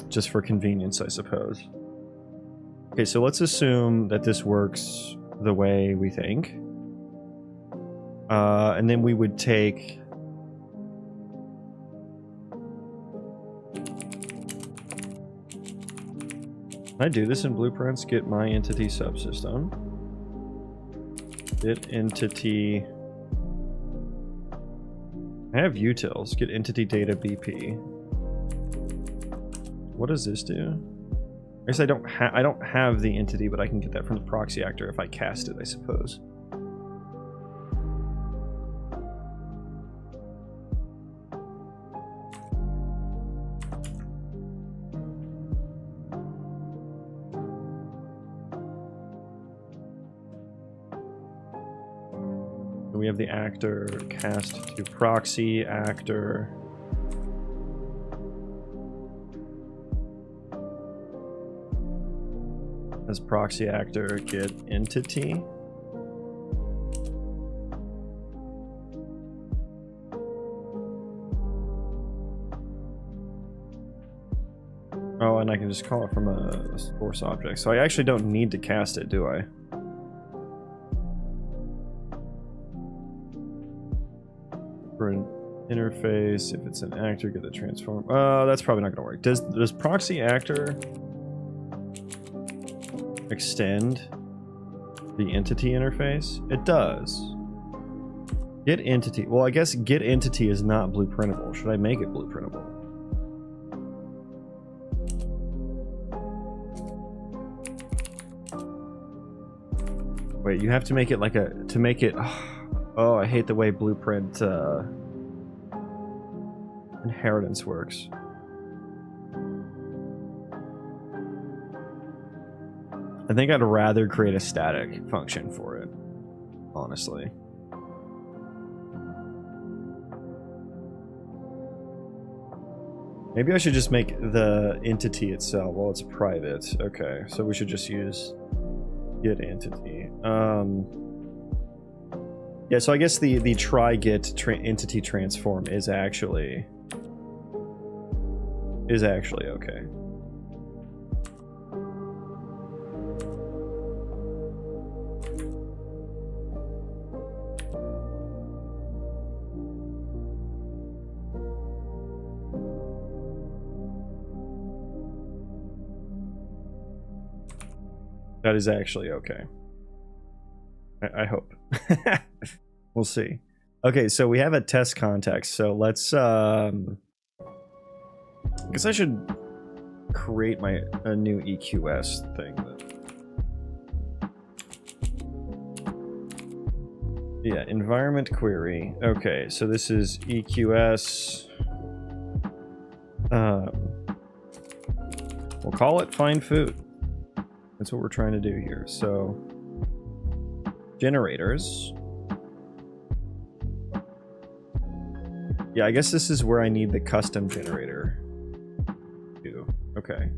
Just for convenience, I suppose. Okay, so let's assume that this works the way we think. And then we would take... Can I do this in blueprints? Get my entity subsystem. Get entity... I have utils. Get entity data BP. What does this do? I guess I don't have the entity, but I can get that from the proxy actor if I cast it, I suppose. We have the actor cast to proxy actor. As proxy actor, get entity. Oh, and I can just call it from a source object. So I actually don't need to cast it, do I? For an interface, if it's an actor, get the transform. That's probably not gonna work. Does proxy actor extend the entity interface? It does. Get entity. Well, I guess get entity is not blueprintable. Should I make it blueprintable? Wait, you have to make it like a to make it. Oh, I hate the way blueprint inheritance works. I think I'd rather create a static function for it, honestly. Maybe I should just make the entity itself. Well, it's private. Okay, so we should just use get entity. Yeah, so I guess the try get entity transform is actually okay. That is actually okay. I hope. We'll see. Okay, so we have a test context. So let's I guess I should create a new EQS thing. Yeah, environment query. Okay, so this is EQS. We'll call it find food. That's what we're trying to do here. So generators. Yeah, I guess this is where I need the custom generator. Okay.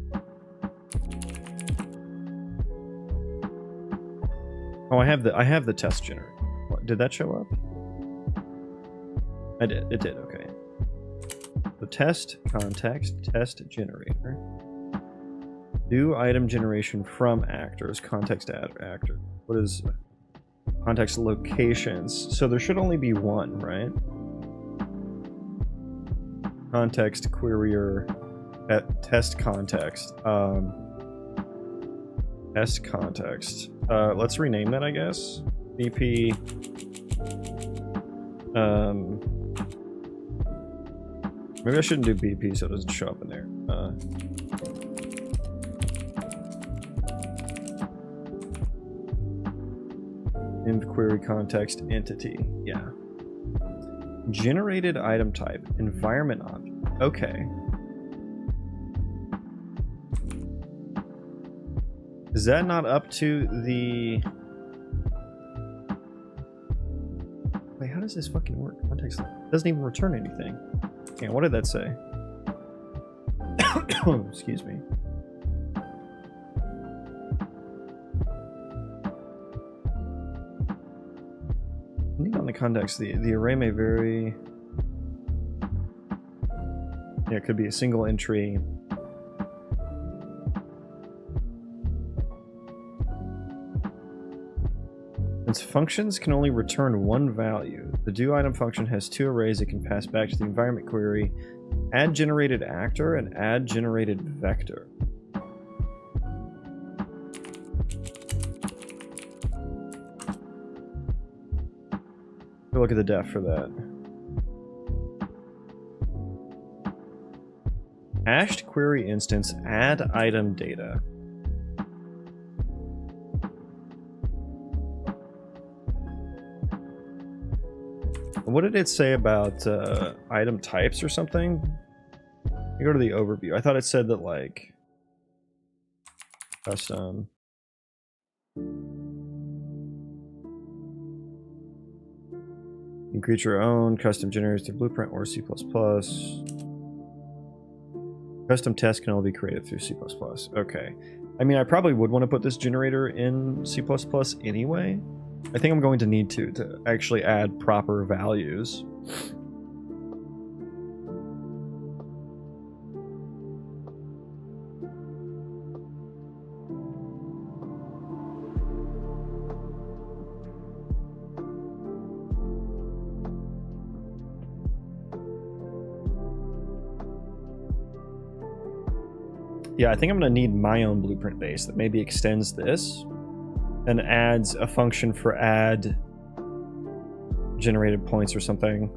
Oh, I have the test generator. What, did that show up? I did. It did. Okay. The test context test generator. Do item generation from actors. Context add actor. What is context locations? So there should only be one, right? Context querier at test context. Test context. Let's rename that, I guess. BP Maybe I shouldn't do BP so it doesn't show up in there. Inv query context entity. Yeah. Generated item type. Environment object. Okay. Is that not up to the... Wait, how does this fucking work? Context doesn't even return anything. Yeah, what did that say? Excuse me. Depending on the context, the array may vary. Yeah, it could be a single entry. Since functions can only return one value, the doItem function has two arrays it can pass back to the environment query: add generated actor and add generated vector. Look at the def for that. Hashed query instance add item data. What did it say about item types or something? You go to the overview. I thought it said that, like, custom. You can create your own custom generators through Blueprint or C++. Custom tests can only be created through C++. Okay. I mean, I probably would want to put this generator in C++ anyway. I think I'm going to need to actually add proper values. Yeah, I think I'm going to need my own blueprint base that maybe extends this and adds a function for add generated points or something.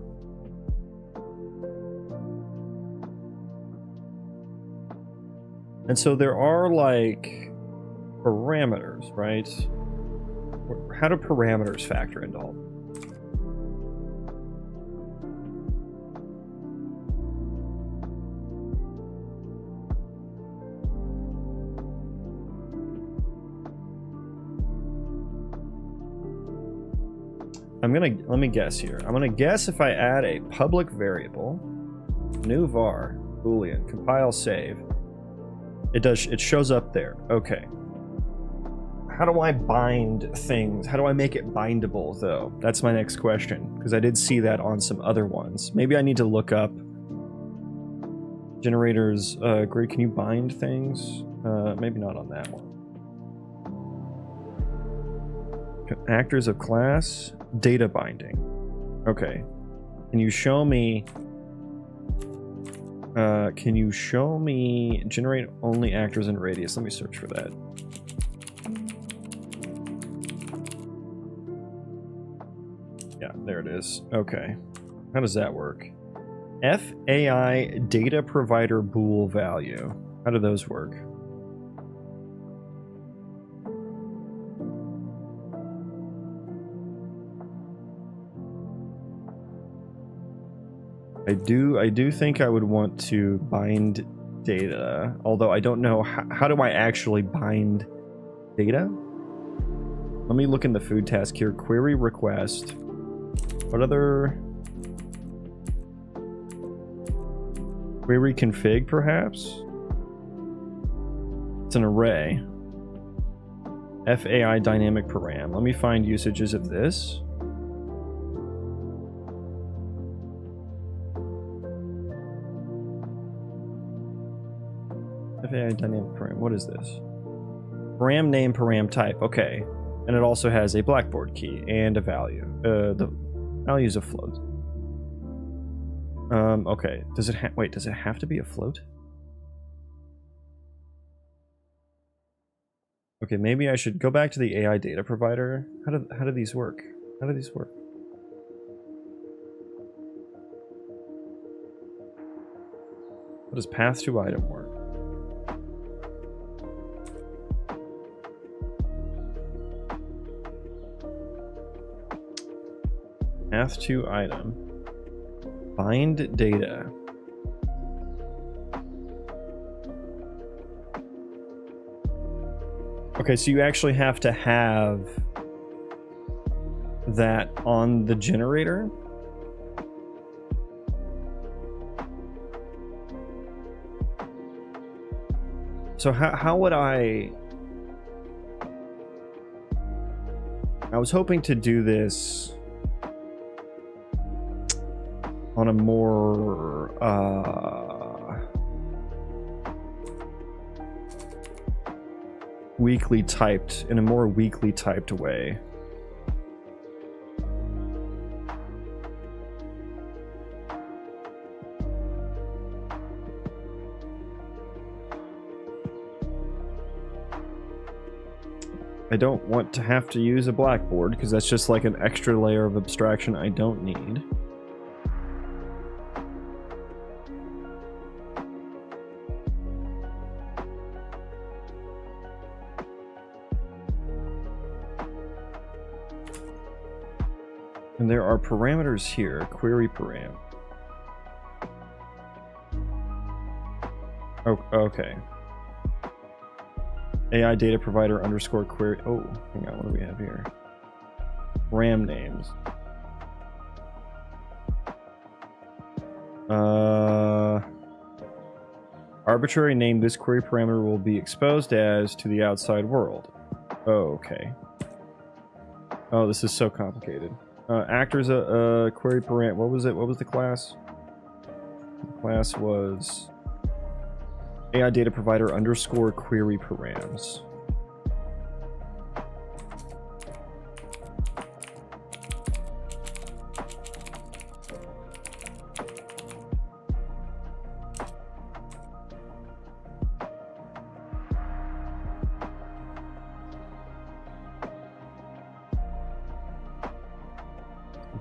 And so there are, like, parameters, right? How do parameters factor into all of them? Let me guess here. I'm gonna guess if I add a public variable, new var, boolean, compile, save, it shows up there. Okay. How do I bind things? How do I make it bindable, though? That's my next question, because I did see that on some other ones. Maybe I need to look up generators. Great, can you bind things? Maybe not on that one. Actors of class, data binding. Okay. Can you show me generate only actors in radius? Let me search for that. Yeah, there it is. Okay. How does that work? FAI data provider bool value. How do those work? I do think I would want to bind data, although I don't know how do I actually bind data? Let me look in the food task here. Query request. What other? Query config, perhaps? It's an array. FAI dynamic param. Let me find usages of this. FAI dynamic param. What is this? Param name, param type. Okay. And it also has a Blackboard key and a value. The value is a float. Okay. Does it wait, does it have to be a float? Okay, maybe I should go back to the AI data provider. How do these work? How do these work? How does path to item work? Path to item. Find data. Okay, so you actually have to have that on the generator. So how would I was hoping to do this on a more weakly typed way. I don't want to have to use a blackboard because that's just like an extra layer of abstraction I don't need. And there are parameters here, query param. Oh, okay. AI data provider underscore query. Oh, hang on, what do we have here? RAM names. Arbitrary name this query parameter will be exposed as to the outside world. Oh, okay. Oh, this is so complicated. Actors a query parameter. What was it? What was the class? The class was AI data provider underscore query params.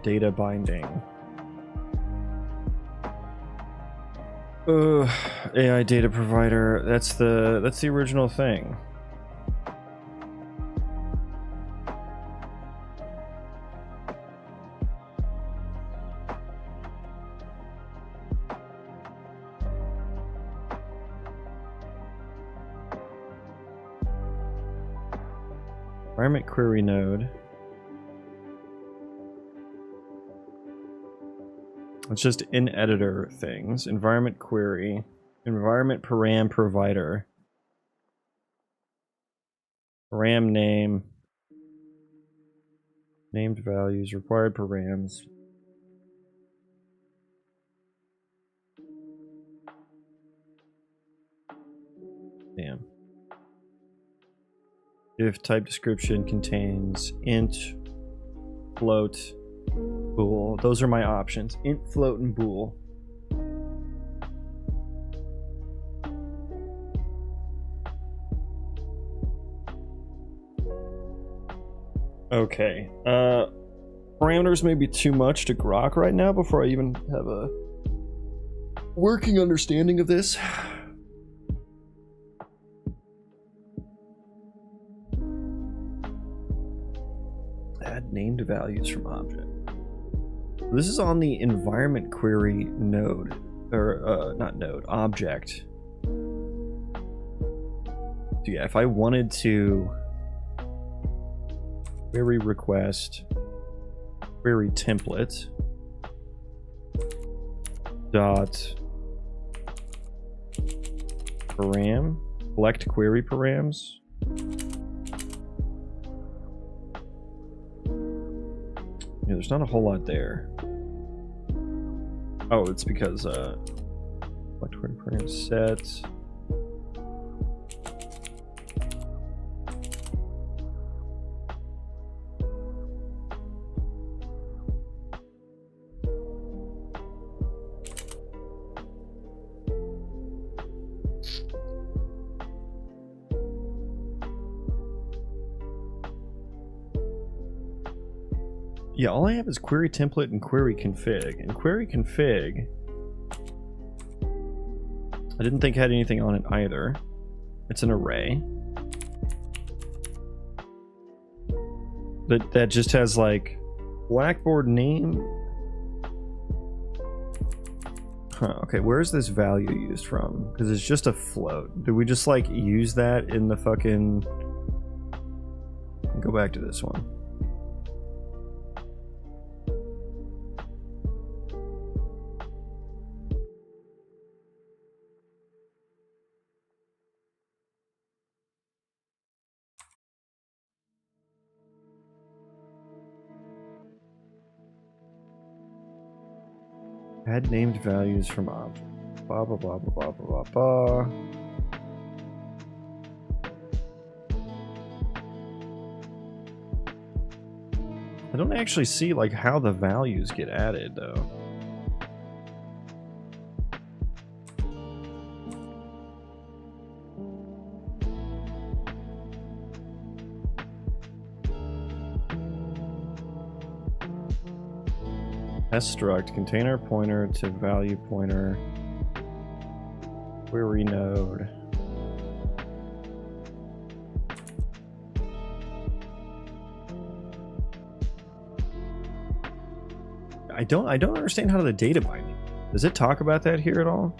Data binding. AI data provider. That's the original thing. Environment query node. It's just in editor things. Environment query. Environment param provider. Param name. Named values. Required params. Damn. If type description contains int, float, bool. Those are my options. Int, float, and bool. Okay. Parameters may be too much to grok right now before I even have a working understanding of this. Add named values from object. This is on the environment query node, or not node, object. So yeah, if I wanted to query request, query template, dot param, collect query params. Yeah, there's not a whole lot there. Oh, it's because collect query params set. Yeah, all I have is query template and query config. And query config, I didn't think it had anything on it either. It's an array. That just has like Blackboard name. Huh, okay, where's this value used from? Because it's just a float. Did we just like use that in the fucking... Go back to this one. Add named values from object. Blah blah blah blah blah blah blah. I don't actually see like how the values get added though. Struct container pointer to value pointer query node. I don't understand how the data binding. Does it talk about that here at all?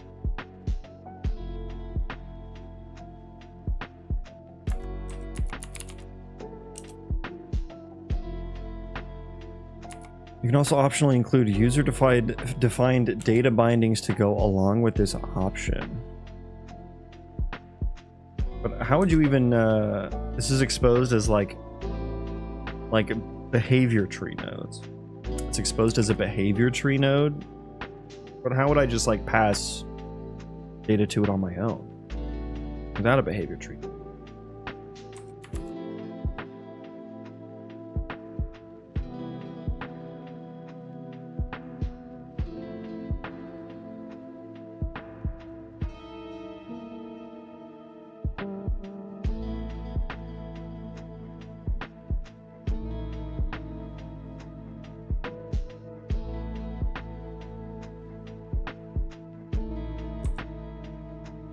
You can also optionally include user-defined data bindings to go along with this option. But how would you even... this is exposed as like behavior tree nodes. It's exposed as a behavior tree node. But how would I just like pass data to it on my own without a behavior tree?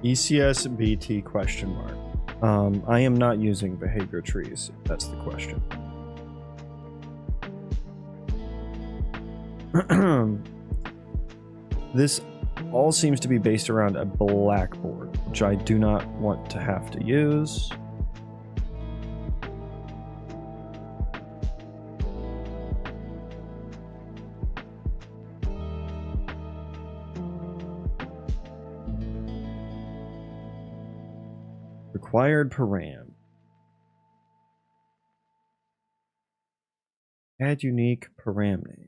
ECSBT question mark. I am not using behavior trees, if that's the question. This all seems to be based around a Blackboard, which I do not want to have to use. Required param. Add unique param name.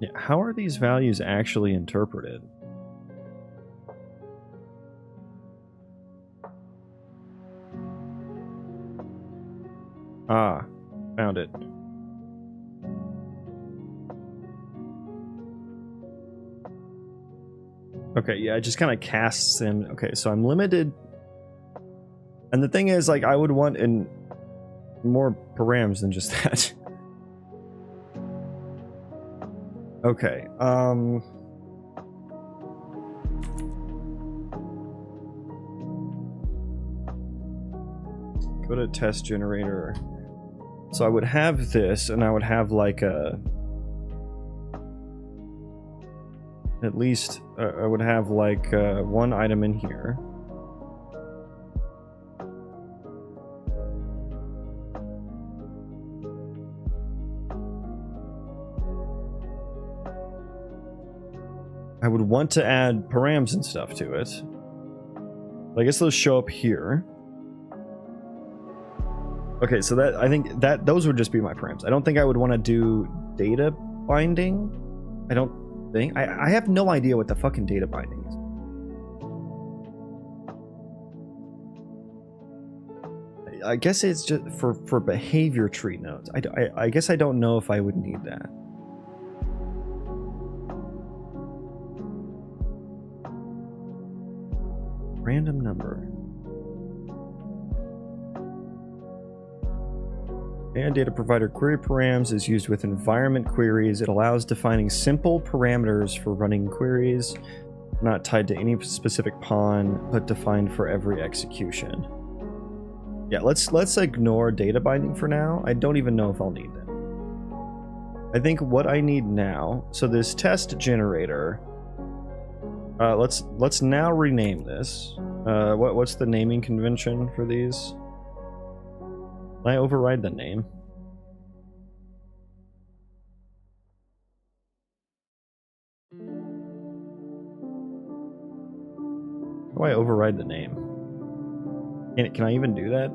Yeah, how are these values actually interpreted? Ah, found it. Okay, yeah, it just kind of casts them. Okay, so I'm limited. And the thing is, like, I would want in more params than just that. Okay, go to test generator. So I would have this, and I would have like a... At least, I would have like one item in here. I would want to add params and stuff to it. But I guess those show up here. Okay, so that I think that those would just be my params. I don't think I would want to do data binding. I don't think. I have no idea what the fucking data binding is. I guess it's just for behavior tree nodes. I guess I don't know if I would need that. Random number. And data provider query params is used with environment queries. It allows defining simple parameters for running queries, not tied to any specific pawn, but defined for every execution. Yeah, let's ignore data binding for now. I don't even know if I'll need that. I think what I need now, so this test generator, let's now rename this. What's the naming convention for these? Can I override the name? How do I override the name? Can I even do that?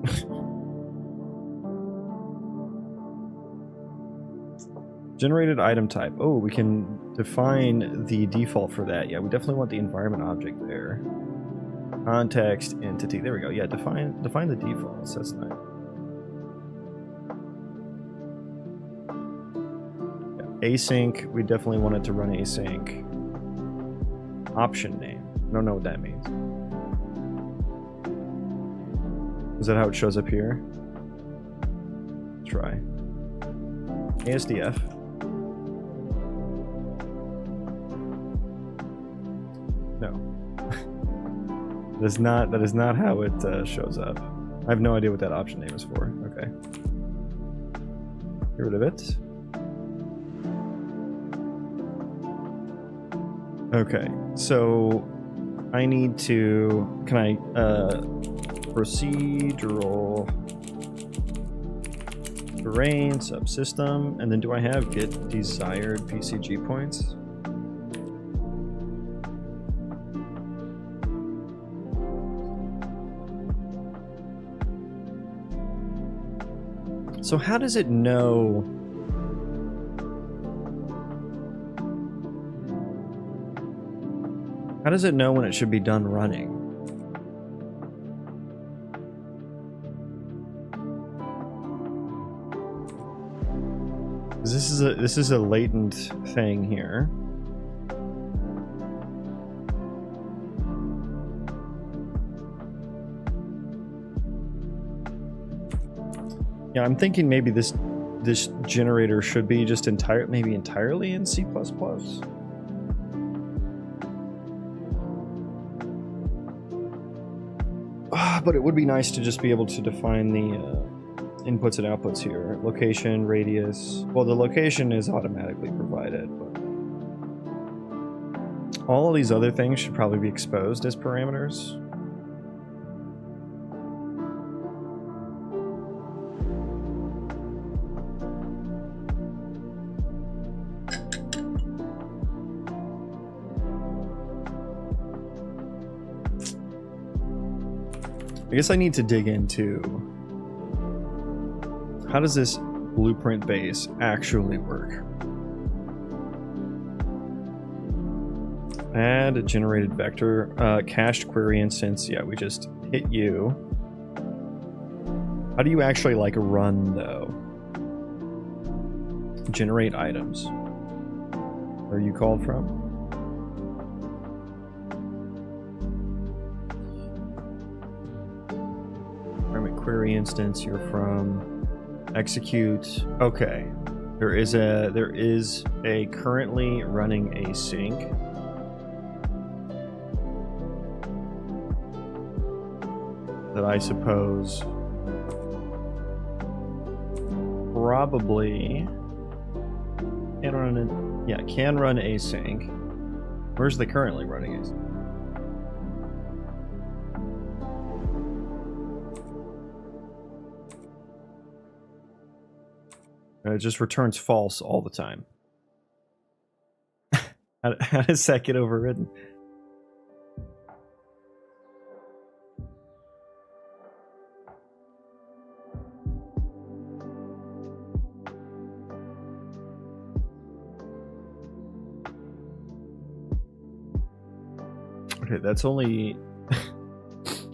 Generated item type. Oh, we can define the default for that. Yeah, we definitely want the environment object there. Context entity. There we go. Yeah, define the defaults. That's nice. Async, we definitely want it to run async. Option name. I don't know what that means. Is that how it shows up here? Let's try. ASDF. No. That is not how it shows up. I have no idea what that option name is for. Okay. Get rid of it. Okay, so I need to, can I, procedural terrain subsystem, and then do I have get desired PCG points? So how does it know? How does it know when it should be done running? This is a latent thing here. Yeah, I'm thinking maybe this generator should be just entirely in C++. But it would be nice to just be able to define the inputs and outputs here. Location, radius. Well, the location is automatically provided, but all of these other things should probably be exposed as parameters. I guess I need to dig into how does this blueprint base actually work? Add a generated vector, cached query instance. Yeah, we just hit you. How do you actually like run though? Generate items. Where are you called from? Query instance, you're from execute. Okay, there is a currently running async. That I suppose probably can run it. Yeah, can run async. Where's the currently running async? It just returns false all the time. How does that get overridden? Okay, that's only...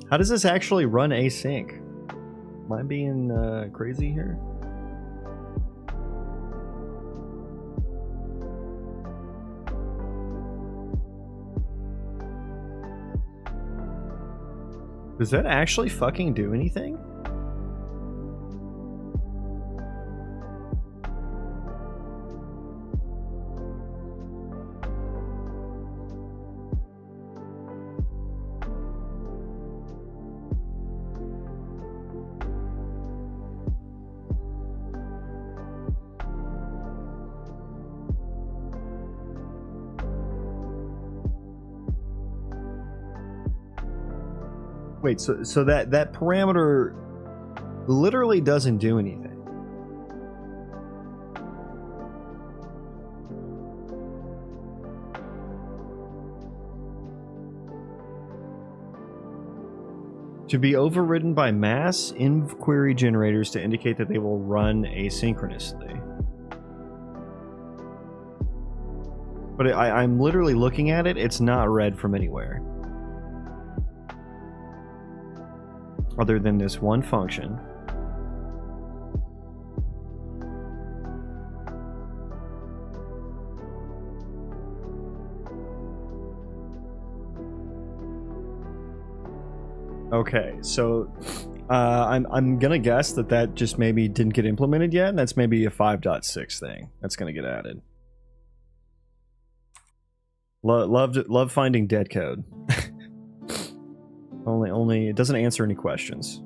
How does this actually run async? Am I being crazy here? Does that actually fucking do anything? Wait, so that parameter literally doesn't do anything. To be overridden by mass inquiry generators to indicate that they will run asynchronously. But I'm literally looking at it, it's not read from anywhere. Other than this one function. Okay, so I'm gonna guess that just maybe didn't get implemented yet, and that's maybe a 5.6 thing that's gonna get added. Love finding dead code. only it doesn't answer any questions.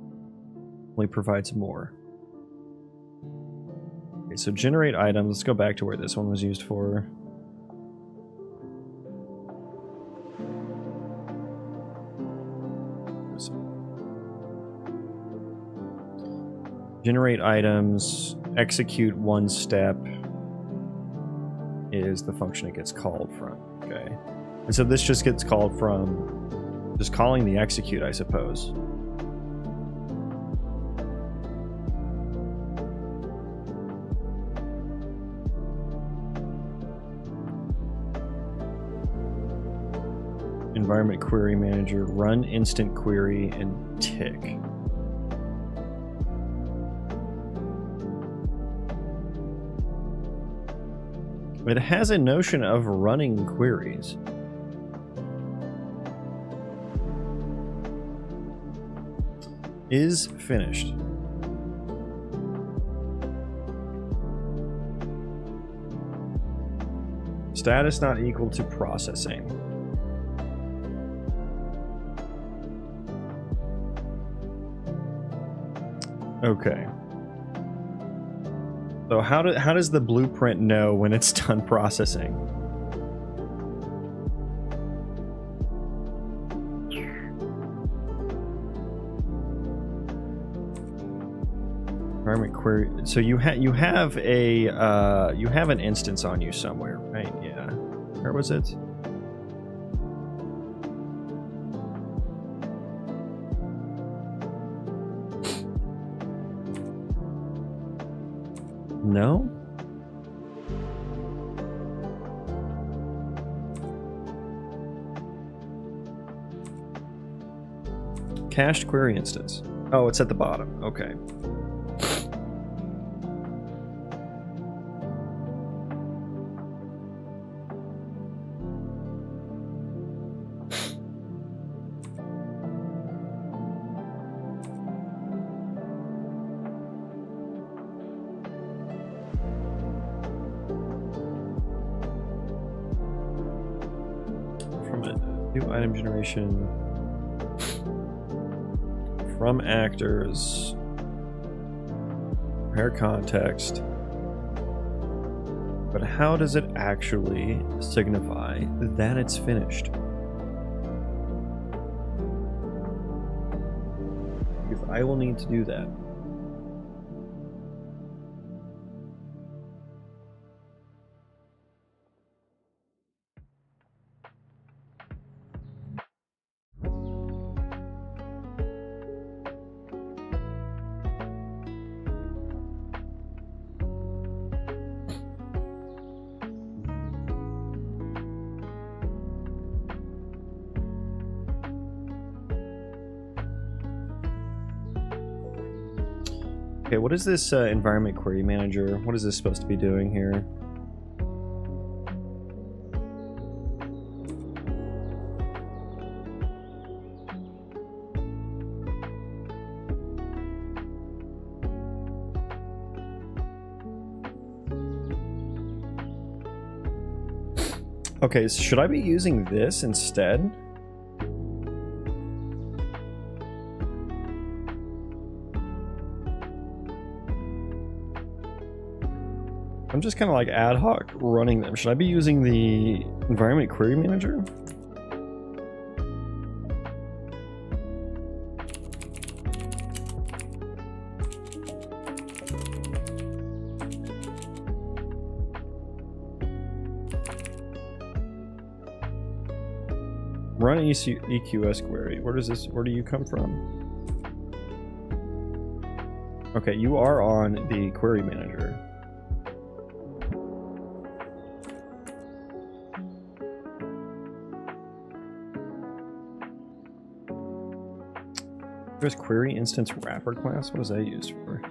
Only provides more. Okay, so generate items. Let's go back to where this one was used for. Generate items, execute one step is the function it gets called from. Okay. And so this just gets called from just calling the execute, I suppose. Environment query manager, run instant query, and tick. It has a notion of running queries. Is finished. Status not equal to processing. Okay. So how does the blueprint know when it's done processing? Environment query. So you have an instance on you somewhere, right? Yeah. Where was it? No? Cached query instance. Oh, it's at the bottom. Okay. Item generation from actors, prepare context, but how does it actually signify that it's finished? Because I will need to do that. Okay, what is this environment query manager? What is this supposed to be doing here? Okay, so should I be using this instead? I'm just kind of like ad hoc running them. Should I be using the environment query manager? Run EQS query. Where do you come from? Okay, you are on the query manager. There's query instance wrapper class. What is that used for?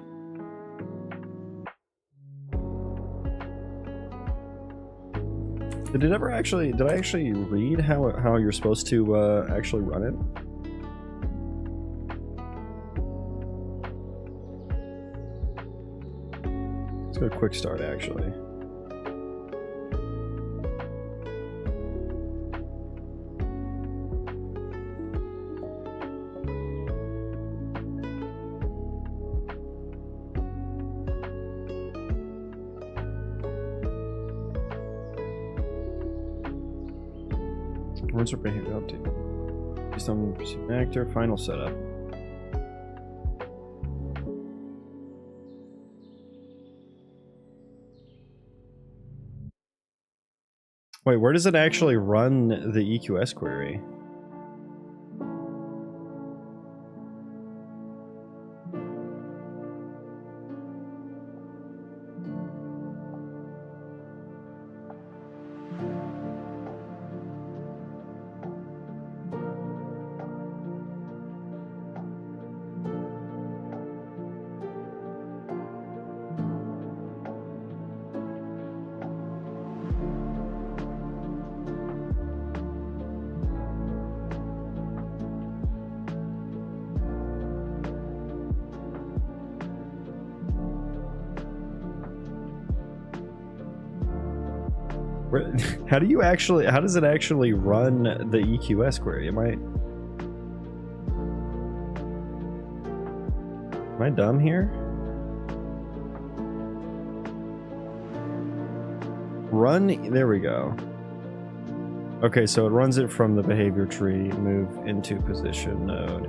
Did I actually read how you're supposed to actually run it? Let's go to quick start actually. Runs are behavior update. Based on actor, final setup. Wait, where does it actually run the EQS query? How does it actually run the EQS query? Am I dumb here? There we go. Okay, so it runs it from the behavior tree, move into position node.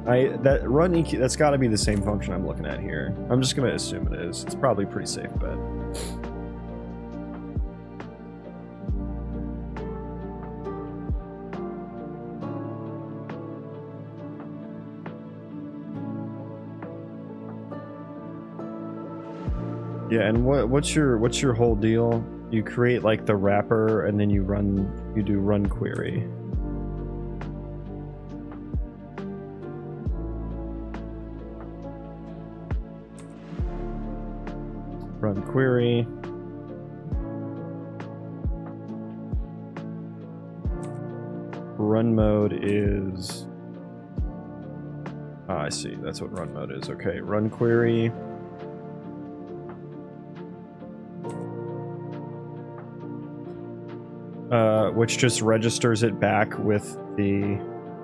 That's gotta be the same function I'm looking at here. I'm just gonna assume it is. It's probably a pretty safe bet. Yeah, and what's your whole deal? You create like the wrapper and then you do run query. Run query. Run mode is I see, that's what run mode is. Okay, run query. Which just registers it back with the...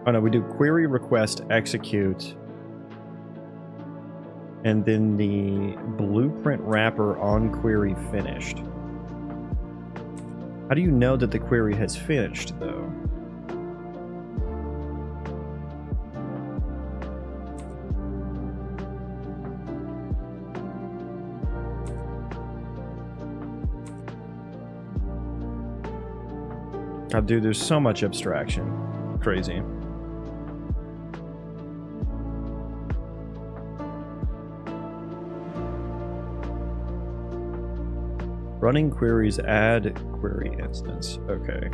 Oh no, we do query request execute. And then the blueprint wrapper on query finished. How do you know that the query has finished, though? God, dude, there's so much abstraction. Crazy. Running queries add query instance. Okay.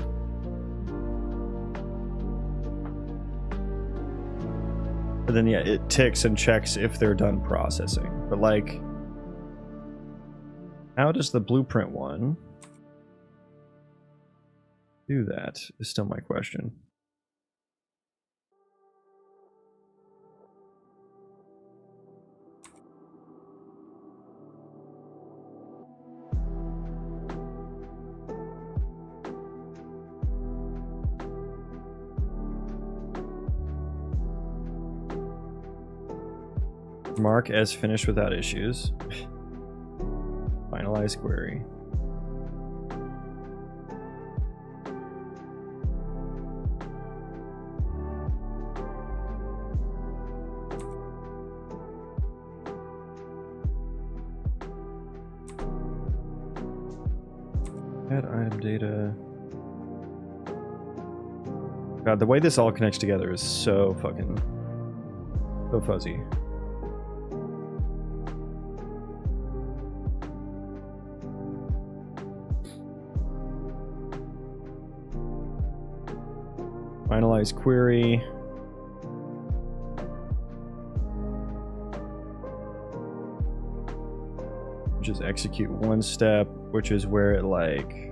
But then, yeah, it ticks and checks if they're done processing. But, like, how does the blueprint one do that is still my question. Mark as finished without issues. Finalize query. Add item data. God, the way this all connects together is so fucking... so fuzzy. Finalize query. Just execute one step, which is where it like...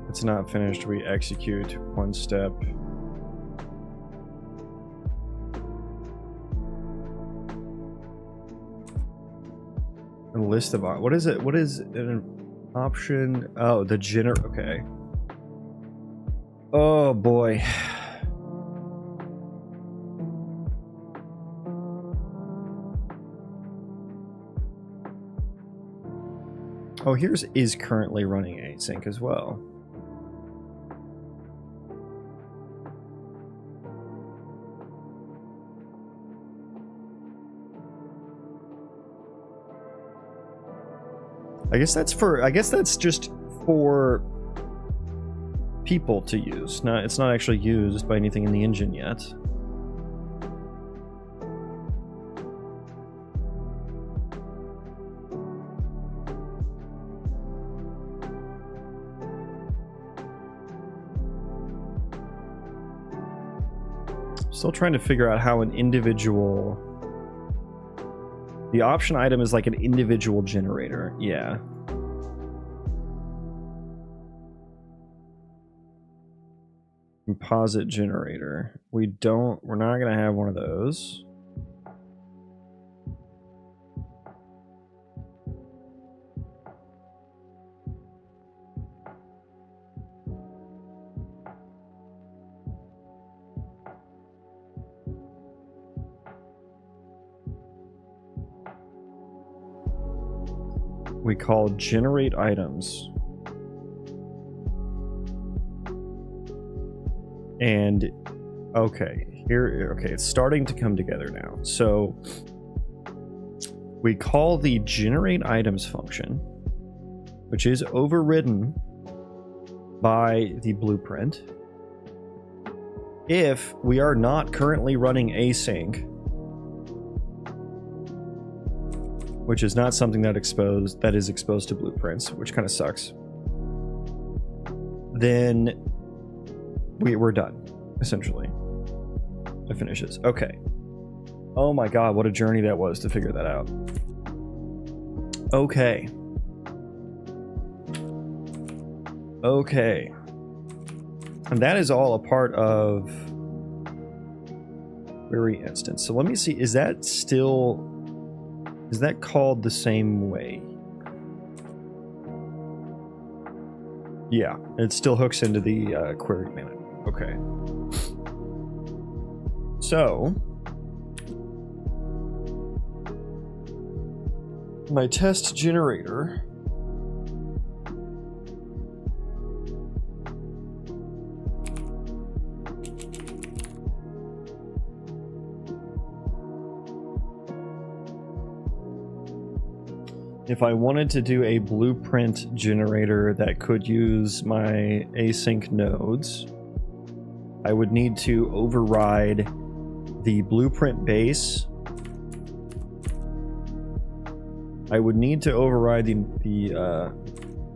It's not finished, we execute one step. A list of what is it? What is an option? Oh, the okay. Oh boy. Oh, here's is currently running async as well. I guess that's just for people to use. It's not actually used by anything in the engine yet. Still trying to figure out how an individual... The option item is like an individual generator. Yeah. Composite generator. We're not going to have one of those. We call generate items. And okay, it's starting to come together now. So we call the generate items function, which is overridden by the blueprint, if we are not currently running async, which is not something that is exposed to blueprints, which kind of sucks. Then we're done, essentially. It finishes. Okay. Oh my god, what a journey that was to figure that out. Okay. Okay. And that is all a part of query instance. So let me see, is that called the same way? Yeah, it still hooks into the query manager. Okay. So, my test generator if I wanted to do a blueprint generator that could use my async nodes, I would need to override the blueprint base. I would need to override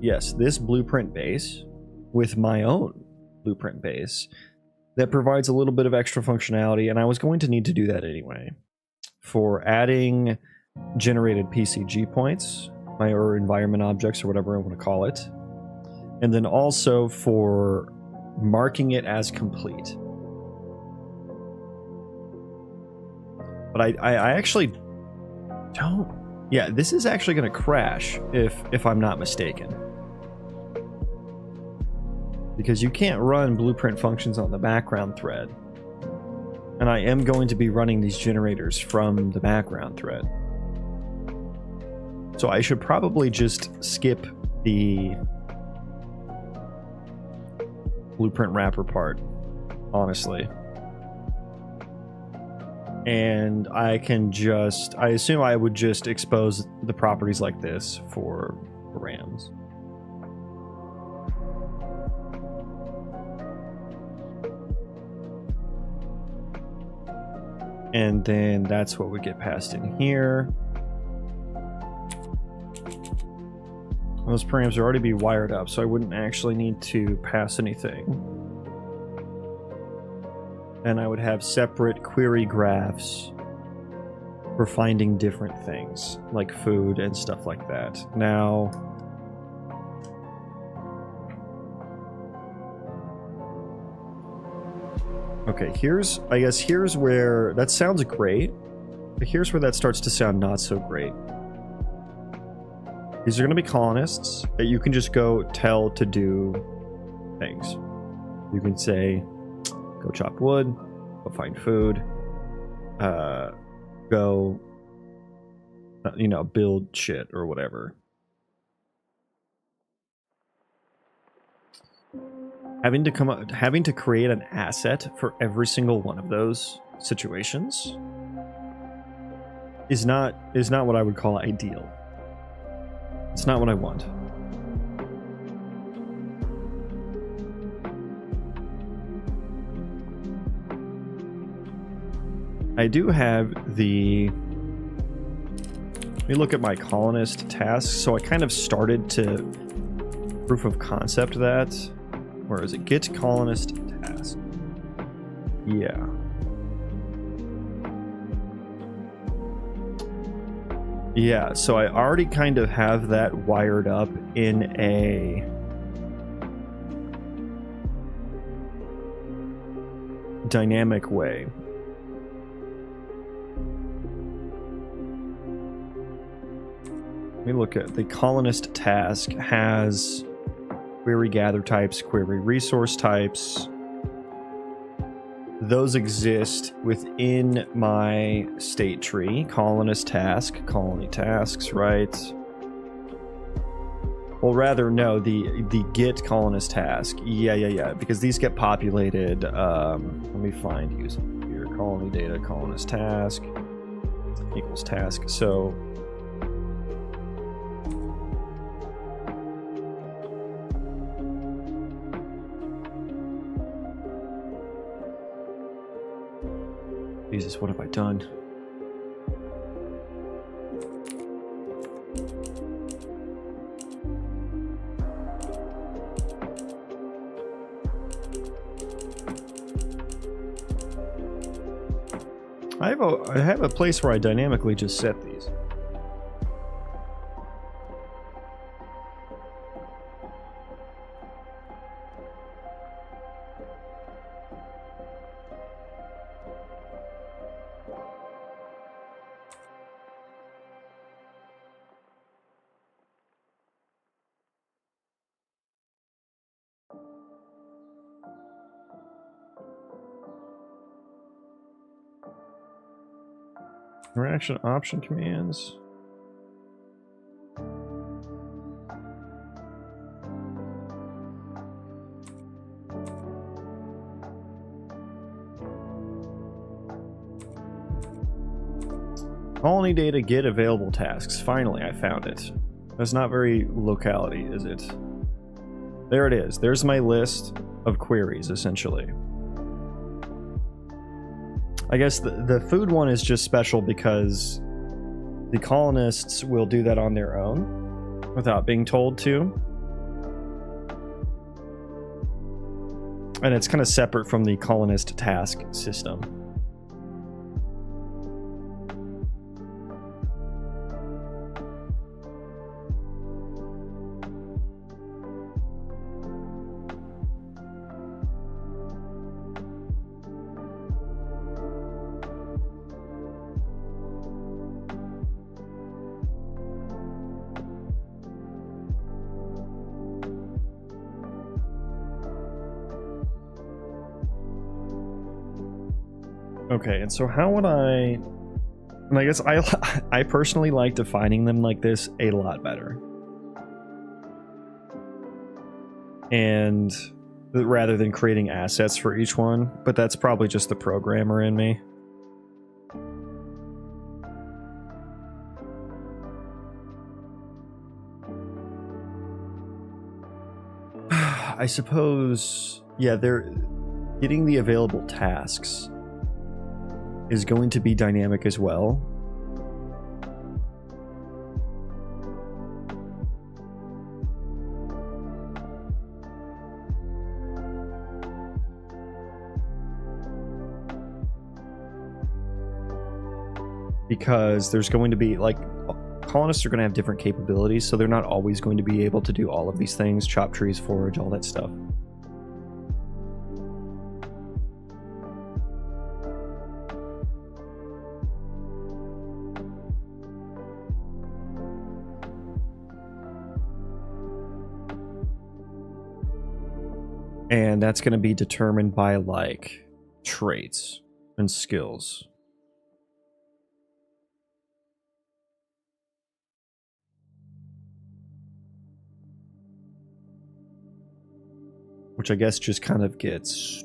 this blueprint base with my own blueprint base that provides a little bit of extra functionality, and I was going to need to do that anyway for adding generated PCG points, or environment objects, or whatever I want to call it, and then also for marking it as complete. But I actually don't... Yeah, this is actually going to crash if I'm not mistaken. Because you can't run blueprint functions on the background thread. And I am going to be running these generators from the background thread. So I should probably just skip the blueprint wrapper part, honestly. And I assume I would just expose the properties like this for rams. And then that's what would get passed in here. Those params are already be wired up, so I wouldn't actually need to pass anything. And I would have separate query graphs for finding different things, like food and stuff like that. Now, okay, I guess here's where that sounds great, but here's where that starts to sound not so great. These are going to be colonists that you can just go tell to do things. You can say, go chop wood, go find food, go, build shit or whatever. Having to create an asset for every single one of those situations is not what I would call ideal. It's not what I want. I do have let me look at my colonist tasks. So I kind of started to proof of concept that. Where is it? Get colonist task. Yeah. Yeah, so I already kind of have that wired up in a dynamic way. Let me look at the colonist task has query gather types, query resource types. Those exist within my state tree. Colonist task, colony tasks, right? Well, rather, no, the get colonist task. Yeah, because these get populated. Let me find use here. Colony data, colonist task equals task. So Jesus, what have I done? I have a place where I dynamically just set these. Interaction option commands. Colony data get available tasks. Finally, I found it. That's not very locality, is it? There it is. There's my list of queries, essentially. I guess the food one is just special because the colonists will do that on their own without being told to. And it's kind of separate from the colonist task system. Okay, and so how would I... And I guess I personally like defining them like this a lot better. and rather than creating assets for each one, but that's probably just the programmer in me. I suppose, yeah, they're getting the available tasks is going to be dynamic as well. Because there's going to be, like, colonists are going to have different capabilities, so they're not always going to be able to do all of these things, chop trees, forage, all that stuff. And that's going to be determined by, like, traits and skills. Which I guess just kind of gets...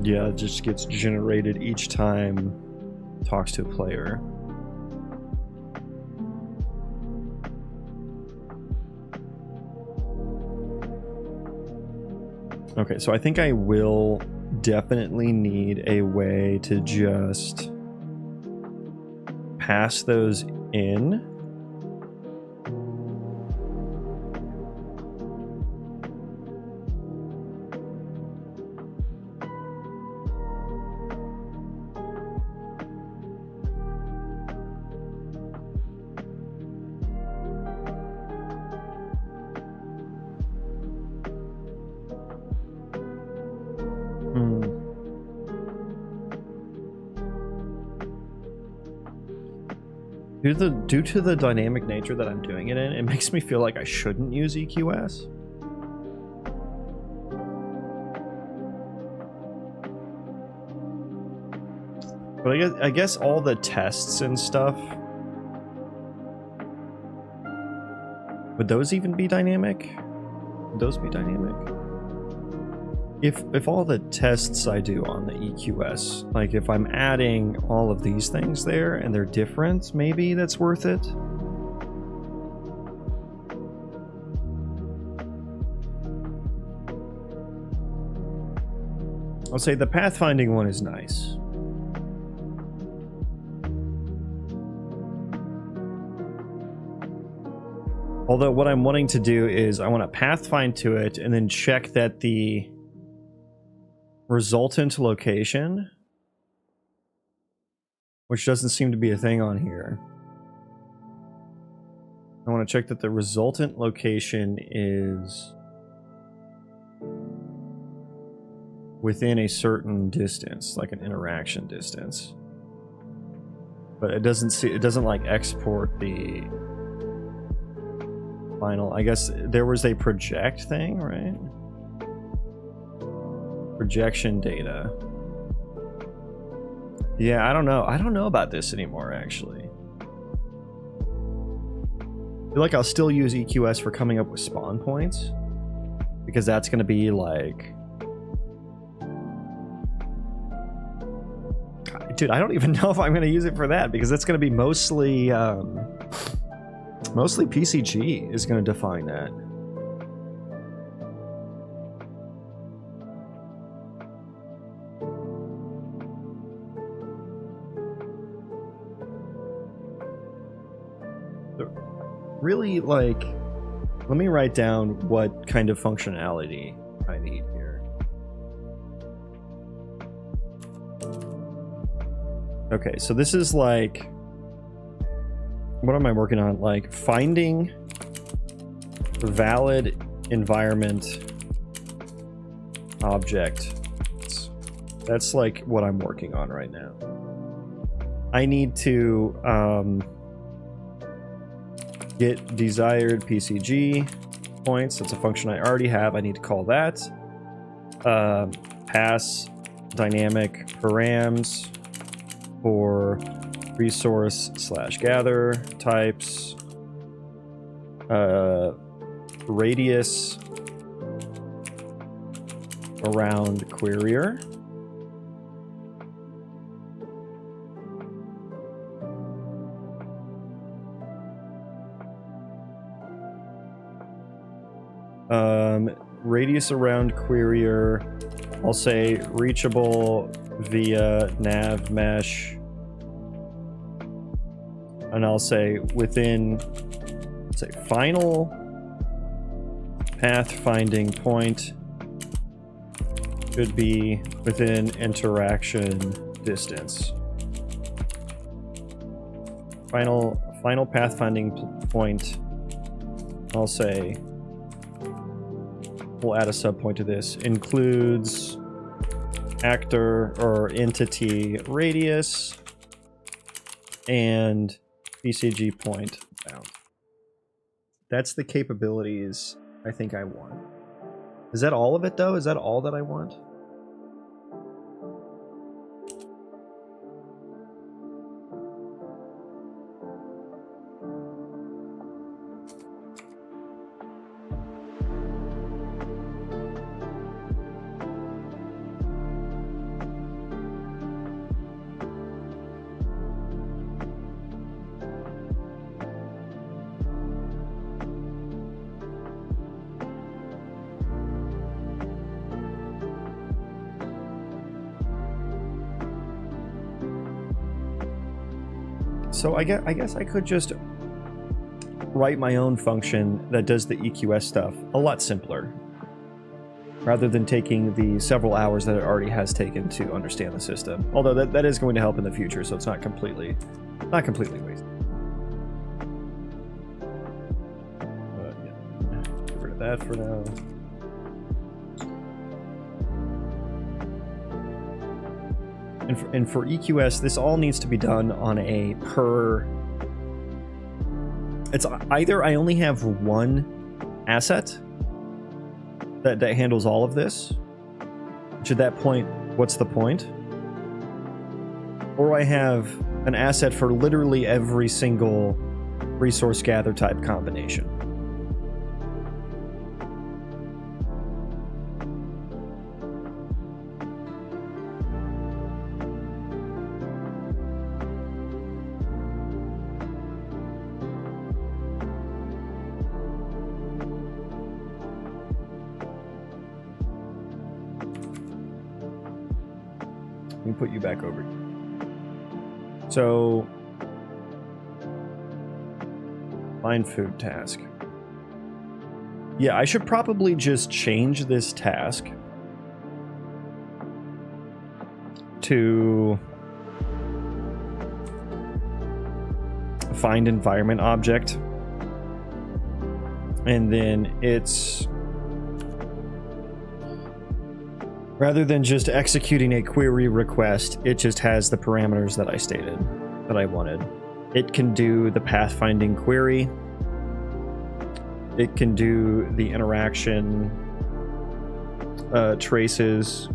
Yeah, it just gets generated each time it talks to a player. Okay, so I think I will definitely need a way to just pass those in. Due to the dynamic nature that I'm doing it in, it makes me feel like I shouldn't use EQS. But I guess all the tests and stuff, would those even be dynamic? Would those be dynamic? If all the tests I do on the EQS, like if I'm adding all of these things there and they're different, maybe that's worth it. I'll say the pathfinding one is nice. Although what I'm wanting to do is I want to pathfind to it and then check that the resultant location, which doesn't seem to be a thing on here. I want to check that the resultant location is within a certain distance, like an interaction distance. But it doesn't like export the final. I guess there was a project thing, right? Projection data. Yeah, I don't know. I don't know about this anymore, actually. I feel like I'll still use EQS for coming up with spawn points, because that's going to be like... Dude, I don't even know if I'm going to use it for that, because that's going to be mostly... mostly PCG is going to define that. Really, like, let me write down what kind of functionality I need here. Okay, so this is like, what am I working on? Like, finding valid environment object. That's like what I'm working on right now. I need to get desired PCG points. That's a function I already have. I need to call that. Pass dynamic params for resource / gather types, radius around querier. Radius around querier, I'll say reachable via nav mesh, and I'll say within, say, final path finding point should be within interaction distance. Final pathfinding point, I'll say, we'll add a subpoint to this, includes actor or entity radius and BCG point bound. That's the capabilities I think I want. Is that all of it though? Is that all that I want? So I guess I could just write my own function that does the EQS stuff a lot simpler, rather than taking the several hours that it already has taken to understand the system. Although that is going to help in the future, so it's not completely wasted. But yeah, get rid of that for now. And for EQS, this all needs to be done on a per... It's either I only have one asset that handles all of this, which at that point, what's the point? Or I have an asset for literally every single resource gather type combination. Put you back over here. So, find food task. Yeah, I should probably just change this task to find environment object, and then it's, rather than just executing a query request, it just has the parameters that I stated that I wanted. It can do the pathfinding query. It can do the interaction traces.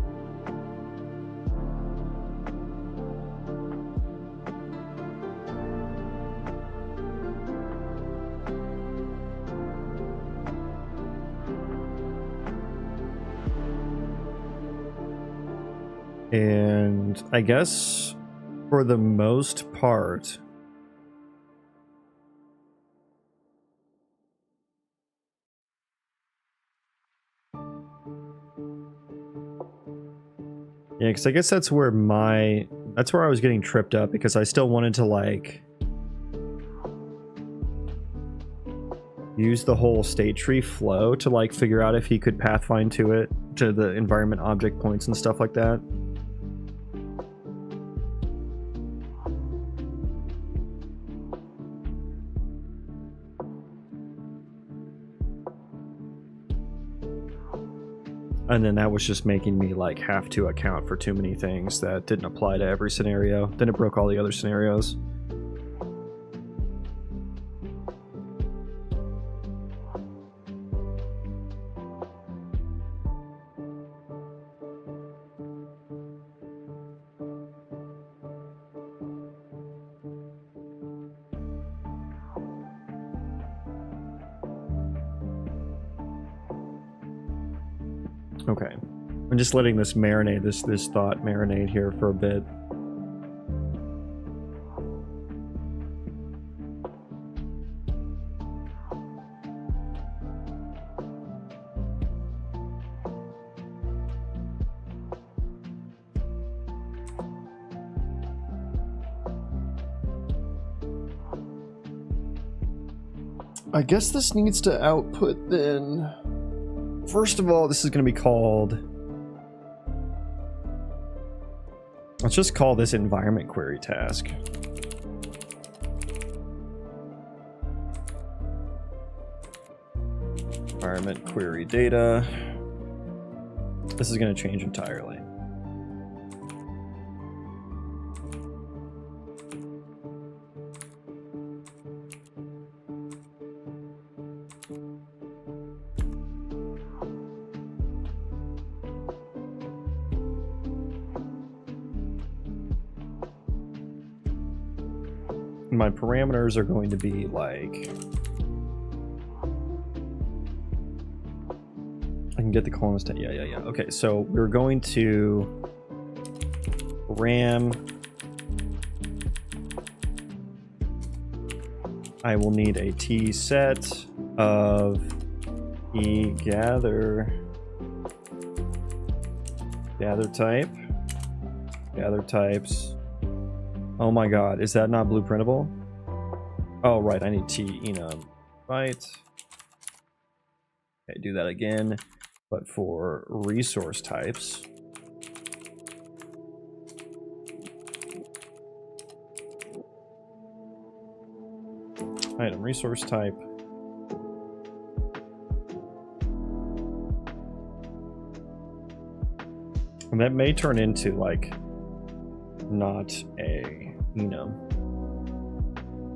And I guess for the most part, yeah, because I guess that's where I was getting tripped up, because I still wanted to like use the whole state tree flow to like figure out if he could pathfind to it, to the environment object points and stuff like that. And then that was just making me like have to account for too many things that didn't apply to every scenario. Then it broke all the other scenarios. Okay. I'm just letting this marinate, this thought marinate here for a bit. I guess this needs to output then. First of all, this is going to be called... Let's just call this environment query task. Environment query data. This is going to change entirely. My parameters are going to be like, I can get the column state. Yeah. Okay, so we're going to RAM. I will need a T set of E gather types. Oh my god, is that not blueprintable? Oh right, I need T enum. Right. Okay, do that again, but for resource types. Item resource type. And that may turn into like not a enum.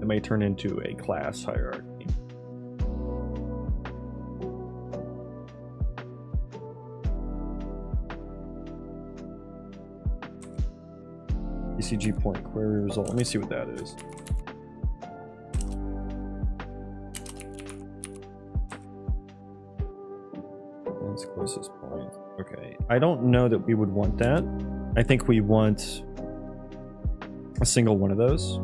It may turn into a class hierarchy. ECG point query result. Let me see what that is. That's closest point. Okay. I don't know that we would want that. I think we want a single one of those.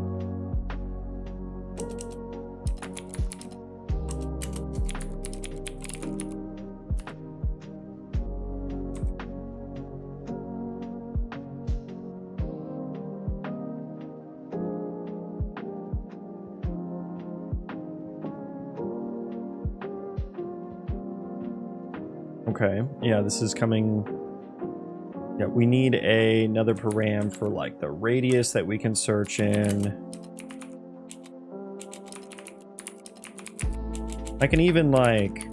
Okay, yeah, this is coming. Yeah, we need another param for like the radius that we can search in. I can even like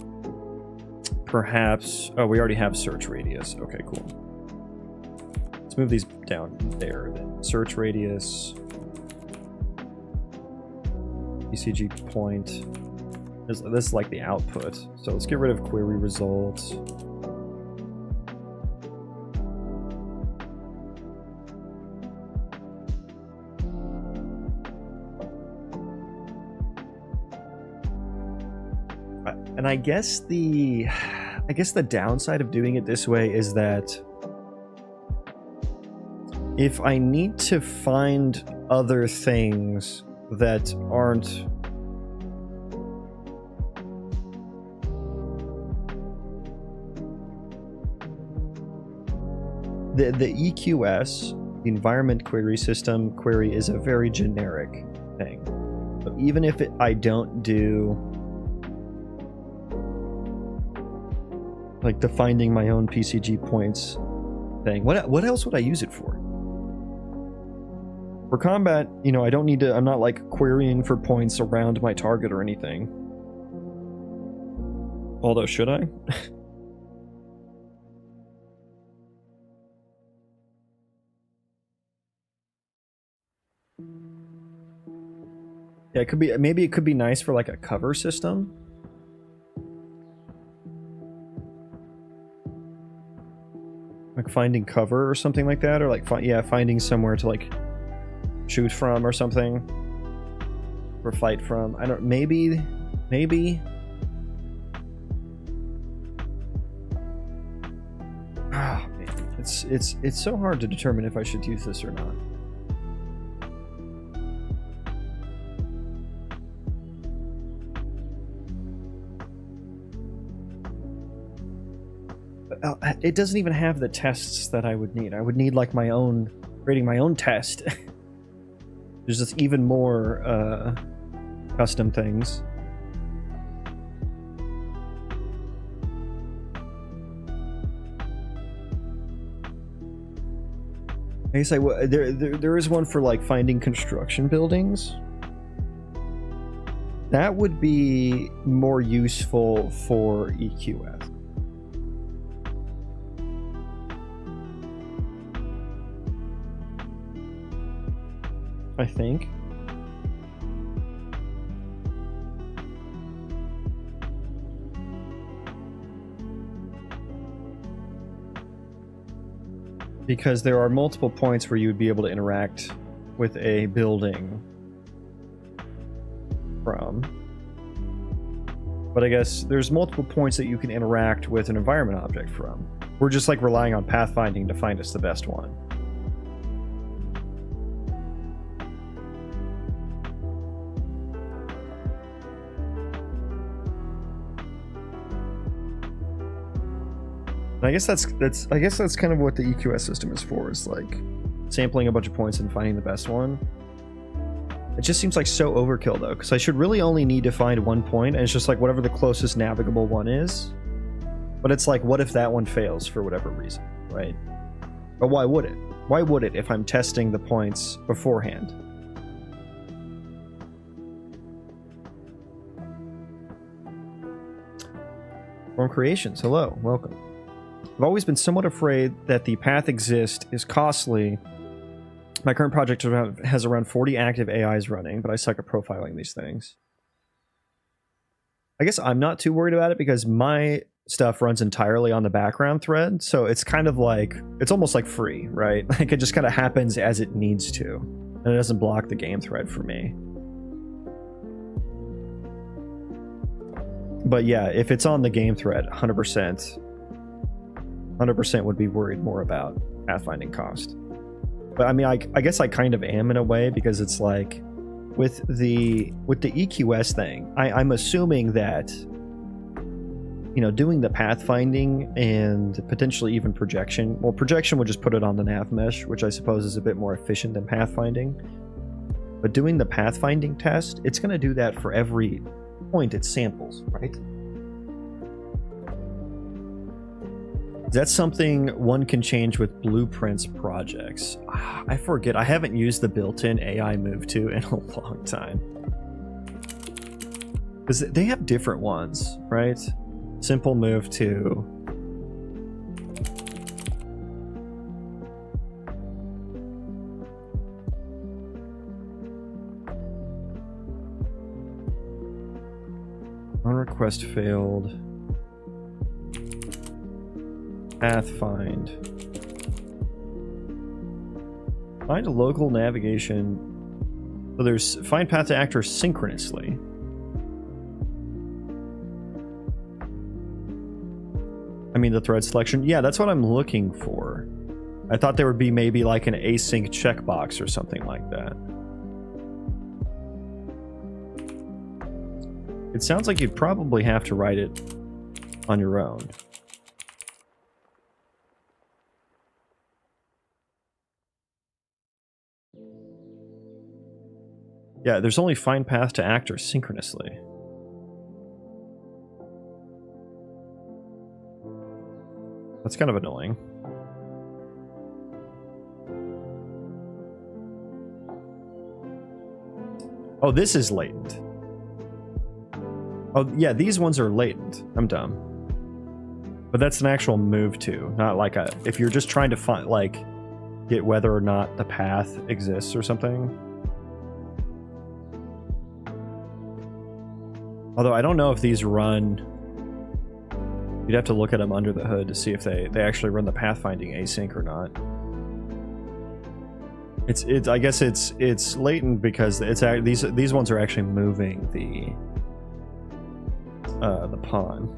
perhaps, oh, we already have search radius. Okay, cool. Let's move these down there then. Search radius. ECG point. This is like the output. So let's get rid of query results. And I guess the downside of doing it this way is that if I need to find other things that aren't the EQS, the environment query system query, is a very generic thing. So even if I don't do like the finding my own PCG points thing, what else would I use it for? For combat, you know, I don't need to, I'm not like querying for points around my target or anything. Although, should I? Yeah, it could be, maybe it could be nice for like a cover system. Like finding cover or something like that, or like finding somewhere to like shoot from or something, or fight from. I don't, maybe It's so hard to determine if I should use this or not. It doesn't even have the tests that I would need. I would need like my own, creating my own test. There's just even more custom things. I guess there is one for like finding construction buildings. That would be more useful for EQF. I think. Because there are multiple points where you would be able to interact with a building from. But I guess there's multiple points that you can interact with an environment object from. We're just like relying on pathfinding to find us the best one. I guess that's kind of what the EQS system is for, is like sampling a bunch of points and finding the best one. It just seems like so overkill though, because I should really only need to find one point, and it's just like whatever the closest navigable one is. But it's like, what if that one fails for whatever reason, right? But why would it? Why would it if I'm testing the points beforehand? Form Creations, hello, welcome. I've always been somewhat afraid that the path exist is costly. My current project has around 40 active AIs running, but I suck at profiling these things. I guess I'm not too worried about it because my stuff runs entirely on the background thread, so it's kind of like, it's almost like free, right? Like it just kind of happens as it needs to, and it doesn't block the game thread for me. But yeah, if it's on the game thread, 100% would be worried more about pathfinding cost. But I mean, I guess I kind of am in a way, because it's like with the EQS thing, I'm assuming that, you know, doing the pathfinding and potentially even projection. Well, projection would just put it on the nav mesh, which I suppose is a bit more efficient than pathfinding. But doing the pathfinding test, it's going to do that for every point it samples, right? That's something one can change with Blueprints projects. I forget. I haven't used the built-in AI move to in a long time. Because they have different ones, right? Simple move to. On request failed. Pathfind. Find a local navigation. So there's find path to actor synchronously. I mean the thread selection. Yeah, that's what I'm looking for. I thought there would be maybe like an async checkbox or something like that. It sounds like you'd probably have to write it on your own. Yeah, there's only find path to actor synchronously. That's kind of annoying. Oh, this is latent. Oh, yeah, these ones are latent. I'm dumb. But that's an actual move to, not like a... If you're just trying to find, like, get whether or not the path exists or something. Although I don't know if these run... You'd have to look at them under the hood to see if they actually run the pathfinding async or not. I guess it's latent because these ones are actually moving the pawn.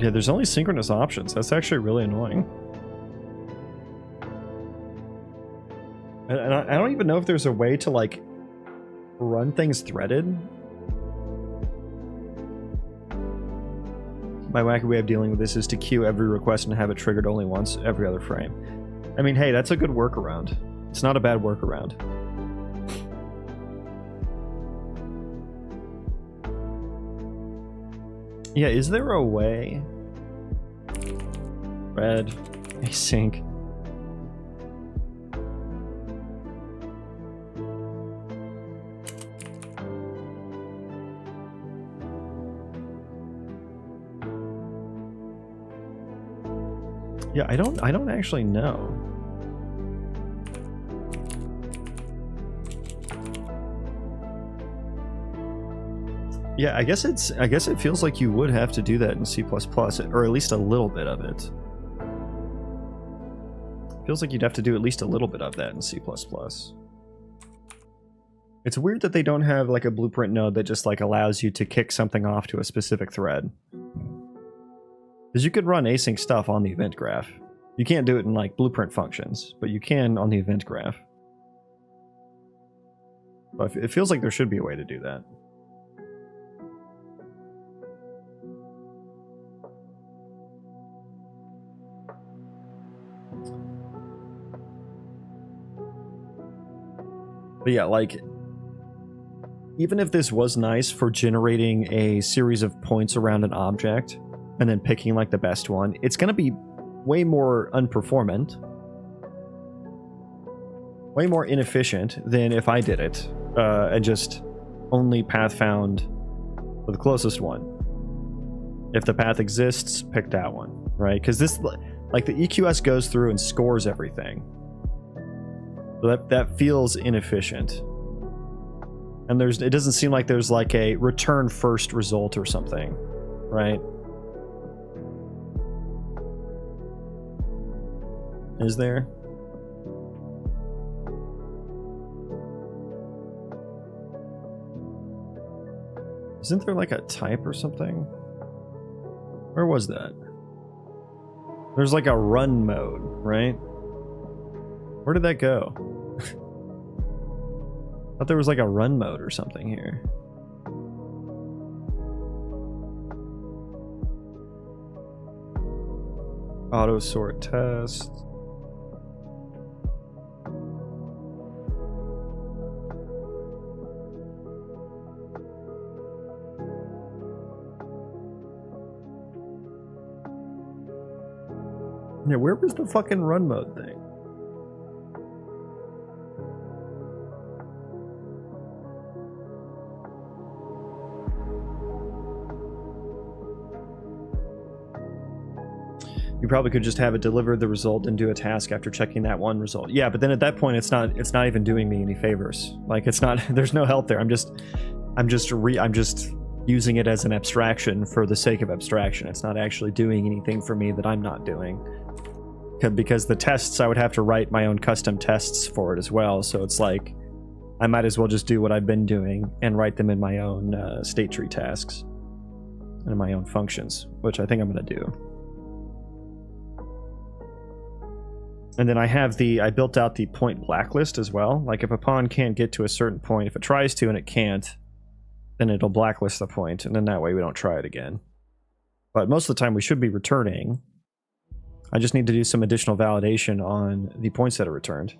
Yeah, there's only synchronous options. That's actually really annoying. And I don't even know if there's a way to, like, run things threaded. My wacky way of dealing with this is to queue every request and have it triggered only once every other frame. I mean, hey, that's a good workaround. It's not a bad workaround. Yeah, is there a way? Red, async. Yeah, I don't actually know. Yeah, I guess it feels like you would have to do that in C++, or at least a little bit of it. Feels like you'd have to do at least a little bit of that in C++. It's weird that they don't have like a blueprint node that just like allows you to kick something off to a specific thread. Because you could run async stuff on the event graph. You can't do it in like blueprint functions, but you can on the event graph. But it feels like there should be a way to do that. But yeah, like, even if this was nice for generating a series of points around an object and then picking like the best one, it's going to be way more unperformant, way more inefficient than if I did it and just only path found for the closest one. If the path exists, pick that one, right? Because this, like, the EQS goes through and scores everything. So that feels inefficient. And it doesn't seem like there's like a return first result or something, right? Is there? Isn't there like a type or something? Where was that? There's like a run mode, right? Where did that go? I thought there was like a run mode or something here. Auto sort test. Yeah, where was the fucking run mode thing? You probably could just have it deliver the result and do a task after checking that one result. Yeah, but then at that point, it's not even doing me any favors. Like, it's not. There's no help there. I'm just using it as an abstraction for the sake of abstraction. It's not actually doing anything for me that I'm not doing. Because the tests, I would have to write my own custom tests for it as well. So it's like, I might as well just do what I've been doing and write them in my own state tree tasks and in my own functions, which I think I'm going to do. And then I built out the point blacklist as well. Like, if a pawn can't get to a certain point, if it tries to and it can't, then it'll blacklist the point, and then that way we don't try it again. But most of the time we should be returning. I just need to do some additional validation on the points that are returned.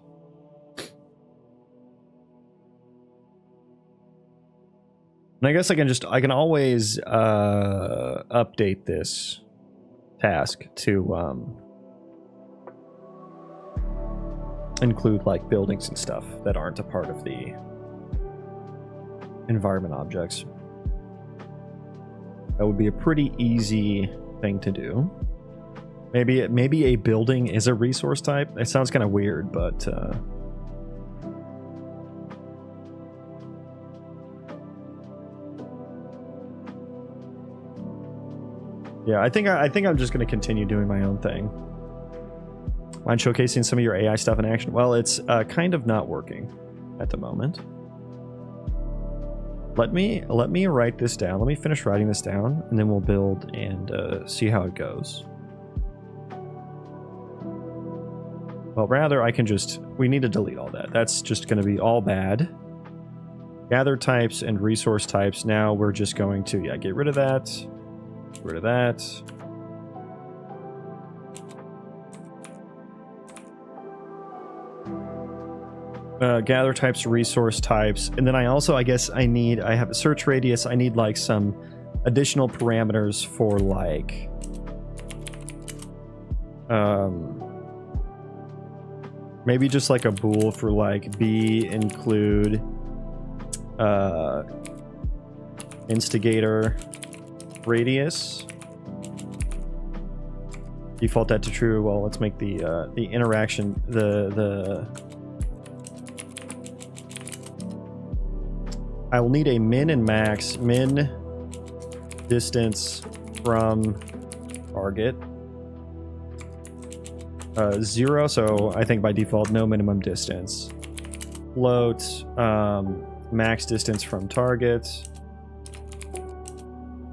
And I guess I can always update this task to include like buildings and stuff that aren't a part of the environment objects. That would be a pretty easy thing to do. Maybe a building is a resource type. It sounds kind of weird, but yeah, I think I'm just going to continue doing my own thing. Mind showcasing some of your AI stuff in action? Well, it's kind of not working at the moment. Let me write this down. Let me finish writing this down, and then we'll build and see how it goes. Well, rather, I can just... We need to delete all that. That's just going to be all bad. Gather types and resource types. Now we're just going to, yeah, get rid of that. Get rid of that. Gather types, resource types. And then I also, I guess I have a search radius. I need like some additional parameters for like... maybe just like a bool for like B include instigator radius. Default that to true. Well, let's make the interaction I will need a min and max. Min distance from target. 0, so I think by default no minimum distance. Float, max distance from target.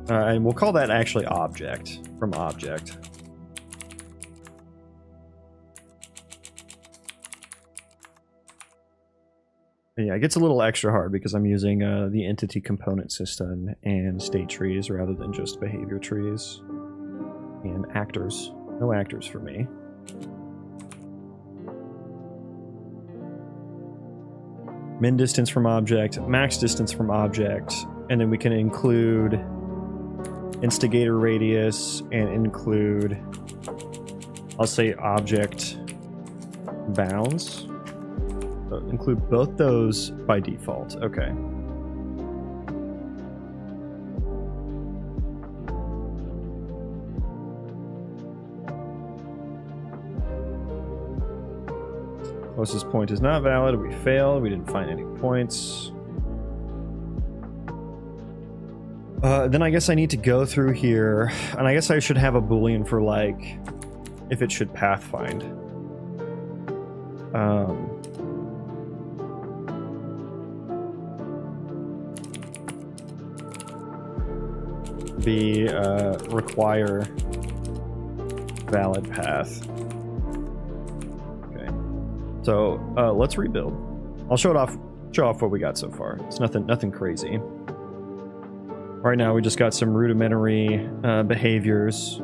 And we'll call that actually object, from object. Yeah, it gets a little extra hard because I'm using the entity component system and state trees rather than just behavior trees. And actors. No actors for me. Min distance from object, max distance from object, and then we can include instigator radius and include, I'll say object bounds. So include both those by default. Okay. Closest point is not valid. We failed. We didn't find any points. Then I guess I need to go through here, and I guess I should have a boolean for like if it should pathfind. Require valid path. So let's rebuild. I'll show off what we got so far. It's nothing crazy. Right now we just got some rudimentary behaviors.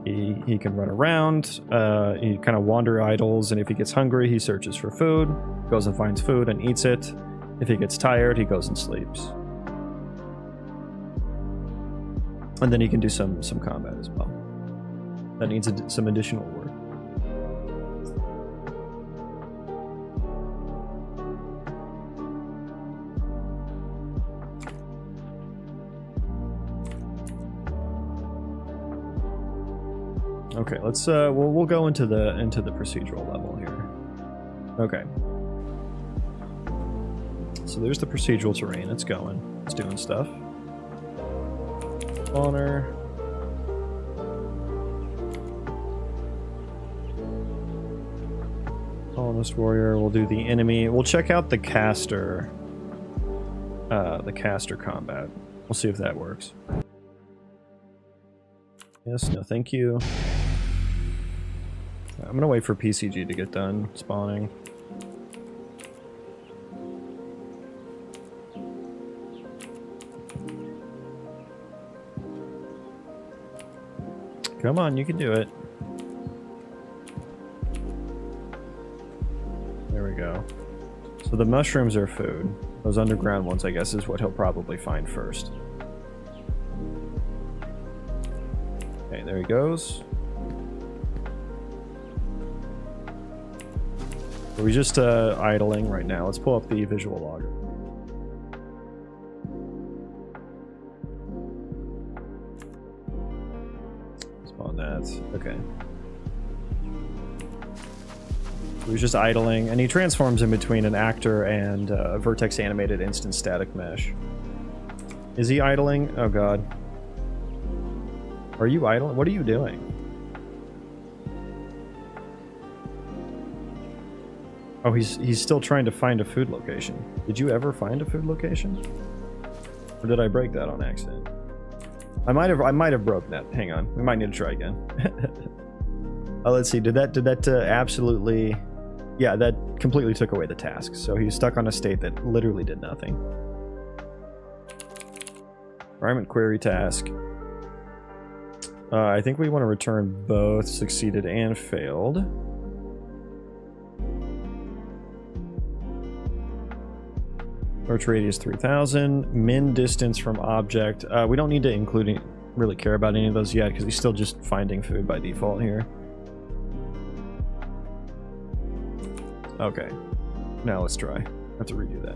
He can run around. He kind of wander idles, and if he gets hungry, he searches for food, goes and finds food and eats it. If he gets tired, he goes and sleeps. And then he can do some combat as well. That needs some additional work. Okay, let's we'll go into the procedural level here. Okay. So there's the procedural terrain. It's going. It's doing stuff. Spawner. Colonist warrior. We'll do the enemy. We'll check out the caster. The caster combat. We'll see if that works. Yes. No. Thank you. I'm gonna wait for PCG to get done spawning. Come on, you can do it. There we go. So the mushrooms are food. Those underground ones, I guess, is what he'll probably find first. Okay, there he goes. We're just idling right now. Let's pull up the visual logger. Spawn that. Okay. He was just idling, and he transforms in between an actor and a vertex animated instant static mesh. Is he idling? Oh god. Are you idling? What are you doing? Oh, he's still trying to find a food location. Did you ever find a food location? Or did I break that on accident? I might have broken that. Hang on. We might need to try again. Oh, let's see. Did that absolutely... Yeah, that completely took away the task. So he's stuck on a state that literally did nothing. Environment query task. I think we want to return both succeeded and failed. Approach radius 3000. Min distance from object. We don't need to really care about any of those yet because he's still just finding food by default here. Okay. Now let's try. I have to redo that.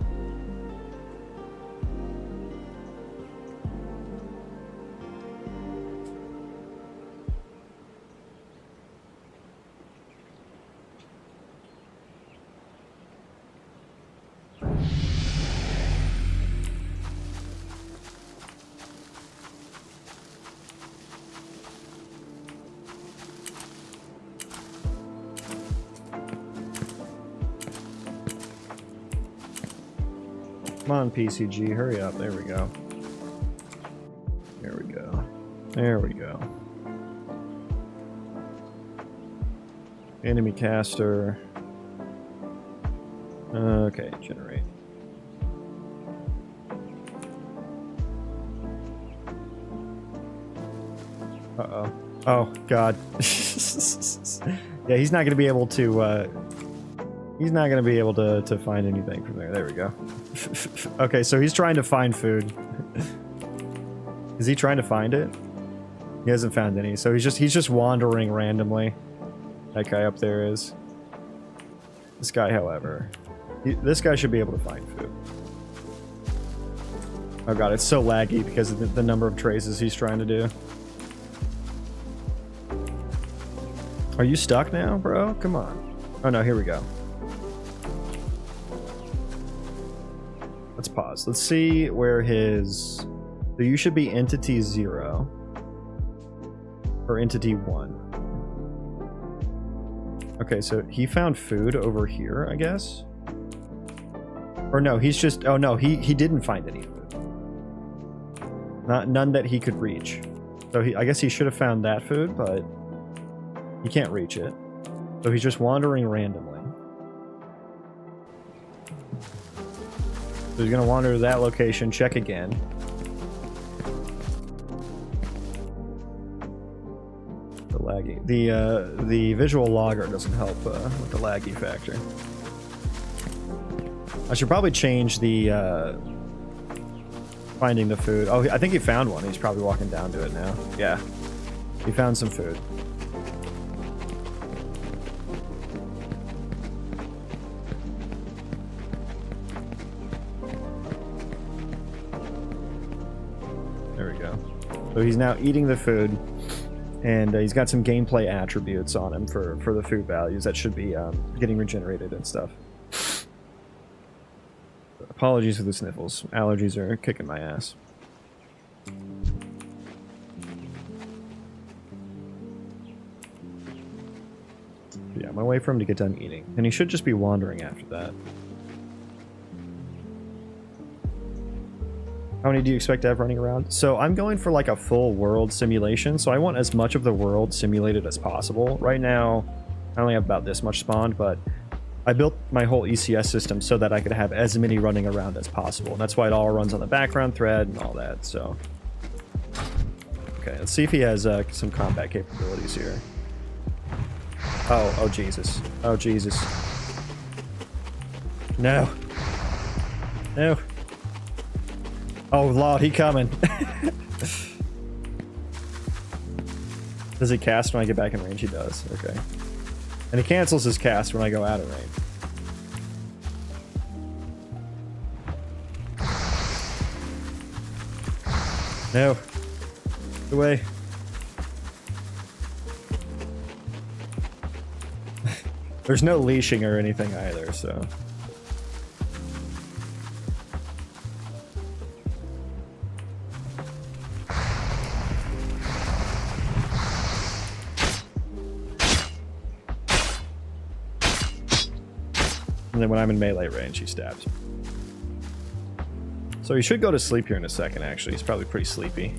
Come on, PCG, hurry up. There we go. There we go. There we go. Enemy caster. Okay, generate. Uh-oh. Oh, God. Yeah, he's not going to be able to, he's not going to be able to find anything from there. There we go. Okay, so he's trying to find food. Is he trying to find it? He hasn't found any, so he's just wandering randomly. That guy up there is. This guy, however, this guy should be able to find food. Oh god, it's so laggy because of the number of traces he's trying to do. Are you stuck now, bro? Come on. Oh no, here we go. Let's pause. Let's see where his... So you should be entity 0. Or entity 1. Okay, so he found food over here, I guess? Or no, he's just... Oh no, he didn't find any food. None that he could reach. So I guess he should have found that food, but... He can't reach it. So he's just wandering randomly. So he's gonna wander to that location, check again. The laggy. The visual logger doesn't help with the laggy factor. I should probably change the finding the food. Oh, I think he found one. He's probably walking down to it now. Yeah. He found some food. So he's now eating the food, and he's got some gameplay attributes on him for the food values that should be getting regenerated and stuff. Apologies for the sniffles. Allergies are kicking my ass. Yeah, I'm gonna wait for him to get done eating, and he should just be wandering after that. How many do you expect to have running around? So I'm going for like a full world simulation, so I want as much of the world simulated as possible. Right now, I only have about this much spawned, but I built my whole ECS system so that I could have as many running around as possible. And that's why it all runs on the background thread and all that, so... Okay, let's see if he has some combat capabilities here. Oh Jesus. Oh Jesus. No. No. Oh lord, he coming. Does he cast when I get back in range? He does, okay. And he cancels his cast when I go out of range. No. Get away. There's no leashing or anything either, so... And then when I'm in melee range, he stabs me. So he should go to sleep here in a second, actually. He's probably pretty sleepy.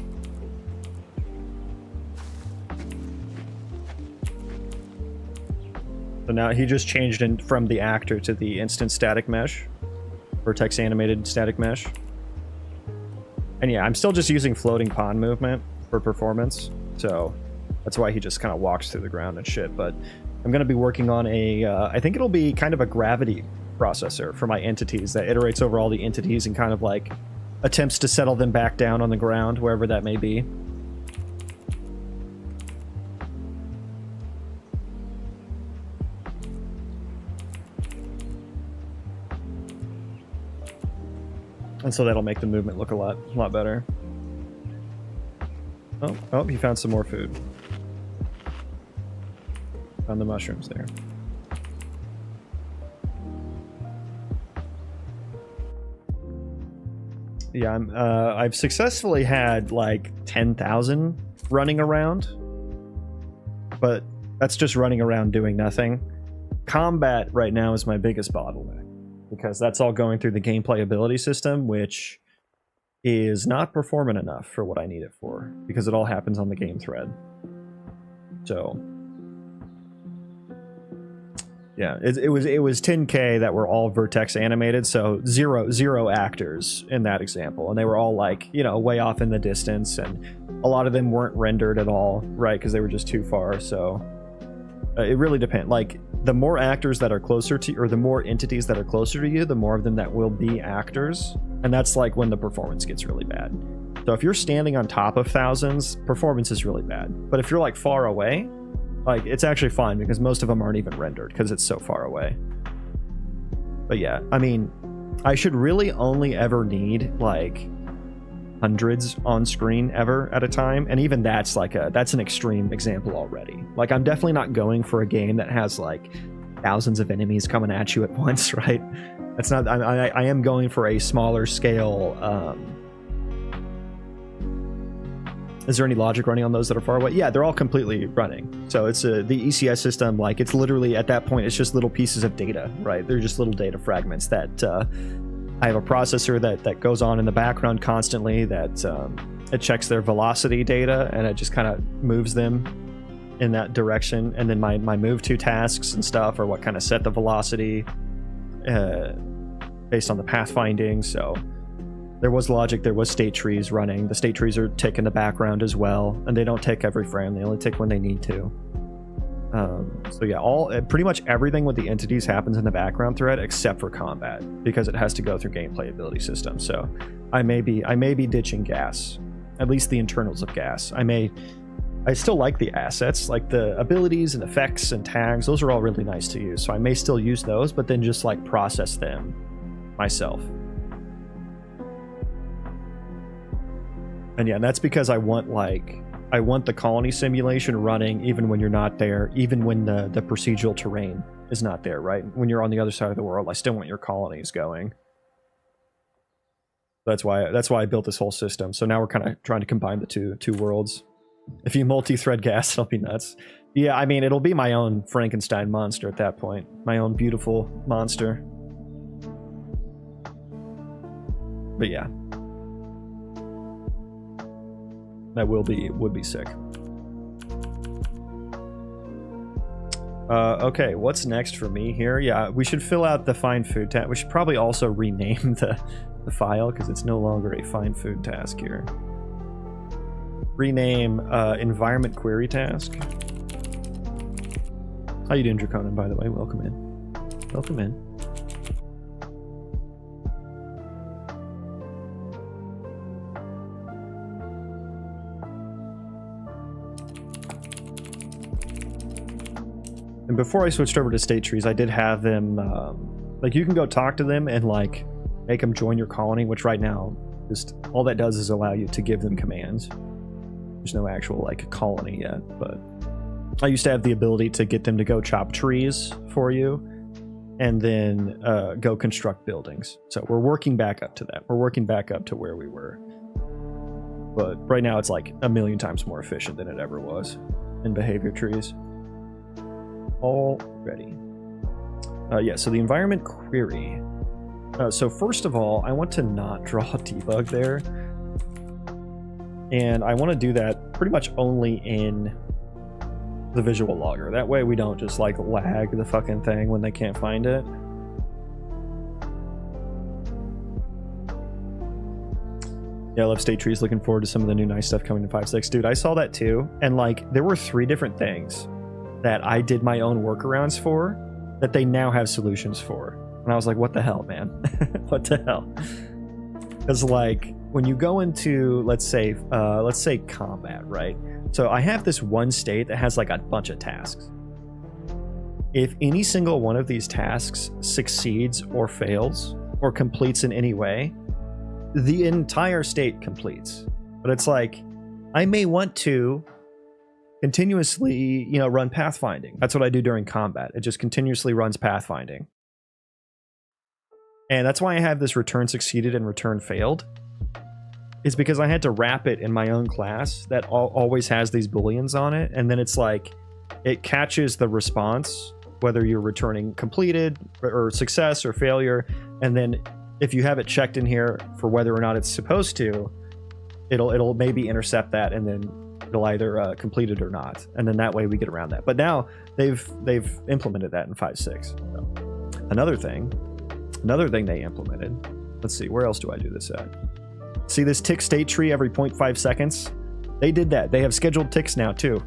So now he just changed in from the actor to the instant static mesh. Vertex animated static mesh. And yeah, I'm still just using floating pond movement for performance. So that's why he just kind of walks through the ground and shit. But I'm going to be working on a, I think it'll be kind of a gravity processor for my entities that iterates over all the entities and kind of like attempts to settle them back down on the ground, wherever that may be. And so that'll make the movement look a lot better. Oh, he found some more food. Found the mushrooms there. Yeah, I've successfully had like 10,000 running around, but that's just running around doing nothing. Combat right now is my biggest bottleneck, because that's all going through the gameplay ability system, which is not performant enough for what I need it for, because it all happens on the game thread. So yeah, it was 10K that were all vertex animated, so zero actors in that example, and they were all like, you know, way off in the distance, and a lot of them weren't rendered at all, right, because they were just too far. So it really depends. Like, the more actors that are closer to you, or the more entities that are closer to you, the more of them that will be actors, and that's like when the performance gets really bad. So if you're standing on top of thousands, performance is really bad. But if you're like far away, like, it's actually fine, because most of them aren't even rendered because it's so far away. But yeah, I mean, I should really only ever need like hundreds on screen ever at a time, and even that's like that's an extreme example already. Like, I'm definitely not going for a game that has like thousands of enemies coming at you at once, right? That's not. I am going for a smaller scale. Is there any logic running on those that are far away? Yeah, they're all completely running. So it's the ECS system, like, it's literally at that point, it's just little pieces of data, right? They're just little data fragments that I have a processor that goes on in the background constantly, that it checks their velocity data, and it just kind of moves them in that direction. And then my move to tasks and stuff are what kind of set the velocity based on the pathfinding. So there was logic, there was state trees running. The state trees are tick in the background as well, and they don't tick every frame, they only tick when they need to. So yeah, pretty much everything with the entities happens in the background thread except for combat, because it has to go through gameplay ability system. So I may be ditching gas, at least the internals of gas. I still like the assets, like the abilities and effects and tags, those are all really nice to use. So I may still use those, but then just like process them myself. And yeah, that's because I want the colony simulation running even when you're not there, even when the procedural terrain is not there, right? When you're on the other side of the world, I still want your colonies going. That's why I built this whole system. So now we're kind of trying to combine the two worlds. If you multi-thread gas, it'll be nuts. Yeah, I mean, it'll be my own Frankenstein monster at that point. My own beautiful monster. But yeah. That would be sick. Okay, what's next for me here? Yeah, we should fill out the find food task. We should probably also rename the file, because it's no longer a find food task here. Rename environment query task. How you doing, Draconin, by the way? Welcome in. Welcome in. And before I switched over to state trees, I did have them, like, you can go talk to them and, like, make them join your colony, which right now, just all that does is allow you to give them commands. There's no actual, like, colony yet, but I used to have the ability to get them to go chop trees for you, and then go construct buildings. So we're working back up to that. We're working back up to where we were. But right now, it's, like, a million times more efficient than it ever was in behavior trees. Already. Yeah, so the environment query. So first of all, I want to not draw a debug there. And I want to do that pretty much only in the visual logger. That way we don't just like lag the fucking thing when they can't find it. Yeah, I love State Trees. Looking forward to some of the new nice stuff coming in 5.6. Dude, I saw that too. And like, there were 3 different things that I did my own workarounds for that they now have solutions for. And I was like, what the hell, man? What the hell? Because like, when you go into, let's say combat, right? So I have this one state that has like a bunch of tasks. If any single one of these tasks succeeds or fails or completes in any way, the entire state completes. But it's like, I may want to continuously, you know, run pathfinding. That's what I do during combat. It just continuously runs pathfinding. And that's why I have this return succeeded and return failed. Is because I had to wrap it in my own class that always has these booleans on it. And then it's like, it catches the response, whether you're returning completed or success or failure. And then if you have it checked in here for whether or not it's supposed to, it'll maybe intercept that, and then it'll either complete it or not. And then that way we get around that. But now they've implemented that in 5.6. So, another thing they implemented. Let's see, where else do I do this at? See this tick state tree every 0.5 seconds? They did that. They have scheduled ticks now too.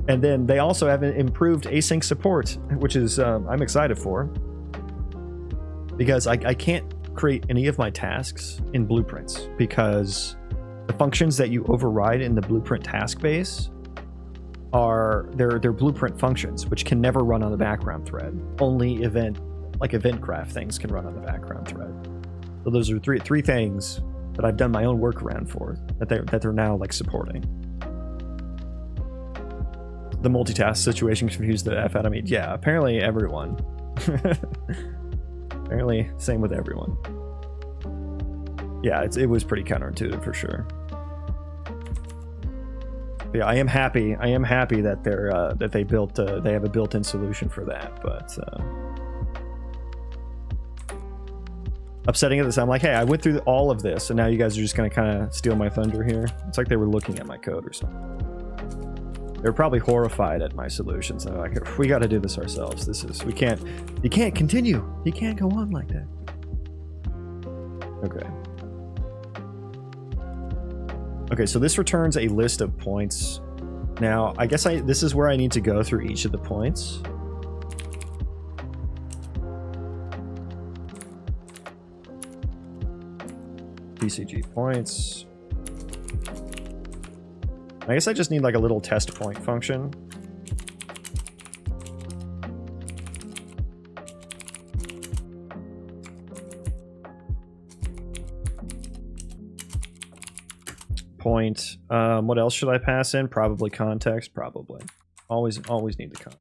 And then they also have improved async support, which is I'm excited for, because I can't create any of my tasks in blueprints because the functions that you override in the blueprint task base are they're blueprint functions, which can never run on the background thread. Only event craft things can run on the background thread. So those are three things that I've done my own workaround for that they're now like supporting. The multitask situation confused the F out of me. Yeah, apparently everyone. Apparently, same with everyone. Yeah, it was pretty counterintuitive for sure. But yeah, I am happy that they have a built-in solution for that, but upsetting at this. I'm like, hey, I went through all of this, and now you guys are just gonna kind of steal my thunder here. It's like they were looking at my code or something. They're probably horrified at my solutions. They're like, we got to do this ourselves. You can't continue. You can't go on like that. Okay, so this returns a list of points. Now, I guess this is where I need to go through each of the points. PCG points. I guess I just need like a little test point function. Point. What else should I pass in? Probably context. Probably. Always need the context.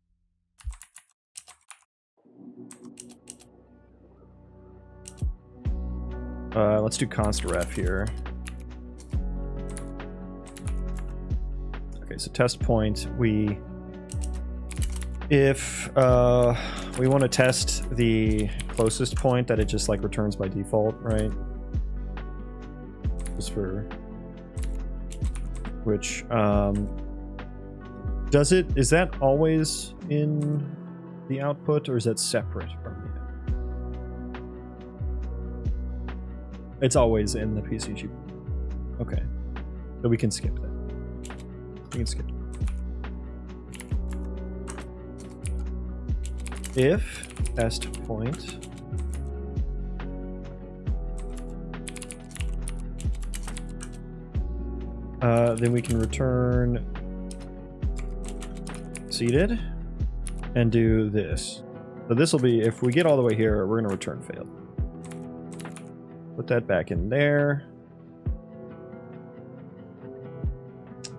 Let's do const ref here. Okay, so test point. If we want to test the closest point that it just like returns by default, right? Just for which is that always in the output, or is that separate from the output? It's always in the PCG. Okay, so we can skip that. We can skip it. If test point then we can return seated and do this. So this will be, if we get all the way here, we're going to return failed. Put that back in there.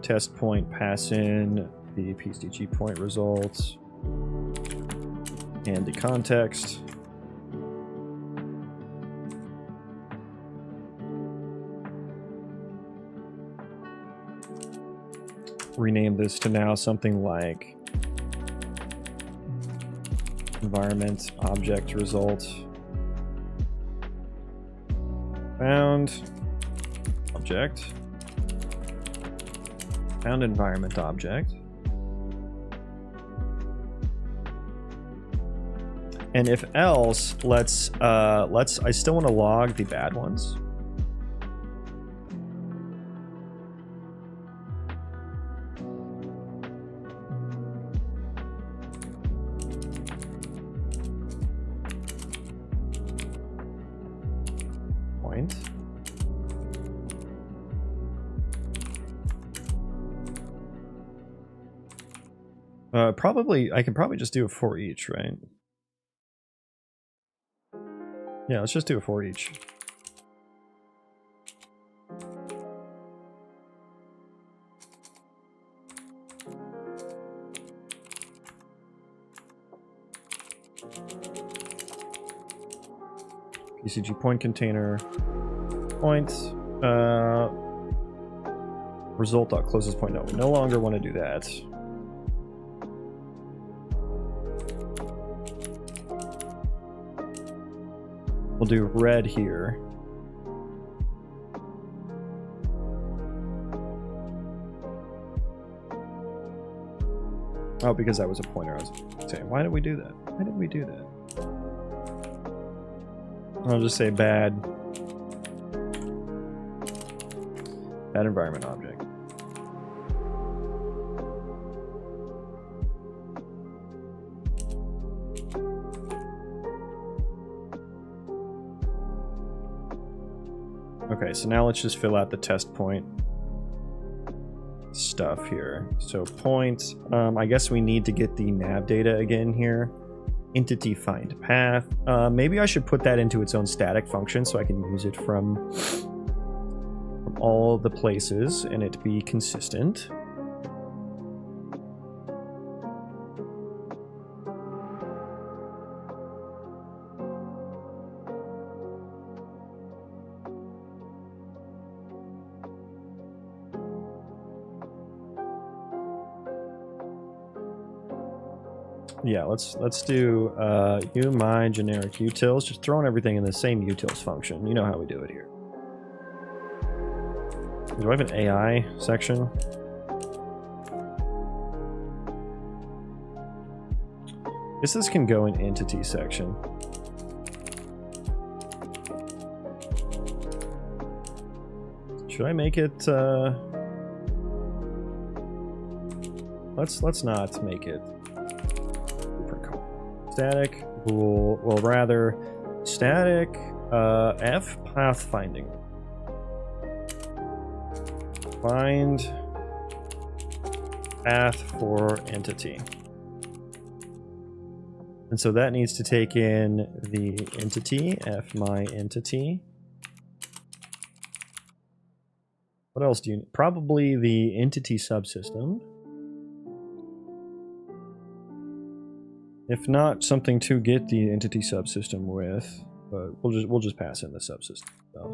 Test point, pass in the PCG point results and the context. Rename this to now something like environment object result. Found object. Found environment object. And if else, let's I still want to log the bad ones. Point. Probably, I can probably just do it for each, right? Yeah, let's just do it for each. PCG point container point result dot closest point. No, we no longer want to do that. We'll do red here. Oh, because that was a pointer. I was saying, why did we do that? Why did we do that? I'll just say bad environment object. Okay, so now let's just fill out the test point stuff here. So point, I guess we need to get the nav data again here. Entity find path. Maybe I should put that into its own static function so I can use it from all the places and it be consistent. Yeah, let's do my generic utils, just throwing everything in the same utils function. You know how we do it here. Do I have an AI section? Guess this can go in entity section. Should I make it let's not make it static, well rather static f pathfinding. Find path for entity. And so that needs to take in the entity, f my entity. What else do you need? Probably the entity subsystem. If not, something to get the entity subsystem with, but we'll just pass in the subsystem stuff.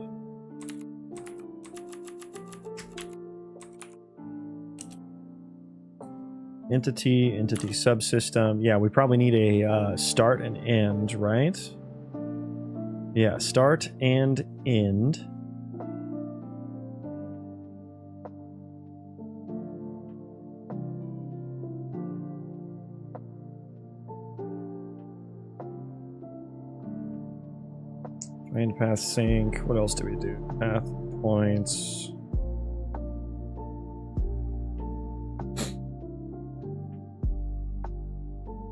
Entity subsystem. Yeah, we probably need a start and end, right? Yeah, start and end. Main path sync. What else do we do? Path points.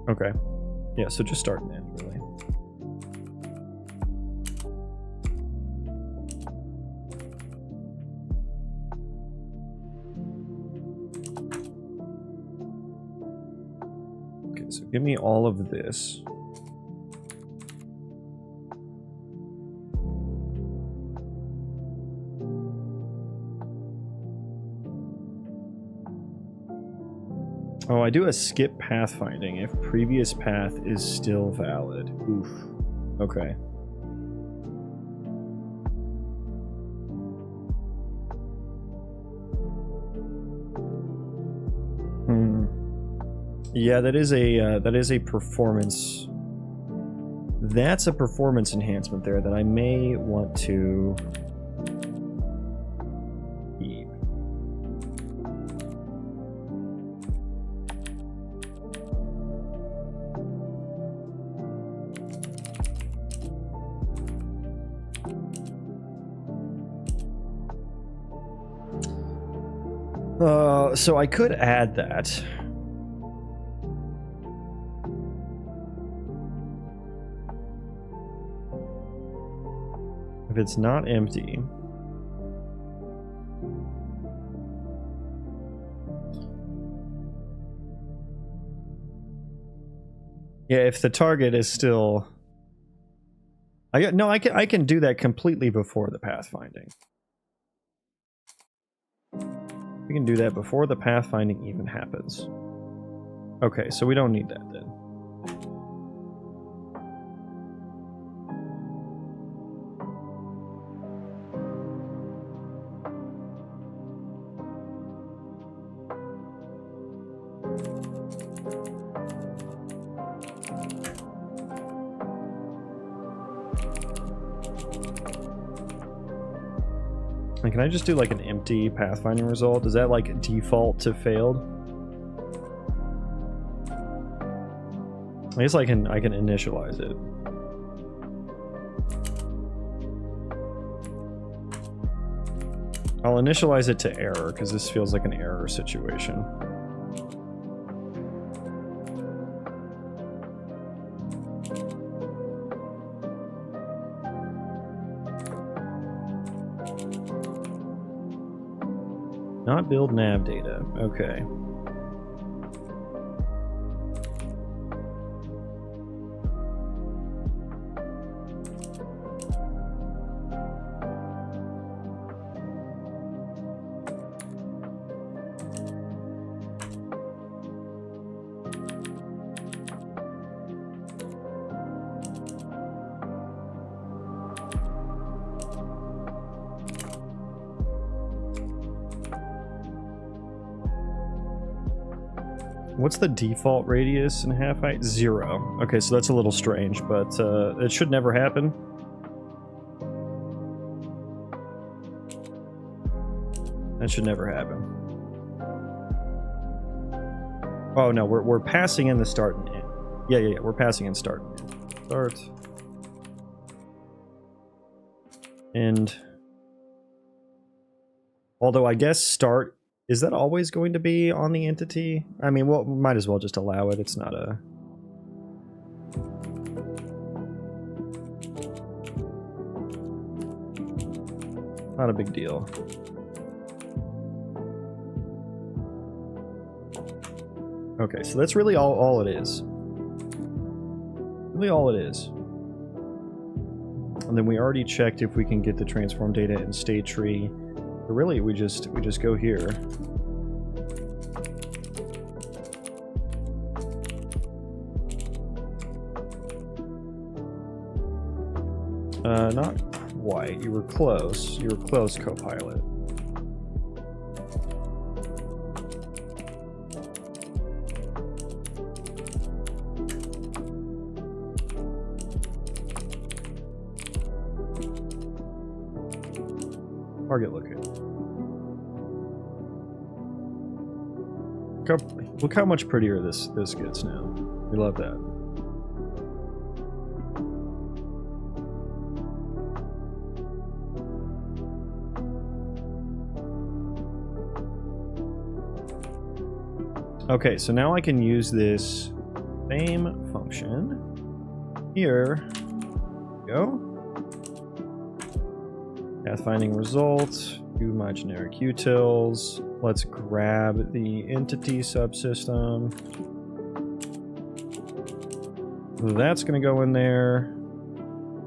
Okay. Yeah, so just start and end, really. Okay, so give me all of this. Oh, I do a skip pathfinding if previous path is still valid. Oof. Okay. Yeah, that is a performance that's a performance enhancement there that I may want to keep. So I could add that. If it's not empty. Yeah, if the target is still... I can do that completely before the pathfinding. We can do that before the pathfinding even happens. Okay, so we don't need that then. And can I just do like an empty pathfinding result? Does that like default to failed? I guess I can initialize it. I'll initialize it to error because this feels like an error situation. Not build nav data. Okay. What's the default radius and half height? 0. Okay, so that's a little strange, but it should never happen. That should never happen. Oh no, we're passing in the start and end. Yeah, we're passing in start and end. Start. And although I guess start, is that always going to be on the entity? I mean, well, we might as well just allow it. It's not a... not a big deal. Okay, so that's really all it is. Really all it is. And then we already checked if we can get the transform data in state tree. But really, we just go here. Not quite. You were close. You were close, Copilot. Target looking. Look how much prettier this gets now. We love that. Okay, so now I can use this same function here. Go. Pathfinding result. Do my generic utils. Let's grab the entity subsystem. That's going to go in there.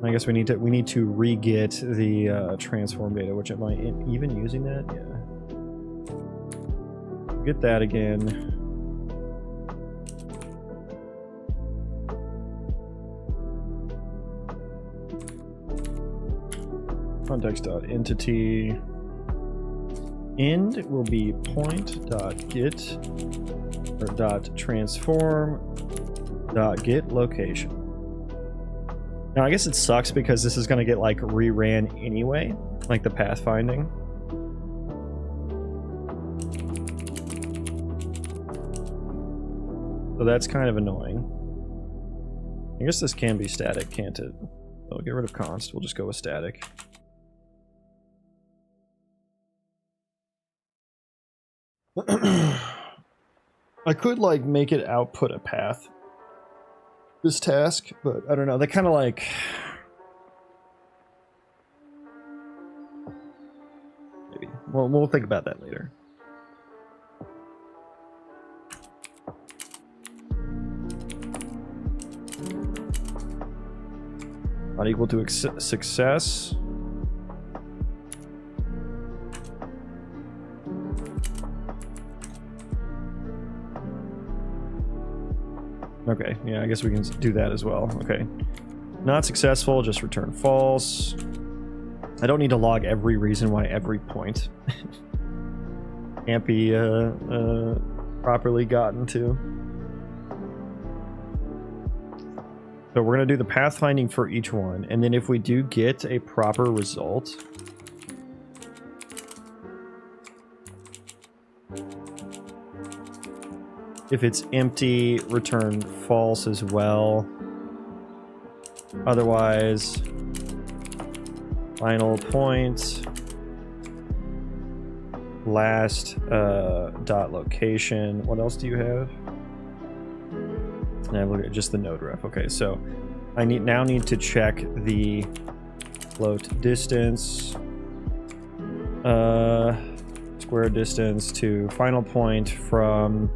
I guess we need to re-get the transform data, which am I even using that? Yeah. Get that again. Context.entity. End will be point.get or .transform.get location. Now, I guess it sucks because this is going to get, like, reran anyway, like the pathfinding. So that's kind of annoying. I guess this can be static, can't it? Oh, get rid of const. We'll just go with static. I could, like, make it output a path, this task, but I don't know. They kind of, like... Maybe. Well, we'll think about that later. Not equal to success. Okay, yeah, I guess we can do that as well. Okay. Not successful, just return false. I don't need to log every reason why every point can't be properly gotten to. So we're going to do the pathfinding for each one, and then if we do get a proper result, if it's empty, return false as well. Otherwise, final point, last dot location. What else do you have? And I look at just the node ref. Okay, so I now need to check the float distance, square distance to final point from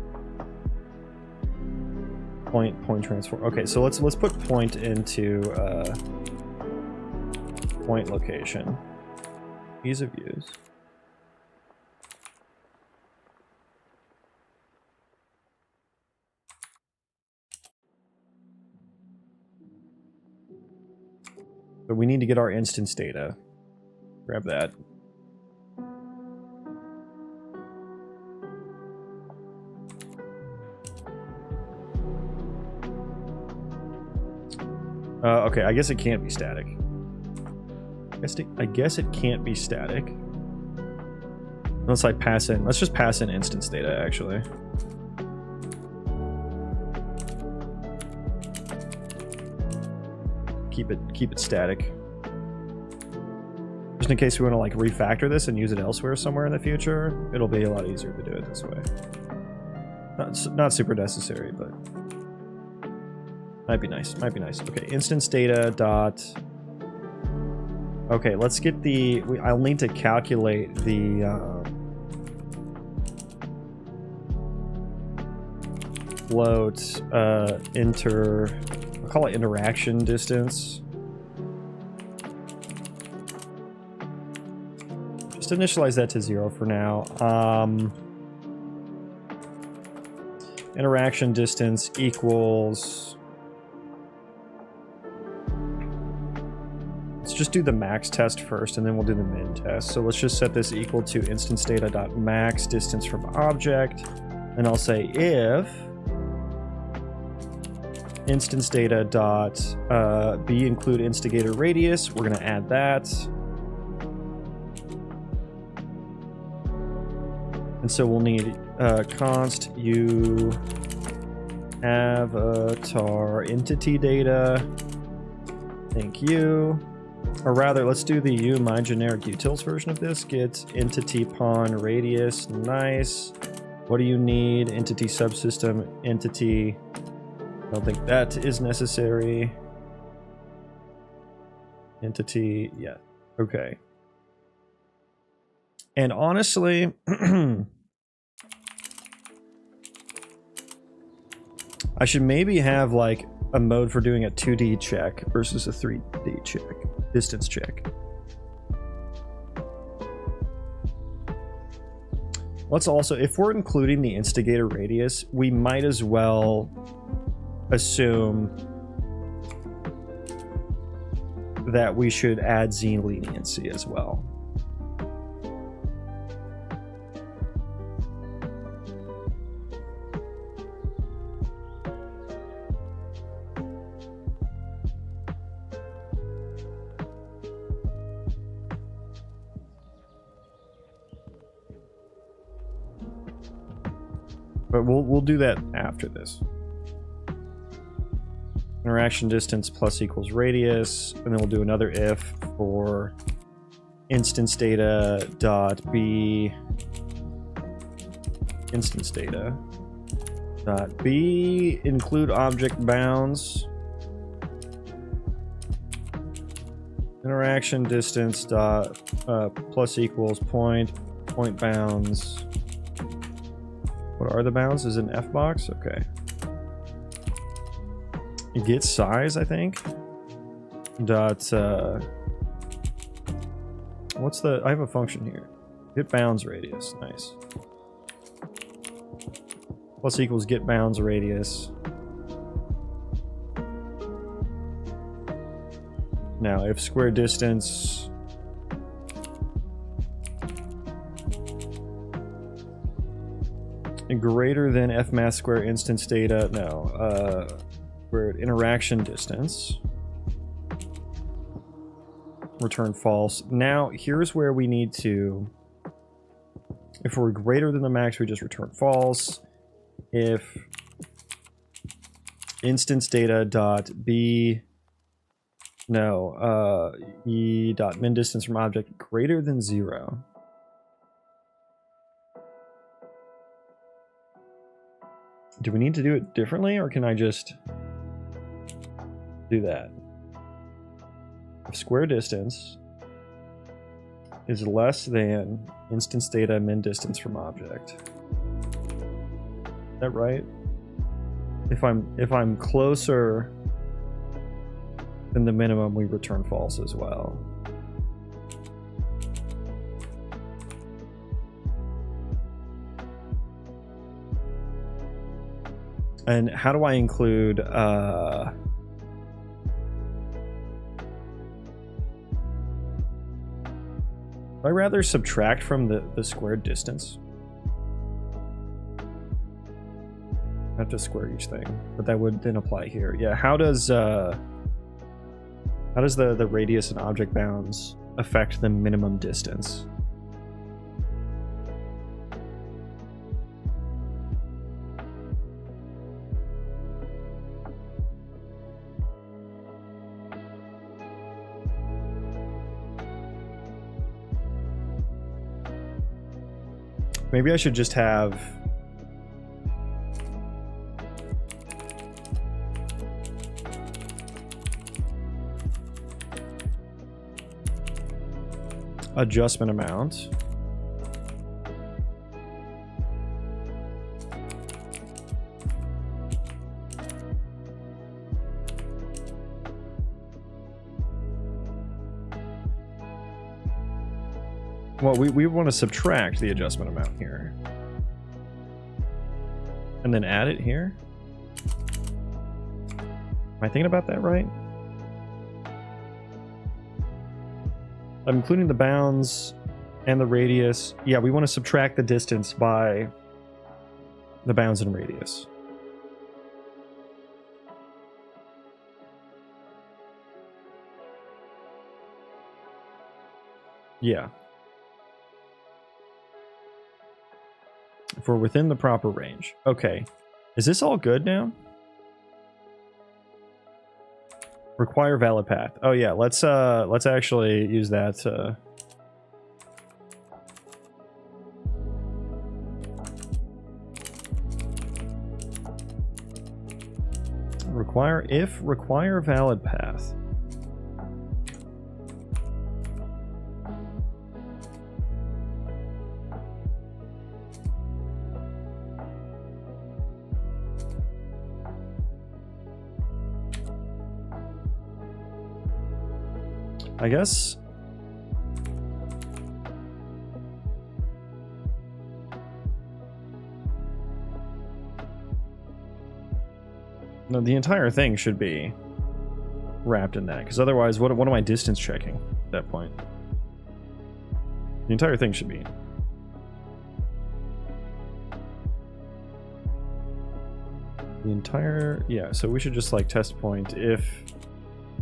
point transform. Okay, so let's put point into point location. Ease of use. But we need to get our instance data. Grab that. Okay, I guess it can't be static. I guess it can't be static. Unless I pass in. Let's just pass in instance data, actually. Keep it static. Just in case we want to like refactor this and use it elsewhere somewhere in the future, it'll be a lot easier to do it this way. Not super necessary, but might be nice. Might be nice. Okay, instance data dot. Okay, let's get the. I'll need to calculate the. Float I'll call it interaction distance. Just initialize that to 0 for now. Interaction distance equals. Let's just do the max test first, and then we'll do the min test. So let's just set this equal to instance data.max distance from object, and I'll say if instance data dot b include instigator radius. We're going to add that. And so we'll need const u avatar entity data. Thank you. Or rather, let's do the u my generic utils version of this. Get entity pawn radius. Nice. What do you need? Entity subsystem entity. I don't think that is necessary. Entity, yeah. Okay. And honestly, I should maybe have like a mode for doing a 2D check versus a 3D check, distance check. Let's also, if we're including the instigator radius, we might as well assume that we should add Z leniency as well. But we'll do that after this. Interaction distance plus equals radius, and then we'll do another if for instance data dot b instance data dot b include object bounds interaction distance dot plus equals point bounds. What are the bounds? Is it an F box? Okay. Get size, I think. Dot what's the, I have a function here. Get bounds radius. Nice. Plus equals get bounds radius. Now if square distance greater than f math square instance data, no, we're at interaction distance, return false. Now here's where we need to, if we're greater than the max, we just return false. If instance data dot b, no, e dot min distance from object greater than 0. Do we need to do it differently, or can I just do that? If square distance is less than instance data min distance from object. Is that right? If I'm closer than the minimum, we return false as well. And how do I include I'd rather subtract from the squared distance. I have to square each thing, but that would then apply here. Yeah, how does the radius and object bounds affect the minimum distance? Maybe I should just have adjustment amount. Well, we want to subtract the adjustment amount here. And then add it here. Am I thinking about that right? I'm including the bounds and the radius. Yeah, we want to subtract the distance by the bounds and radius. Yeah. If we're within the proper range. Okay. Is this all good now? Require valid path. Oh yeah, let's actually use that require valid path. I guess no, the entire thing should be wrapped in that, because otherwise what am I distance checking at that point? The entire thing should be. The entire, yeah, so we should just like test point if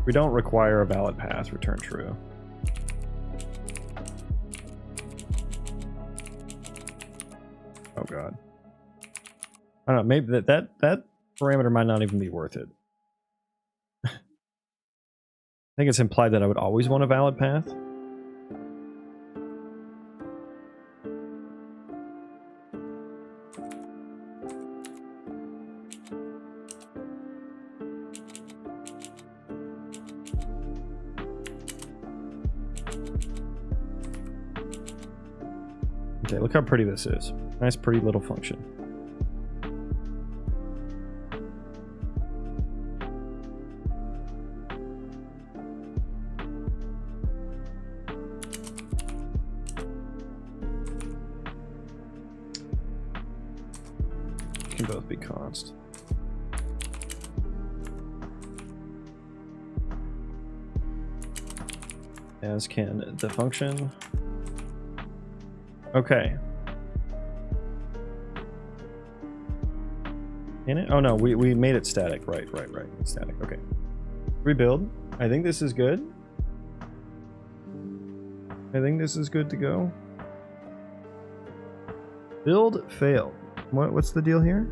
we don't require a valid path, return true. Oh god. I don't know, maybe that parameter might not even be worth it. I think it's implied that I would always want a valid path. Okay, look how pretty this is. Nice, pretty little function. Can both be const. As can the function. Okay. In it? Oh no, we made it static. Right. It's static. Okay. Rebuild. I think this is good. I think this is good to go. Build failed. What's the deal here?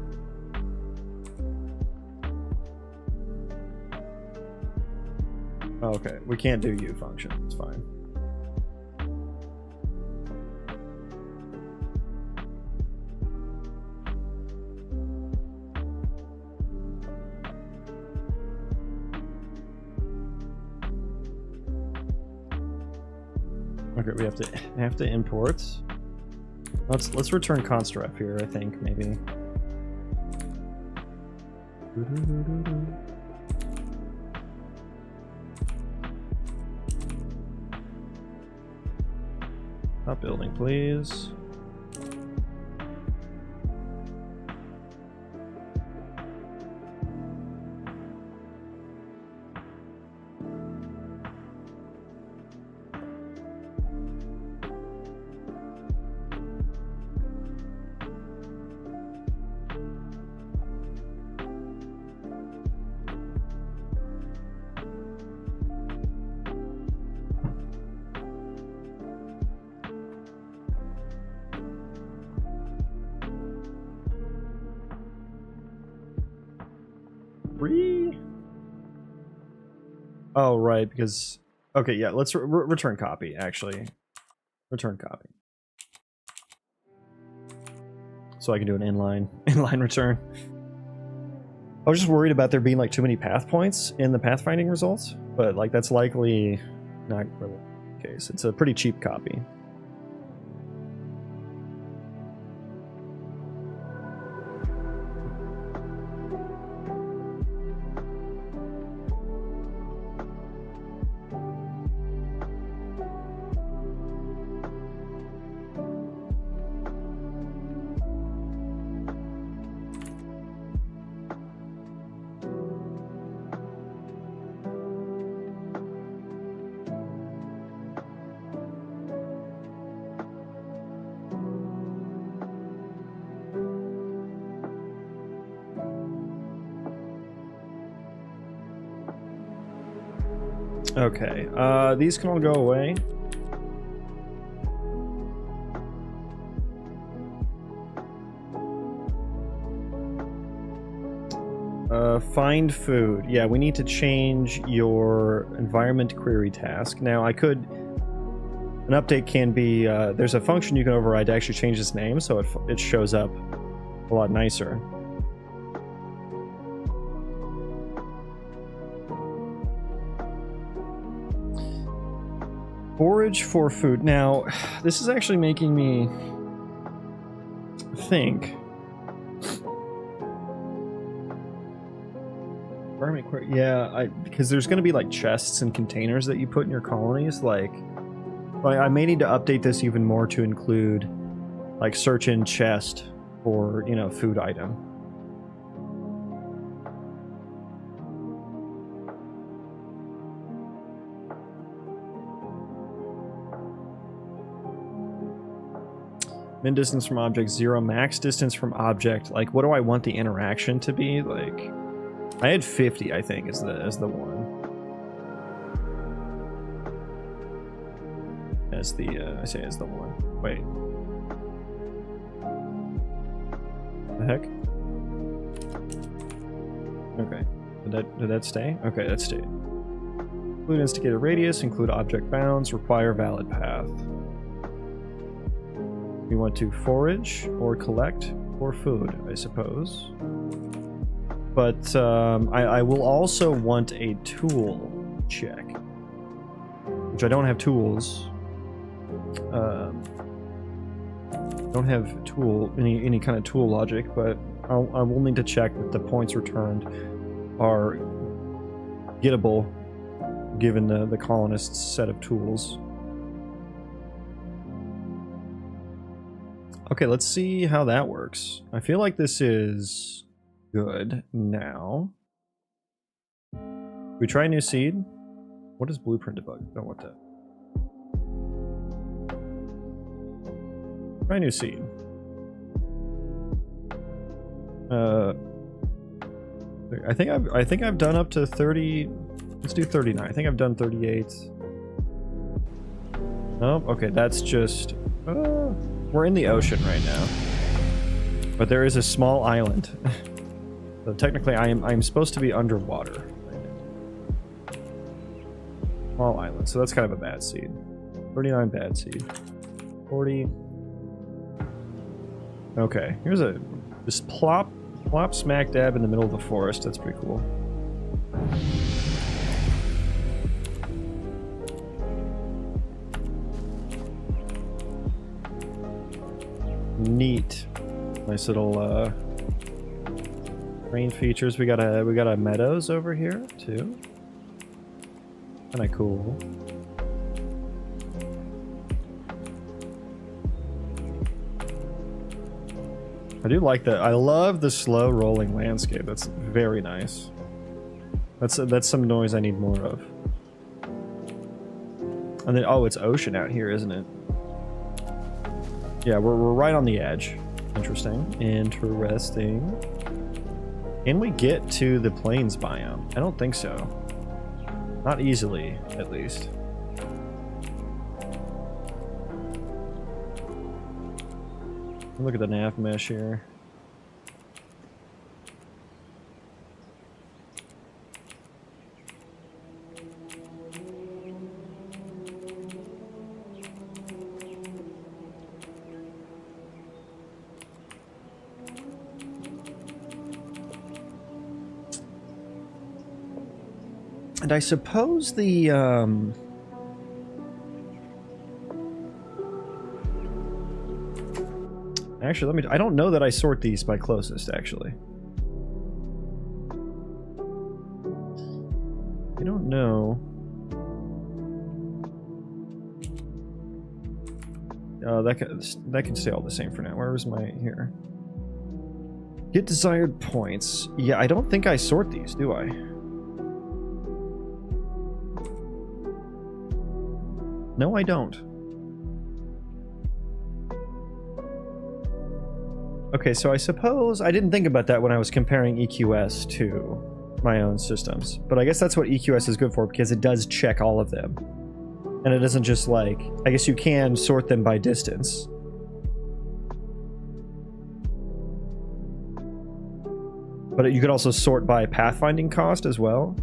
Oh, okay, we can't do U function. It's fine. Okay, we have to import. Let's return constref here, I think, maybe. Stop building, please. Oh, right, because... Okay, yeah, let's return copy, actually. Return copy. So I can do an inline return. I was just worried about there being, like, too many path points in the pathfinding results, but, like, that's likely not really the case. It's a pretty cheap copy. Okay, these can all go away. Find food. Yeah, we need to change your environment query task. Now, an update can be, there's a function you can override to actually change its name, so it shows up a lot nicer. Forage for food. Now, this is actually making me think. Yeah, because there's going to be like chests and containers that you put in your colonies. Like I may need to update this even more to include like search in chest for, you know, food item. Min distance from object 0, max distance from object. Like, what do I want the interaction to be? Like, I had 50, I think, as the one. As the I say as the one. Wait. The heck? Okay. Did that stay? Okay, that stayed. Include instigated radius, include object bounds, require valid path. We want to forage or collect or food, I suppose. But I will also want a tool check, which I don't have tools. Don't have any kind of tool logic, but I will need to check that the points returned are gettable given the colonists' set of tools. Okay, let's see how that works. I feel like this is good now. We try a new seed. What is blueprint debug? I don't want that. Try a new seed. I think I've done up to 30. Let's do 39. I think I've done 38. Oh, okay, that's just we're in the ocean right now. But there is a small island. So technically I'm supposed to be underwater right now. Small island. So that's kind of a bad seed. 39 bad seed. 40. Okay, here's a just plop smack dab in the middle of the forest. That's pretty cool. Neat. Nice little rain features. We got a meadows over here too. Kinda cool. I do like that. I love the slow rolling landscape. That's very nice. That's some noise I need more of. And then, oh, it's ocean out here, isn't it? Yeah, we're right on the edge. Interesting. Interesting. Can we get to the plains biome? I don't think so. Not easily, at least. Look at the nav mesh here. And I suppose the actually, I don't know that I sort these by closest, actually. I don't know. That can stay all the same for now. Where was my here? Get desired points. Yeah, I don't think I sort these, do I? No, I don't. Okay, so I suppose I didn't think about that when I was comparing EQS to my own systems. But I guess that's what EQS is good for, because it does check all of them. And it doesn't just like... I guess you can sort them by distance. But you could also sort by pathfinding cost as well.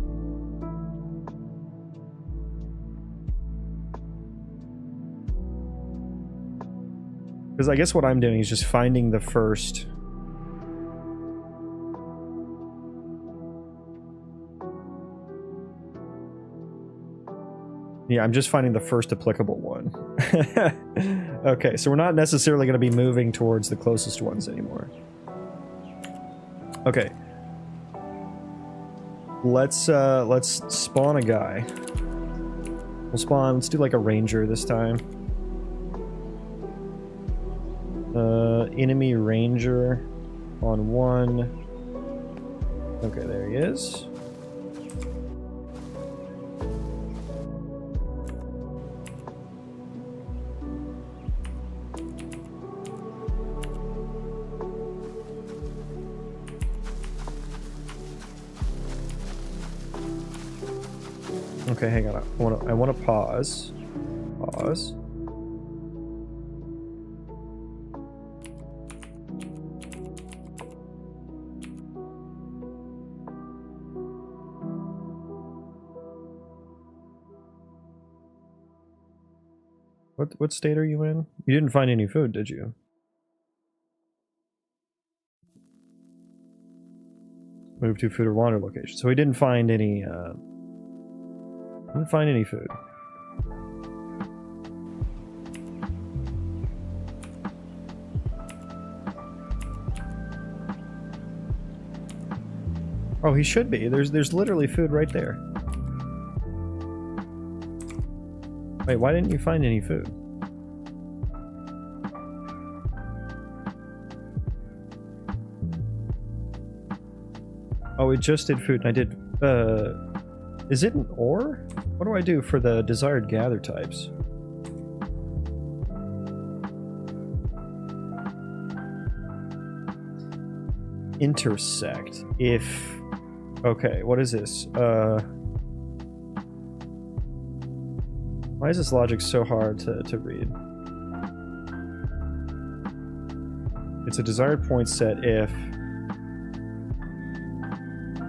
Because I guess what I'm doing is just finding the first... Yeah, I'm just finding the first applicable one. Okay, so we're not necessarily going to be moving towards the closest ones anymore. Okay. Let's spawn a guy. We'll spawn, let's do like a ranger this time. Enemy ranger on 1. Okay, there he is. Okay, hang on. I want to pause. Pause. What state are you in? You didn't find any food, did you? Move to food or water location. So we didn't find any. Didn't find any food. Oh, he should be. There's literally food right there. Wait, why didn't you find any food? Oh, it just did food. I did, is it an ore? What do I do for the desired gather types? Intersect. If... Okay, what is this? Why is this logic so hard to read? It's a desired point set if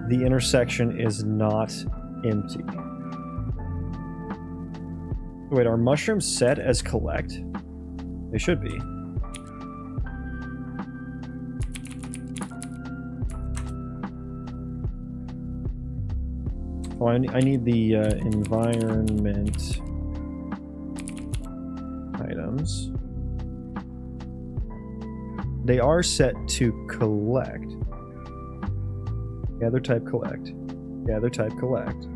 the intersection is not empty. Wait, are mushrooms set as collect? They should be. Oh, I need the environment items. They are set to collect. Gather type collect. Gather type collect.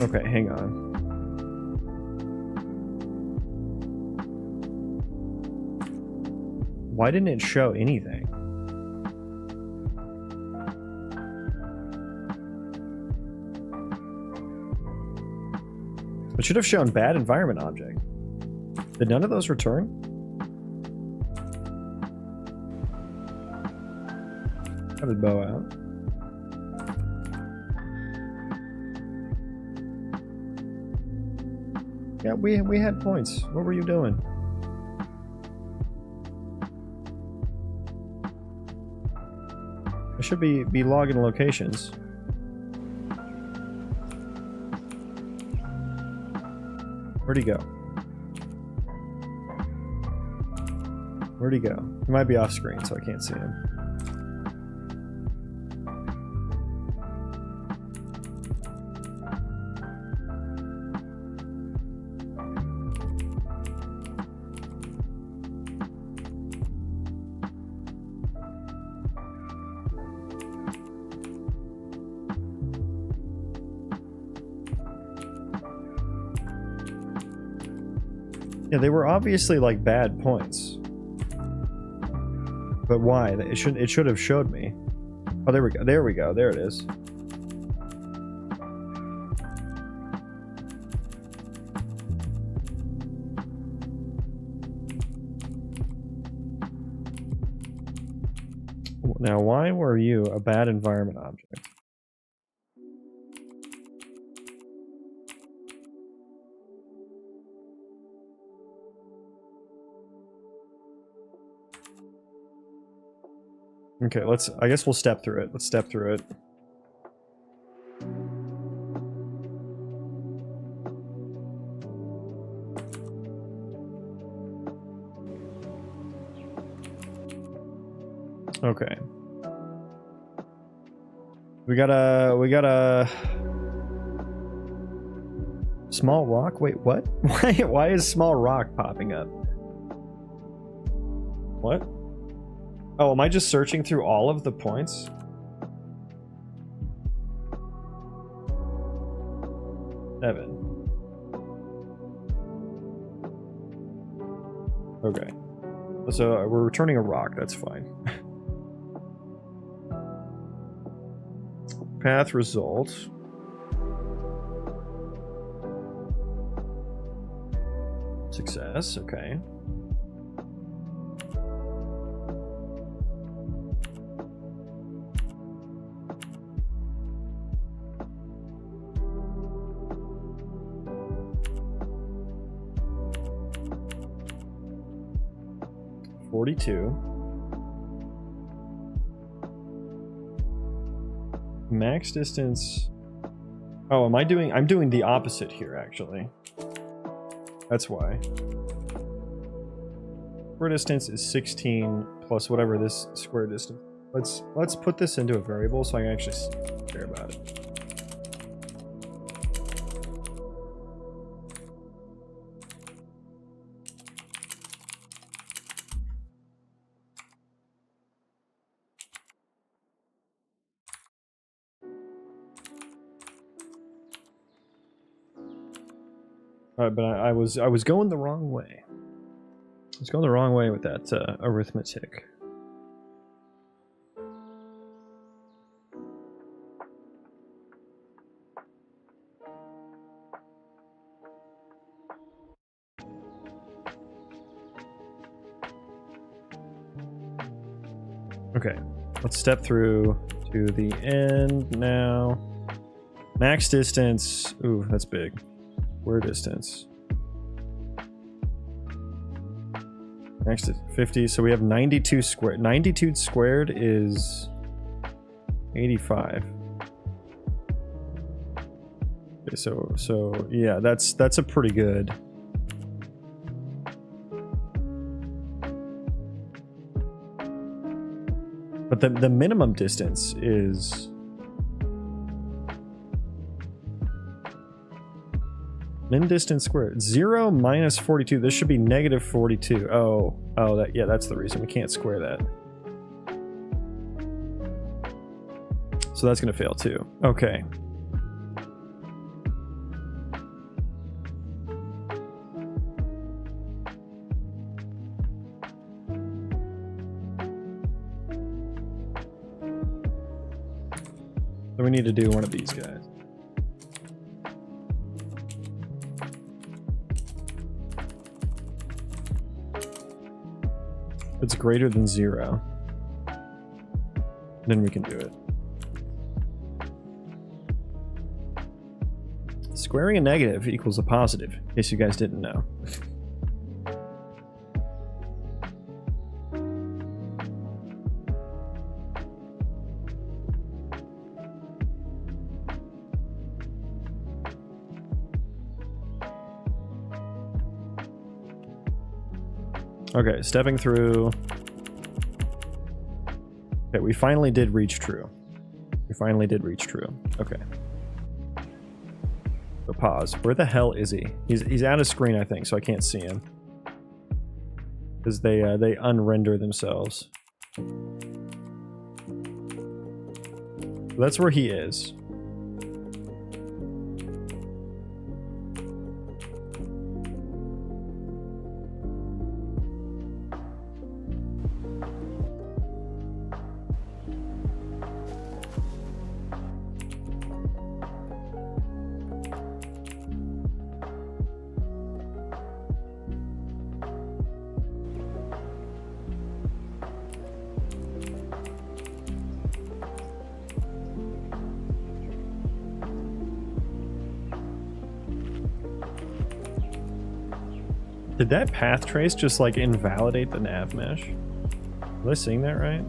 Okay, hang on. Why didn't it show anything? It should have shown bad environment object. Did none of those return? How did bow out? Yeah, we had points. What were you doing? I should be logging locations. Where'd he go? Where'd he go? He might be off screen, so I can't see him. Yeah, they were obviously like bad points. But why? It should have showed me. Oh, there we go. There we go. There it is. Now, why were you a bad environment object? Okay, I guess we'll step through it. Let's step through it. Okay. We got a small rock? Wait, what? Why is small rock popping up? What? Oh, am I just searching through all of the points? Evan. Okay. So we're returning a rock, that's fine. Path result. Success, okay. Max distance. Oh, I'm doing the opposite here, actually. That's why. Square distance is 16 plus whatever this square distance. Let's put this into a variable so I can actually care about it. Alright, but I was going the wrong way. I was going the wrong way with that arithmetic. Okay, let's step through to the end now. Max distance. Ooh, that's big. Square distance. Next is 50, so we have 92 squared. 92 squared is 85. Okay, so yeah, that's a pretty good. But the minimum distance is min distance squared. 0 minus 42. This should be negative 42. Oh, yeah, that's the reason. We can't square that. So that's going to fail too. Okay. So we need to do one of these guys. If it's greater than 0, then we can do it. Squaring a negative equals a positive, in case you guys didn't know. Okay, stepping through. Okay, we finally did reach true. We finally did reach true. Okay. So pause. Where the hell is he? He's out of screen, I think, so I can't see him. Because they unrender themselves. So that's where he is. Did that path trace just like invalidate the nav mesh? Was I seeing that right?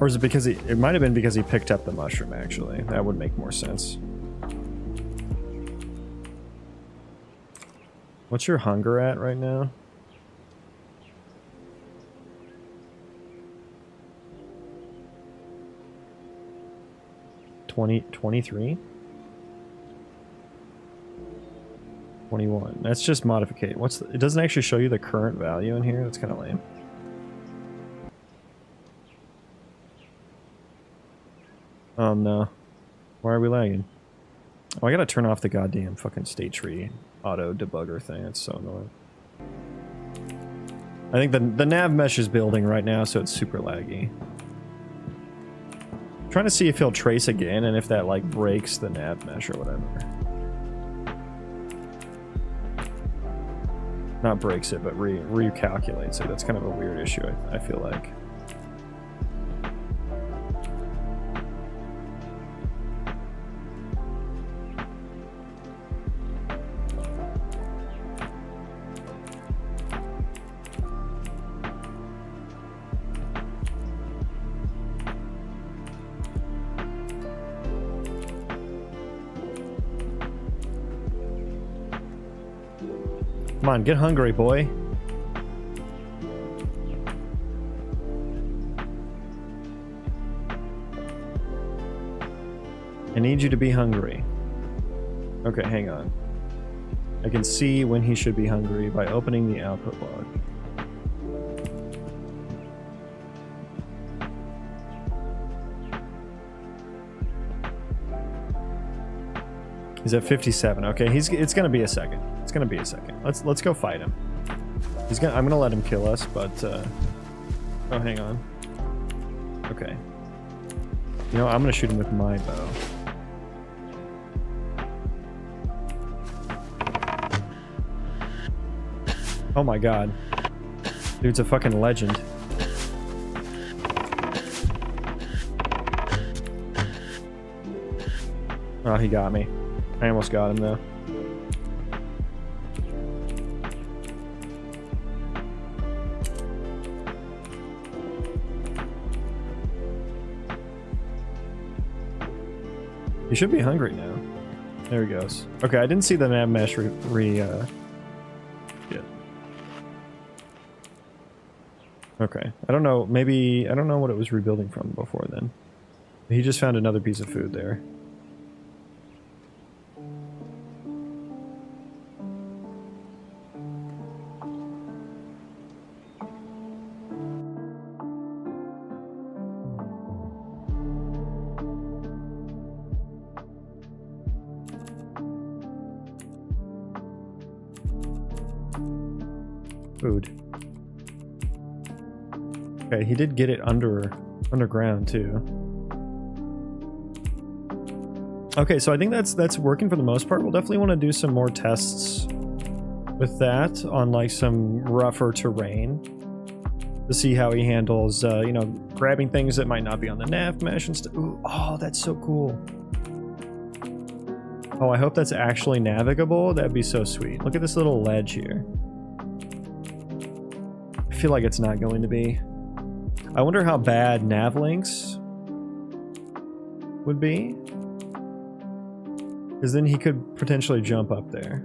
Or is it because it might have been because he picked up the mushroom, actually. That would make more sense. What's your hunger at right now? 23? 21. That's just modification. It doesn't actually show you the current value in here. That's kind of lame. Oh no. Why are we lagging? Oh, I gotta turn off the goddamn fucking state tree auto debugger thing. It's so annoying. I think the nav mesh is building right now, so it's super laggy. I'm trying to see if he'll trace again and if that like breaks the nav mesh or whatever. Not breaks it, but recalculates it. That's kind of a weird issue, I feel like. Come on, get hungry, boy. I need you to be hungry. Okay, hang on. I can see when he should be hungry by opening the output log. He's at 57. Okay, it's gonna be a second. It's gonna be a second. Let's go fight him. I'm gonna let him kill us, but oh, hang on. Okay. You know, I'm gonna shoot him with my bow. Oh my god. Dude's a fucking legend. Oh, he got me. I almost got him though. He should be hungry now. There he goes. Okay, I didn't see the nav mesh yeah. Okay, I don't know, maybe, I don't know what it was rebuilding from before then. He just found another piece of food there. Food. Okay, he did get it underground too. Okay, so I think that's working for the most part. We'll definitely want to do some more tests with that on like some rougher terrain to see how he handles, you know, grabbing things that might not be on the nav mesh and stuff. Ooh, oh, that's so cool. Oh, I hope that's actually navigable. That'd be so sweet. Look at this little ledge here. I feel like it's not going to be. I wonder how bad nav links would be. Because then he could potentially jump up there.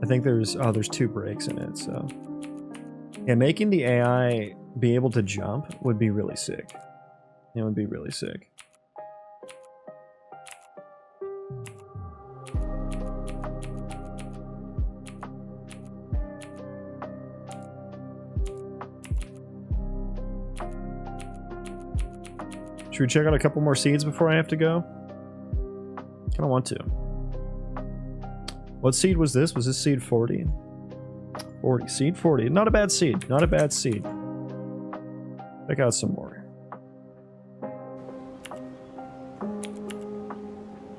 I think there's 2 breaks in it, so. Yeah, making the AI be able to jump would be really sick. It would be really sick. Should we check out a couple more seeds before I have to go? Kinda want to. What seed was this? Was this seed 40? 40. Seed 40. Not a bad seed. Not a bad seed. Check out some more.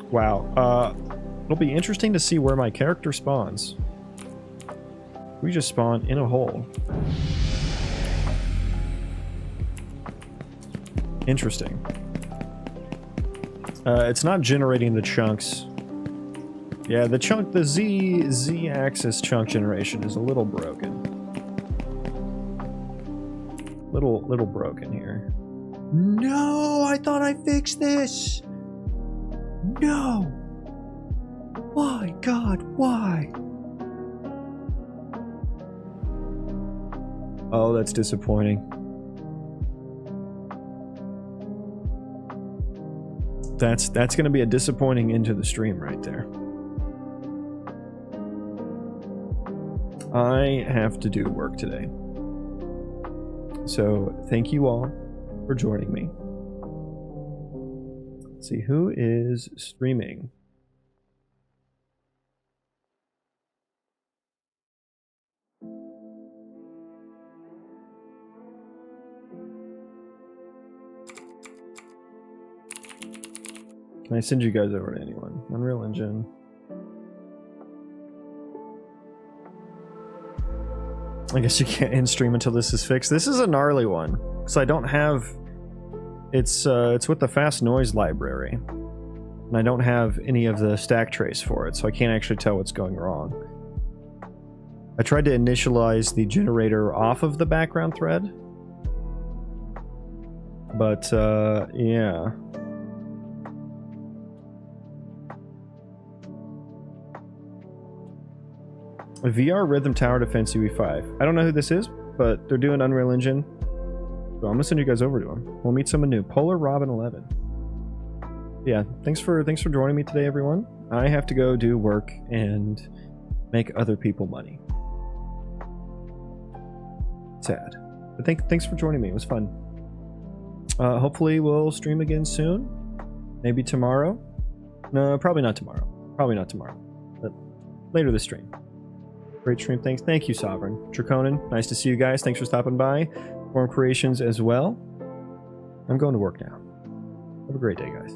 Wow. It'll be interesting to see where my character spawns. We just spawn in a hole. Interesting. It's not generating the chunks. Yeah, the Z-axis chunk generation is a little broken. Little broken here. No, I thought I fixed this. No. Why, God, why? Oh, that's disappointing. That's going to be a disappointing end to the stream right there. I have to do work today. So, thank you all for joining me. Let's see, who is streaming? Can I send you guys over to anyone? Unreal Engine. I guess you can't end stream until this is fixed. This is a gnarly one, because I don't have... It's with the fast noise library. And I don't have any of the stack trace for it, so I can't actually tell what's going wrong. I tried to initialize the generator off of the background thread. But, yeah. A VR Rhythm Tower Defense UE5. I don't know who this is, but they're doing Unreal Engine. So I'm gonna send you guys over to them. We'll meet someone new. Polar Robin 11. Yeah, thanks for joining me today, everyone. I have to go do work and make other people money. Sad. But thanks for joining me. It was fun. Hopefully we'll stream again soon. Maybe tomorrow. No, probably not tomorrow. Probably not tomorrow. But later this stream. Great stream. Thank you, Sovereign. Draconin, nice to see you guys. Thanks for stopping by. Form Creations as well. I'm going to work now. Have a great day, guys.